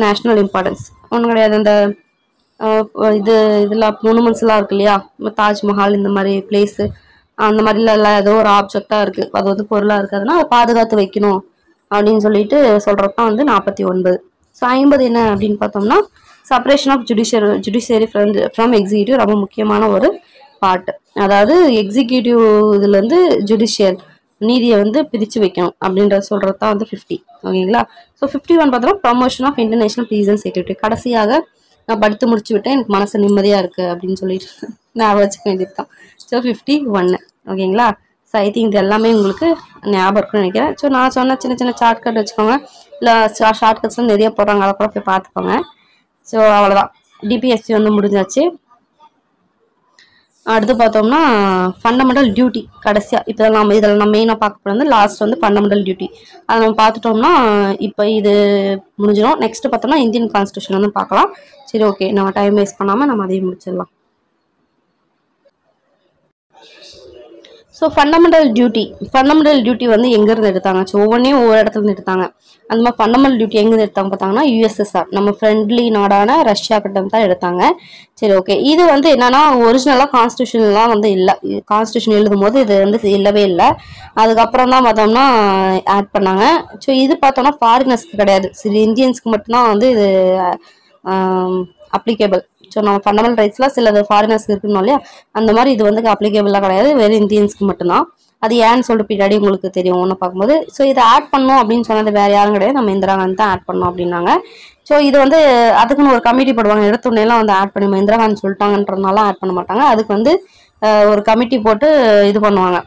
national importance. ஒன்றும் கிடையாது, இந்த இதெல்லாம் மோனுமெண்ட்ஸ்லாம் இருக்கு இல்லையா, தாஜ்மஹால் இந்த மாதிரி பிளேஸு அந்த மாதிரிலாம் ஏதோ ஒரு ஆப்ஜெக்டாக இருக்குது, அது வந்து பொருளாக இருக்காதுன்னா அதை பாதுகாத்து வைக்கணும் அப்படின்னு சொல்லிட்டு சொல்கிறது தான் வந்து 49. ஸோ 50 என்ன அப்படின்னு பார்த்தோம்னா separation of judiciary from executive. ரொம்ப முக்கியமான ஒரு பார்ட். அதாவது எக்ஸிக்யூட்டிவ் இதுலேருந்து ஜுடிஷியல் நீதியை வந்து பிரித்து வைக்கணும் அப்படின்றத சொல்கிறது தான் வந்து 50. ஓகேங்களா? ஸோ 51 பார்த்தோம்னா promotion of international peace and security. கடைசியாக நான் படித்து முடிச்சு விட்டேன், எனக்கு மனசு நிம்மதியாக இருக்குது அப்படின்னு சொல்லிட்டு ஞாபகம் வச்சுக்க வேண்டியது தான். ஸோ 51. ஓகேங்களா? ஸோ ஐ திங்க் இது எல்லாமே உங்களுக்கு ஞாபகம் இருக்குன்னு நினைக்கிறேன். ஸோ நான் சொன்ன சின்ன சின்ன ஷார்ட்கட் வச்சுக்கோங்க, இல்லை ஷார்ட்கட்ஸ்லாம் நிறைய போடுறாங்க, அதை கூட போய் பார்த்துக்கோங்க. ஸோ அவ்வளோதான், டிபிஎஸ்சி வந்து முடிஞ்சாச்சு. அடுத்து பார்த்தோம்னா ஃபண்டமெண்டல் டியூட்டி கடைசியாக. இப்போ இதில் நம்ம மெயினாக பார்க்க போகிறது லாஸ்ட் வந்து ஃபண்டமெண்டல் டியூட்டி. அதை நம்ம பார்த்துட்டோம்னா இப்போ இது முடிஞ்சிடும். நெக்ஸ்ட்டு பார்த்தோம்னா இந்தியன் கான்ஸ்டியூஷன் வந்து பார்க்கலாம். சரி, ஓகே, நம்ம டைம் வேஸ்ட் பண்ணாமல் நம்ம அதையும் முடிச்சிடலாம். ஸோ ஃபண்டமெண்டல் டியூட்டி வந்து எங்கேருந்து எடுத்தாங்க? ஸோ ஒவ்வொன்றையும் ஒவ்வொரு இடத்துல எடுத்தாங்க. அந்த மாதிரி ஃபண்டமெண்டல் டியூட்டி எங்கேருந்து எடுத்தாங்க பார்த்தாங்கன்னா USSR, நம்ம ஃப்ரெண்ட்லி நாடான ரஷ்யா கிட்ட தான் எடுத்தாங்க. சரி, ஓகே. இது வந்து என்னன்னா ஒரிஜினலாக கான்ஸ்டியூஷன்லாம் வந்து இல்லை, கான்ஸ்டியூஷன் எழுதும் போது இது வந்து இல்லவே இல்லை. அதுக்கப்புறம் தான் பார்த்தோம்னா ஆட் பண்ணாங்க. ஸோ இது பார்த்தோம்னா ஃபாரினர்ஸ்க்கு கிடையாது, சரி இந்தியன்ஸ்க்கு மட்டும்தான் வந்து இது அப்ளிகேபிள். ஸோ நம்ம ஃபண்டமெண்டல் ரைட்ஸ்லாம் சில ஃபாரினர்ஸ்க்கு இருக்கணும் இல்லையா, அந்த மாதிரி இது வந்து அப்ளிகேபிளாக கிடையாது, வெறும் இந்தியன்ஸ்க்கு மட்டும்தான். அது ஏன்னு சொல்லிட்டு பின்னாடி உங்களுக்கு தெரியும் ஒன்று பார்க்கும்போது. ஸோ இதை ஆட் பண்ணணும் அப்படின்னு சொன்னது வேறு யாரும் கிடையாது, நம்ம இந்திரா காந்தி தான் ஆட் பண்ணோம் அப்படின்னாங்க. ஸோ இது வந்து அதுக்குன்னு ஒரு கமிட்டி போடுவாங்க, எடுத்துடனேலாம் வந்து ஆட் பண்ணி இந்திரா காந்தி சொல்லிட்டாங்கன்றதுனால ஆட் பண்ண மாட்டாங்க. அதுக்கு வந்து ஒரு கமிட்டி போட்டு இது பண்ணுவாங்க,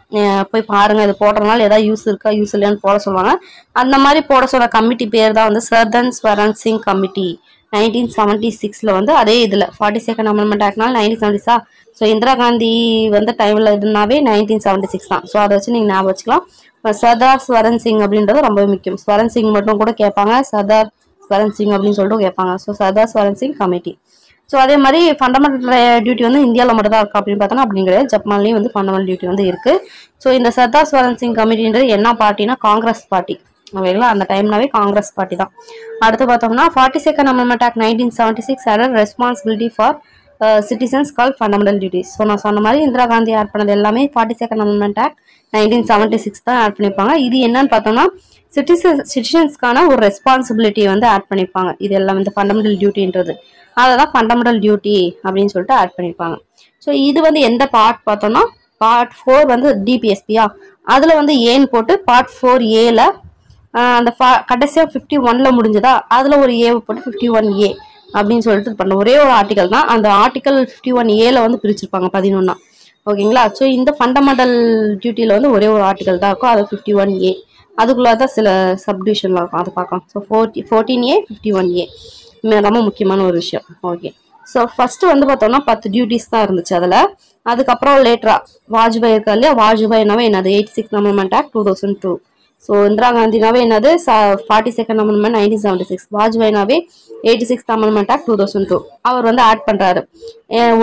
போய் பாருங்கள் இது போடுறதுனால ஏதாவது யூஸ் இருக்கா யூஸ் இல்லையான்னு போட சொல்லுவாங்க. அந்த மாதிரி போட சொல்கிற கமிட்டி பேர் தான் வந்து சர்தன் ஸ்வரன் சிங் கமிட்டி. 1976 வந்து அதே இதில் 42nd அமெண்ட்மெண்ட் ஆக்ட்னால 1976. ஸோ இந்திரா காந்தி வந்து டைமில் இதுனாவே 1976 தான். ஸோ அதை வச்சு நீங்கள் ஞாபகம் வச்சுக்கலாம். சர்தார் ஸ்வரன் சிங் அப்படின்றது ரொம்ப முக்கியம். ஸ்வரன் சிங் மட்டும் கூட கேட்பாங்க, சர்தார் ஸ்வரன் சிங் அப்படின்னு சொல்லிட்டு கேட்பாங்க. So Sardar Swaran Singh committee. So அதே மாதிரி ஃபண்டமெண்டல் டியூட்டி வந்து இந்தியாவில் மட்டும் தான் இருக்கா அப்படின்னு பார்த்தோன்னா அப்படி கிடையாது, ஜப்பான்லேயும் வந்து ஃபண்டமெண்டல் டியூட்டி வந்து இருக்குது. ஸோ இந்த சர்தார் ஸ்வரன் சிங் கமிட்டின்றது என்ன பார்ட்டினா காங்கிரஸ் பார்ட்டி. ஓகேங்களா? அந்த டைம்னாவே காங்கிரஸ் பார்ட்டி தான். அடுத்து பார்த்தோம்னா 42nd amendment act 1976 had a responsibility for citizens called fundamental duties. So நான் சொன்ன மாதிரி இந்திரா காந்தி ஆட் பண்ணது எல்லாமே 42nd Amendment Act 1976 தான் ஆட் பண்ணியிருப்பாங்க. இது என்னன்னு பார்த்தோம்னா சிட்டிசன்ஸ்க்கான ஒரு ரெஸ்பான்சிபிலிட்டி வந்து ஆட் பண்ணியிருப்பாங்க. இது எல்லாம் இந்த ஃபண்டமெண்டல் டியூட்டின்றது அதை தான் ஃபண்டமெண்டல் டியூட்டி அப்படின்னு சொல்லிட்டு ஆட் பண்ணியிருப்பாங்க. ஸோ இது வந்து எந்த பார்ட் பார்த்தோம்னா பார்ட் 4 வந்து டிபிஎஸ்பியா அதில் வந்து ஏன்னு போட்டு பார்ட் 4A அந்த கடைசியாக 51ல முடிஞ்சதா அதில் ஒரு ஏ போட்டு 51A அப்படின்னு சொல்லிட்டு பண்ண ஒரே ஒரு ஆர்டிகல் தான். அந்த ஆர்டிகல் 51A வந்து பிரிச்சிருப்பாங்க 11. ஓகேங்களா? ஸோ இந்த ஃபண்டமெண்டல் டியூட்டியில் வந்து ஒரே ஒரு ஆர்டிகல் தான் இருக்கும். அது 51A. அதுக்குள்ளே தான் சில சப்டிவிஷன்லாம் இருக்கும், அதை பார்க்கலாம். ஸோ 14A 51A ரொம்ப முக்கியமான ஒரு விஷயம். ஓகே, ஸோ ஃபர்ஸ்ட் வந்து பார்த்தோம்னா 10 டியூட்டிஸ் தான் இருந்துச்சு அதில். அதுக்கப்புறம் லேட்டரா வாஜ்பாய் இருக்கா இல்லையா, வாஜ்பாய்னாவே என்னது 86th Amendment Act 2002. So Indira காந்தினாவே என்னது 42nd Amendment 1976. வாஜ்பாய்னாவே 86th Amendment Act 2002. அவர் வந்து ஆட் பண்ணுறாரு,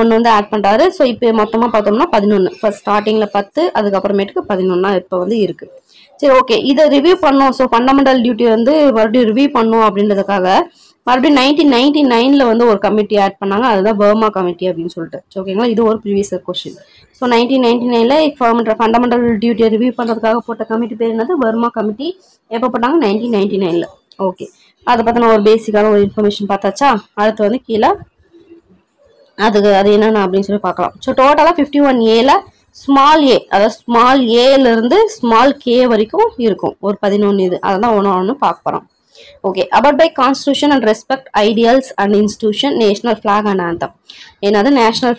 ஒன்று வந்து ஆட் பண்ணுறாரு. ஸோ இப்போ மொத்தமாக பார்த்தோம்னா 11. ஃபர்ஸ்ட் ஸ்டார்டிங்கில் 10, அதுக்கப்புறமேட்டுக்கு 11 இப்போ வந்து இருக்குது. சரி, ஓகே, இதை ரிவ்யூ பண்ணோம். ஸோ ஃபண்டமெண்டல் டியூட்டி வந்து மறுபடியும் ரிவ்யூ பண்ணோம் அப்படின்றதுக்காக மறுபடியும் 1999 வந்து ஒரு கமிட்டி ஆட் பண்ணாங்க. அதுதான் பர்மா கமிட்டி அப்படின்னு சொல்லிட்டு. ஓகேங்களா? இது ஒரு ப்ரீவியஸ் கொஸ்டின். ஸோ 1999 ஃபண்டமெண்டல் டியூட்டியை ரிவ்யூ பண்ணுறதுக்காக போட்ட கமிட்டி பேர் என்னது? பர்மா கமிட்டி. எப்போ போட்டாங்க? 1999. ஓகே, அதை பற்றின ஒரு பேசிக்கான ஒரு இன்ஃபர்மேஷன் பார்த்தாச்சா? அடுத்து வந்து கீழே அது என்னென்ன அப்படின்னு சொல்லி பார்க்கலாம். ஸோ டோட்டலாக 51A ஸ்மால் ஏ, அதாவது ஸ்மால் ஏலேருந்து ஸ்மால் கே வரைக்கும் இருக்கும் ஒரு 11 இது. அதெல்லாம் ஒன்று பார்க்க போகிறோம். Okay, about by constitution and respect ideals and institution, national flag and anthem. என்னது national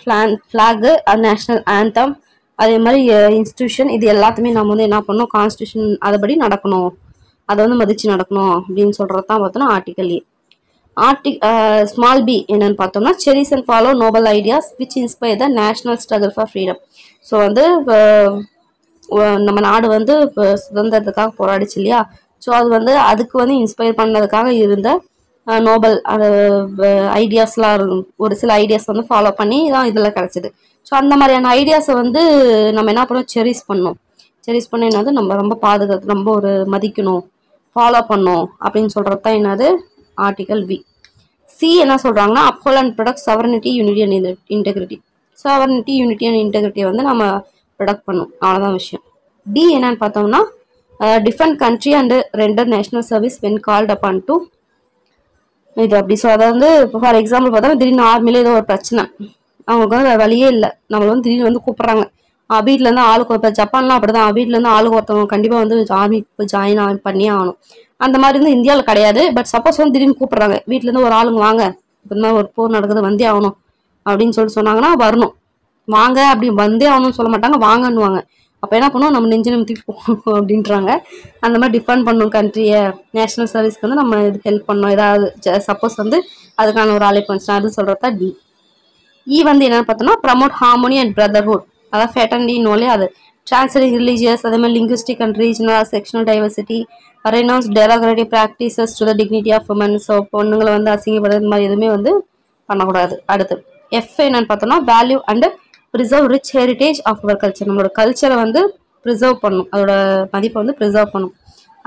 flag and national anthem, அதே மாதிரி இன்ஸ்டிடியூஷன், இது எல்லாத்தையுமே நம்ம வந்து என்ன பண்ணணும், கான்ஸ்டியூஷன் அதுபடி நடக்கணும், அதை வந்து மதிச்சு நடக்கணும் அப்படின்னு சொல்கிறது தான் பார்த்தோம்னா ஆர்டிகல் ஏ. ஸ்மால் பி என்னன்னு பார்த்தோம்னா cherish and follow Nobel ideas which inspire the national struggle for freedom. So வந்து நம்ம நாடு வந்து சுதந்திரத்துக்காக போராடிச்சு இல்லையா? ஸோ அது வந்து அதுக்கு வந்து இன்ஸ்பயர் பண்ணதுக்காக இருந்த நோபல் ஐடியாஸ்லாம் இருக்கும். ஒரு சில ஐடியாஸ் வந்து ஃபாலோ பண்ணி தான் இதில் கிடச்சிது. ஸோ அந்த மாதிரியான ஐடியாஸை வந்து நம்ம என்ன பண்ணோம், செரிஸ் பண்ணோம். செரிஸ் பண்ண என்னது, நம்ம ரொம்ப பாதுகாத்து ரொம்ப ஒரு மதிக்கணும், ஃபாலோ பண்ணோம் அப்படின்னு சொல்கிறது தான் என்னது ஆர்டிகல் வி. சி என்ன சொல்கிறாங்கன்னா uphold and protect sovereignty, unity and integrity. sovereignty, unity and integrity வந்து நம்ம ப்ரொடக்ட் பண்ணும், அவ்வளோதான் விஷயம். டி என்னன்னு பார்த்தோம்னா defend country and render national service when called upon to, இது அப்படி. ஸோ அதை வந்து இப்போ ஃபார் எக்ஸாம்பிள் பார்த்தா திடீர்னு ஆர்மியில் ஏதோ ஒரு பிரச்சனை, அவங்களுக்கு வந்து வழியே இல்லை, நம்மளை வந்து திடீர்னு வந்து கூப்பிட்றாங்க. வீட்டிலேருந்து ஆளுக்கு இப்போ ஜப்பான்லாம் அப்படி தான், வீட்டிலேருந்து ஆளுக்கு ஒருத்தவங்க கண்டிப்பாக வந்து ஆர்மி இப்போ ஜாயின் பண்ணியே ஆகணும். அந்த மாதிரி வந்து இந்தியாவில் கிடையாது. பட் சப்போஸ் வந்து திடீர்னு கூப்பிட்றாங்க, வீட்டிலேருந்து ஒரு ஆளுங்க வாங்க, இப்போ இந்த ஒரு போர் நடக்குது வந்தே ஆகணும் அப்படின்னு சொன்னாங்கன்னா வரணும். வாங்க அப்படி வந்தே ஆகணும்னு சொல்ல மாட்டாங்க, வாங்கன்னுவாங்க. அப்போ என்ன பண்ணுவோம், நம்ம நெஞ்சு நிமித்திட்டு போகணும் அப்படின்றாங்க. அந்த மாதிரி டிஃபெண்ட் பண்ணணும் கண்ட்ரியை, நேஷனல் சர்வீஸ்க்கு வந்து நம்ம இதுக்கு ஹெல்ப் பண்ணணும். ஏதாவது சப்போஸ் வந்து அதுக்கான ஒரு அழைப்பு வந்துச்சுன்னா அது சொல்கிறது தான் டி. இ வந்து என்னென்னு பார்த்தோம்னா ப்ரமோட் ஹார்மோனி அண்ட் பிரதர்ஹுட், அதாவது ஃபெட்டர்னினோலே அது டிரான்ஸ்லேட்டிங் ரிலீஜியஸ், அதே மாதிரி linguistic and regional sectional diversity, renounce derogatory practices to the dignity of woman. So பொண்ணுங்களை வந்து அசிங்கப்படுறது மாதிரி எதுவுமே வந்து பண்ணக்கூடாது. அடுத்து எஃப் என்னன்னு பார்த்தோம்னா value and preserve rich heritage of our culture, நம்மளோட கல்ச்சரை வந்து ப்ரிசர்வ் பண்ணும், அதோட மதிப்பை வந்து ப்ரிசர்வ் பண்ணும்,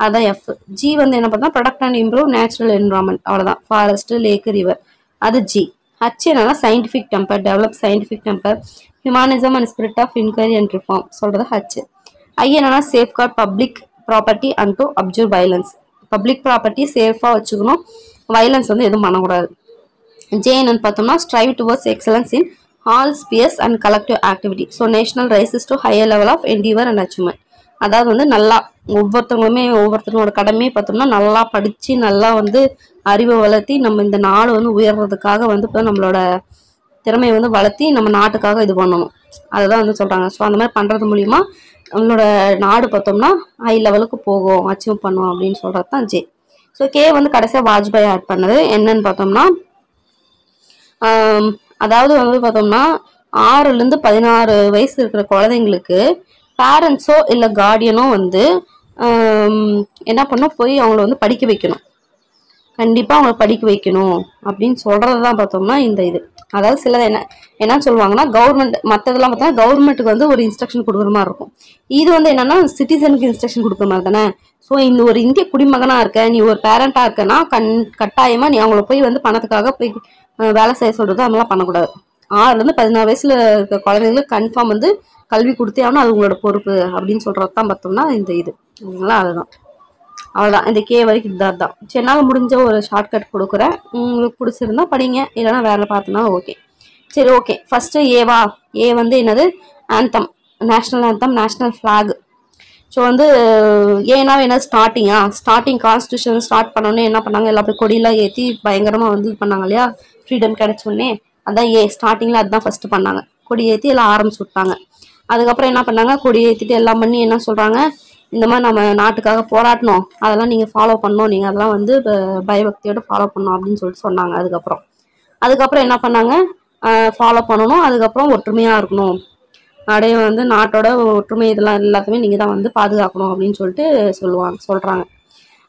அதுதான் எஃப். ஜி வந்து என்ன பார்த்தோம்னா protect and improve natural environment, அவ்வளோதான், ஃபாரஸ்ட், லேக், ரிவர், அது ஜி. ஹச் என்னன்னா scientific temper, develop scientific temper, humanism and spirit of inquiry and reform, சொல்கிறது ஹச். ஐ என்னன்னா safeguard public property and to observe violence, public property சேஃபாக வச்சுக்கணும், violence வந்து எதுவும் பண்ணக்கூடாது. ஜே என்னன்னு பார்த்தோம்னா strive towards excellence in all spheres and collective activity. So national rises to higher level of endeavour and achievement, அதாவது வந்து நல்லா ஒவ்வொருத்தவங்களோட கடமையை பார்த்தோம்னா நல்லா படித்து நல்லா வந்து அறிவை வளர்த்தி நம்ம இந்த நாடு வந்து உயர்றதுக்காக வந்து இப்போ நம்மளோட திறமையை வந்து வளர்த்தி நம்ம நாட்டுக்காக இது பண்ணணும், அதுதான் வந்து சொல்கிறாங்க. ஸோ அந்த மாதிரி பண்ணுறது மூலிமா நம்மளோட நாடு பார்த்தோம்னா ஹை லெவலுக்கு போகும், அச்சீவ் பண்ணுவோம் அப்படின்னு சொல்கிறது தான் ஜே. ஸோ கே வந்து கடைசியாக வாஜ்பாய் ஆட் பண்ணது என்னன்னு பார்த்தோம்னா அதாவது வந்து பார்த்தோம்னா 6லேருந்து 16 வயசு இருக்கிற குழந்தைங்களுக்கு பேரண்ட்ஸோ இல்லை கார்டியனோ வந்து என்ன பண்ணோம், போய் அவங்கள வந்து படிக்க வைக்கணும், கண்டிப்பாக அவங்கள படிக்க வைக்கணும் அப்படின்னு சொல்கிறது தான் பார்த்தோம்னா இந்த இது. அதாவது சிலது என்ன சொல்லுவாங்கன்னா கவர்மெண்ட், மற்றதெல்லாம் பார்த்தோம்னா கவர்மெண்ட்டுக்கு வந்து ஒரு இன்ஸ்ட்ரக்ஷன் கொடுக்குற மாதிரி இருக்கும், இது வந்து என்னன்னா சிட்டிசனுக்கு இன்ஸ்ட்ரக்ஷன் கொடுக்குற மாதிரி தானே. ஸோ இந்த ஒரு இந்திய குடிமகனாக இருக்க, நீ ஒரு பேரண்டாக இருக்கன்னா கட்டாயமாக நீ அவங்கள போய் வந்து பணத்துக்காக போய் வேலை செய்ய சொல்கிறது அதெல்லாம் பண்ணக்கூடாது. 6லேருந்து 16 வயசுல இருக்க குழந்தைங்களுக்கு கன்ஃபார்ம் வந்து கல்வி கொடுத்தே ஆகணும், அது உங்களோட பொறுப்பு அப்படின்னு சொல்கிறது தான் பார்த்தோம்னா இந்த இது. ஓகேங்களா? அதுதான் அவ்வளோதான். இந்த கே வரைக்கும் இதுதான் தான். சரி, என்னால் முடிஞ்ச ஒரு ஷார்ட்கட் கொடுக்குறேன். உங்களுக்கு பிடிச்சிருந்தா படிங்க, இல்லைனா வேலை பார்த்தோன்னா ஓகே. சரி, ஓகே. First Eva? ஏ வந்து என்னது? Anthem, national anthem, national flag. So வந்து ஏன்னா என்ன ஸ்டார்டிங் கான்ஸ்டியூஷன் ஸ்டார்ட் பண்ணோன்னே என்ன பண்ணாங்க, எல்லா போய் கொடியெல்லாம் ஏற்றி பயங்கரமாக வந்து இது பண்ணாங்க இல்லையா, ஃப்ரீடம் கிடைச்சோடனே. அதான் ஸ்டார்டிங்கில் அதுதான் ஃபஸ்ட்டு பண்ணாங்க, கொடி ஏற்றி எல்லாம் ஆரம்பிச்சு விட்டாங்க. அதுக்கப்புறம் என்ன பண்ணாங்க, கொடி ஏற்றிட்டு எல்லாம் பண்ணி என்ன சொல்கிறாங்க, இந்த மாதிரி நம்ம நாட்டுக்காக போராட்டணும், அதெல்லாம் நீங்கள் ஃபாலோ பண்ணணும், நீங்கள் அதெல்லாம் வந்து பயபக்தியோடு ஃபாலோ பண்ணணும் அப்படின்னு சொல்லிட்டு சொன்னாங்க. அதுக்கப்புறம் என்ன பண்ணாங்க, ஃபாலோ பண்ணணும், அதுக்கப்புறம் ஒற்றுமையாக இருக்கணும், அப்படியே வந்து நாட்டோட ஒற்றுமை இதெல்லாம் எல்லாத்தையுமே நீங்கள் தான் வந்து பாதுகாக்கணும் அப்படின்னு சொல்லிட்டு சொல்கிறாங்க.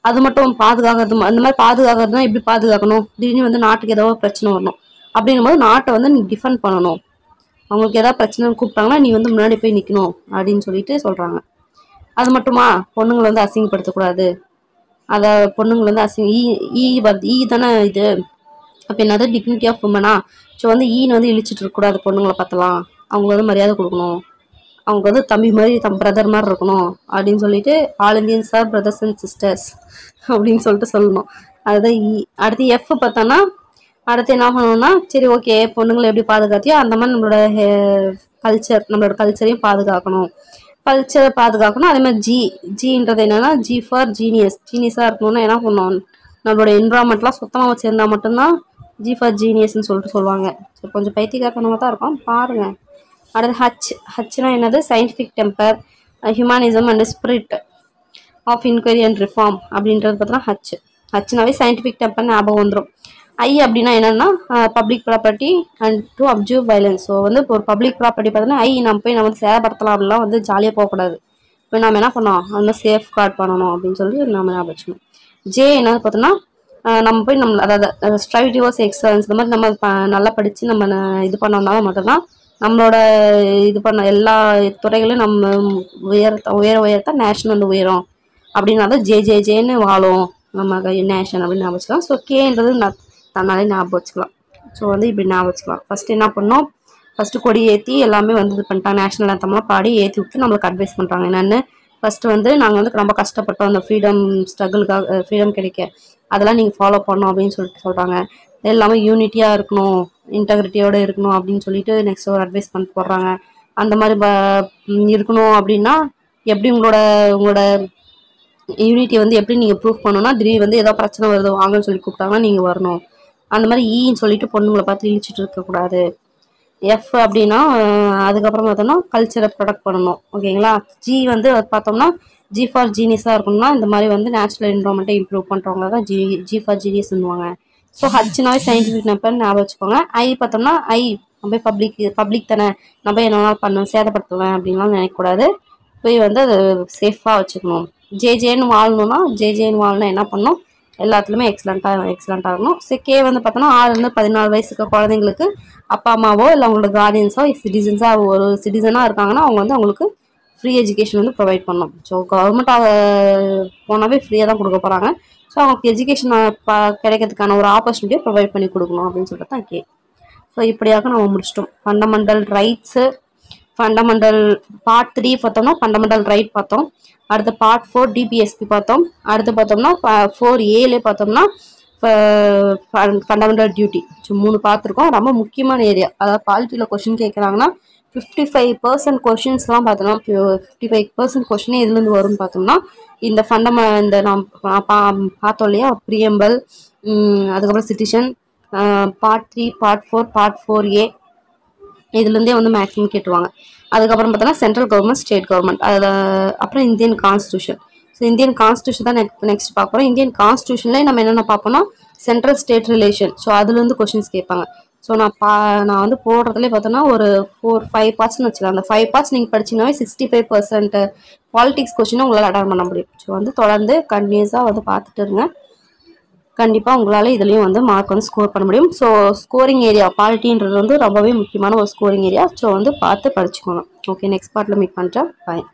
அது மட்டும் பாதுகாக்கிறது, அந்த மாதிரி பாதுகாக்கிறதுனா எப்படி பாதுகாக்கணும், திடீர்னு வந்து நாட்டுக்கு ஏதோ பிரச்சனை வரணும் அப்படின்னும் போது நாட்டை வந்து நீ டிஃபெண்ட் பண்ணணும், அவங்களுக்கு ஏதாவது பிரச்சனை கூப்பிட்டாங்கன்னா நீ வந்து முன்னாடி போய் நிற்கணும் அப்படின்னு சொல்லிட்டு சொல்கிறாங்க. அது மட்டுமா, பொண்ணுங்களை வந்து அசிங்கப்படுத்தக்கூடாது, அதை பொண்ணுங்களை வந்து ஈ தானே இது, அப்போ என்னது டிக்னிட்டி ஆஃப் உமனா. ஸோ வந்து வந்து இழிச்சிட்டு இருக்கக்கூடாது, பொண்ணுங்களை பார்த்தலாம், அவங்க வந்து மரியாதை கொடுக்கணும், அவங்க வந்து தம்பி மாதிரி பிரதர் மாதிரி இருக்கணும் அப்படின்னு சொல்லிட்டு all Indians are brothers and sisters அப்படின்னு சொல்லிட்டு சொல்லணும். அதுதான் அடுத்து எஃப் பார்த்தோன்னா, அடுத்து என்ன பண்ணணும்னா, சரி ஓகே, பொண்ணுங்களை எப்படி பாதுகாத்தியோ அந்த மாதிரி நம்மளோட கல்ச்சரையும் பாதுகாக்கணும், அதே மாதிரி ஜின்றது என்னன்னா, ஜி ஃபார் ஜீனியஸாக இருக்கணும்னா என்ன பண்ணணும், நம்மளோட என்விரான்மெண்ட்லாம் சுத்தமாக வச்சுருந்தா மட்டும்தான் ஜி ஃபார் ஜீனியஸ்ன்னு சொல்லிட்டு சொல்லுவாங்க. ஸோ கொஞ்சம் பைத்தியக்காரத்தனமாக தான் இருக்கும், பாருங்கள். அடுத்து ஹச்னா என்னது, scientific temper, humanism and spirit of inquiry and reform அப்படின்றது பார்த்தோன்னா ஹச்னாவே சயின்டிஃபிக் டெம்பர் ஞாபகம் வந்துடும். ஐ அப்படின்னா என்னென்னா, public property and to observe violence. So வந்து ஒரு பப்ளிக் ப்ராப்பர்ட்டி பார்த்தோன்னா நம்ம வந்து சேதப்படுத்தலாம், அப்படிலாம் வந்து ஜாலியாக போகக்கூடாது, இப்போ நம்ம என்ன பண்ணோம், அது மாதிரி சேஃப் கார்ட் பண்ணணும் அப்படின்னு சொல்லிட்டு நம்ம ஞாபகம் வச்சுக்கணும். ஜே என்னது பார்த்தோன்னா, நம்ம போய் அதாவது ஸ்ட்ரைவ் டுவர்ட்ஸ் எக்ஸலன்ஸ், இந்த மாதிரி நம்ம நல்லா படித்து நம்ம இது பண்ணோம்னாலும் மட்டும்தான் நம்மளோட இது பண்ண எல்லா துறைகளும் நம்ம உயரத்தான் நேஷன் வந்து உயரும் அப்படின்னா தான் ஜேன்னு வாழும் நம்ம நேஷன் அப்படின்னு ஞாபகம் வச்சுக்கலாம். ஸோ கேன்றது தன்னாலே ஞாபகம் வச்சுக்கலாம். ஸோ வந்து இப்படி ஞாபகம் வச்சுக்கலாம். ஃபஸ்ட்டு என்ன பண்ணோம், ஃபஸ்ட்டு கொடி ஏற்றி எல்லாமே வந்து இது பண்ணிட்டாங்க, நேஷனல் ஆந்தம்லாம் பாடி ஏற்றி விட்டு நம்மளுக்கு அட்வைஸ் பண்ணுறாங்க. என்னென்னு, ஃபஸ்ட்டு வந்து நாங்கள் வந்து ரொம்ப கஷ்டப்பட்டோம் அந்த ஃப்ரீடம் ஸ்ட்ரகிளுக்காக, ஃப்ரீடம் கிடைக்க, அதெல்லாம் நீங்கள் ஃபாலோ பண்ணணும் அப்படின்னு சொல்லிட்டு சொல்கிறாங்க. எல்லாமே யூனிட்டியாக இருக்கணும், இன்டெகிரிட்டியோடு இருக்கணும் அப்படின்னு சொல்லிட்டு நெக்ஸ்ட் ஒரு அட்வைஸ் பண்ணிட்டு போடுறாங்க. அந்த மாதிரி இருக்கணும் அப்படின்னா எப்படி உங்களோட யூனிட்டி வந்து எப்படி நீங்கள் ப்ரூவ் பண்ணணும்னா, திடீர்னு வந்து ஏதோ பிரச்சனை வருது வாங்கன்னு சொல்லி கூப்பிட்டாங்கன்னா நீங்கள் வரணும். அந்த மாதிரி ஈன்னு சொல்லிட்டு பொண்ணுங்களை பார்த்து இழிச்சிட்டு இருக்கக்கூடாது. எஃப் அப்படின்னா அதுக்கப்புறம் பார்த்தோம்னா கல்ச்சரை ப்ரொடக்ட் பண்ணணும். ஓகேங்களா? ஜி வந்து பார்த்தோம்னா ஜி ஃபார் ஜீனியஸாக இருக்கணும்னா இந்த மாதிரி வந்து நேச்சுரல் என்வரான்மெண்ட்டை இம்ப்ரூவ் பண்ணுறவங்க தான் ஜி ஃபார் ஜீனியஸ்ன்னுவாங்க. ஸோ ஹச்னாவே சயின்டிஃபிக் நம்பர் ஞாபகம் வச்சுக்கோங்க. ஐ பார்த்தோம்னா நம்ம பப்ளிக் தானே, நம்ம என்ன வேணாலும் சேதப்படுத்துவேன் அப்படின்லாம் நினைக்கக்கூடாது, போய் வந்து அது சேஃபாக வச்சுக்கணும். ஜேன்னு வாழணும்னா என்ன பண்ணணும், எல்லாத்துலேயுமே எக்ஸலண்ட்டாக இருக்கணும். கே வந்து பார்த்தோன்னா 6லேருந்து 14 வயசுக்கு குழந்தைங்களுக்கு அப்பா அம்மாவோ இல்லை அவங்களோட கார்டியன்ஸோ ஒரு சிட்டிசனாக இருக்காங்கன்னா அவங்க வந்து அவங்களுக்கு ஃப்ரீ எஜுகேஷன் வந்து ப்ரொவைட் பண்ணணும். ஸோ கவர்மெண்ட் போனாவே ஃப்ரீயாக தான் கொடுக்க போகிறாங்க. ஸோ அவங்களுக்கு எஜுகேஷன் கிடைக்கிறதுக்கான ஒரு ஆப்பர்ச்சுனிட்டியை ப்ரொவைட் பண்ணி கொடுக்கணும் அப்படின்னு சொல்லிட்டு தான் கே. ஸோ இப்படியாக நம்ம முடிச்சிட்டோம். ஃபண்டமெண்டல் ரைட்ஸு, ஃபண்டமெண்டல் பார்ட் 3 பார்த்தோம்னா ஃபண்டமெண்டல் ரைட் பார்த்தோம். அடுத்து பார்ட் 4 டிபிஎஸ்பி பார்த்தோம். அடுத்து பார்த்தோம்னா 4A பார்த்தோம்னா ஃபண்டமெண்டல் டியூட்டி. ஸோ 3 பார்த்துருக்கோம். ரொம்ப முக்கியமான ஏரியா, அதாவது பாலிட்டியில் கொஷின் கேட்குறாங்கன்னா 55% கொஷின்ஸ்லாம் பார்த்தோம்னா 55% கொஷினே எதுலேருந்து வரும்னு பார்த்தோம்னா இந்த நாம் பார்த்தோம் இல்லையா, ப்ரியம்பல், அதுக்கப்புறம் citizen, part 3, part 4, part 4A இதுலேருந்தே வந்து மேக்ஸிமம் கேட்டுருவாங்க. அதுக்கப்புறம் பார்த்தோன்னா சென்ட்ரல் கவர்மெண்ட், ஸ்டேட் கவர்மெண்ட், அதில் அப்புறம் Indian constitution. So Indian constitution தான் நெக்ஸ்ட் பார்க்குறோம். இந்தியன் கான்ஸ்டியூஷன்லேயே நம்ம என்னென்ன பார்ப்போம்னா சென்ட்ரல் ஸ்டேட் ரிலேஷன். ஸோ அதுலேருந்து கொஷின்ஸ் கேட்பாங்க. ஸோ நான் வந்து போடுறதுலேயே பார்த்தோன்னா ஒரு 4-5 பார்ட்ஸ்னு வச்சுக்கலாம். அந்த 5 பார்ட்ஸ் நீங்கள் படிச்சிங்கனாவே 65% பாலிட்டிக்ஸ் கொஷினை உங்களால் அட்டன் பண்ண முடியும். ஸோ வந்து தொடர்ந்து கண்டினியூஸாக வந்து பார்த்துட்டு இருங்க, கண்டிப்பாக உங்களால் இதுலேயும் வந்து மார்க் வந்து ஸ்கோர் பண்ண முடியும். ஸோ ஸ்கோரிங் ஏரியா பாலிட்டின்றது வந்து ரொம்பவே முக்கியமான ஒரு ஸ்கோரிங் ஏரியா. ஸோ வந்து பார்த்து படிச்சுக்கணும். ஓகே, நெக்ஸ்ட் பார்ட்டில் மீட் பண்ணுறேன். பாய்.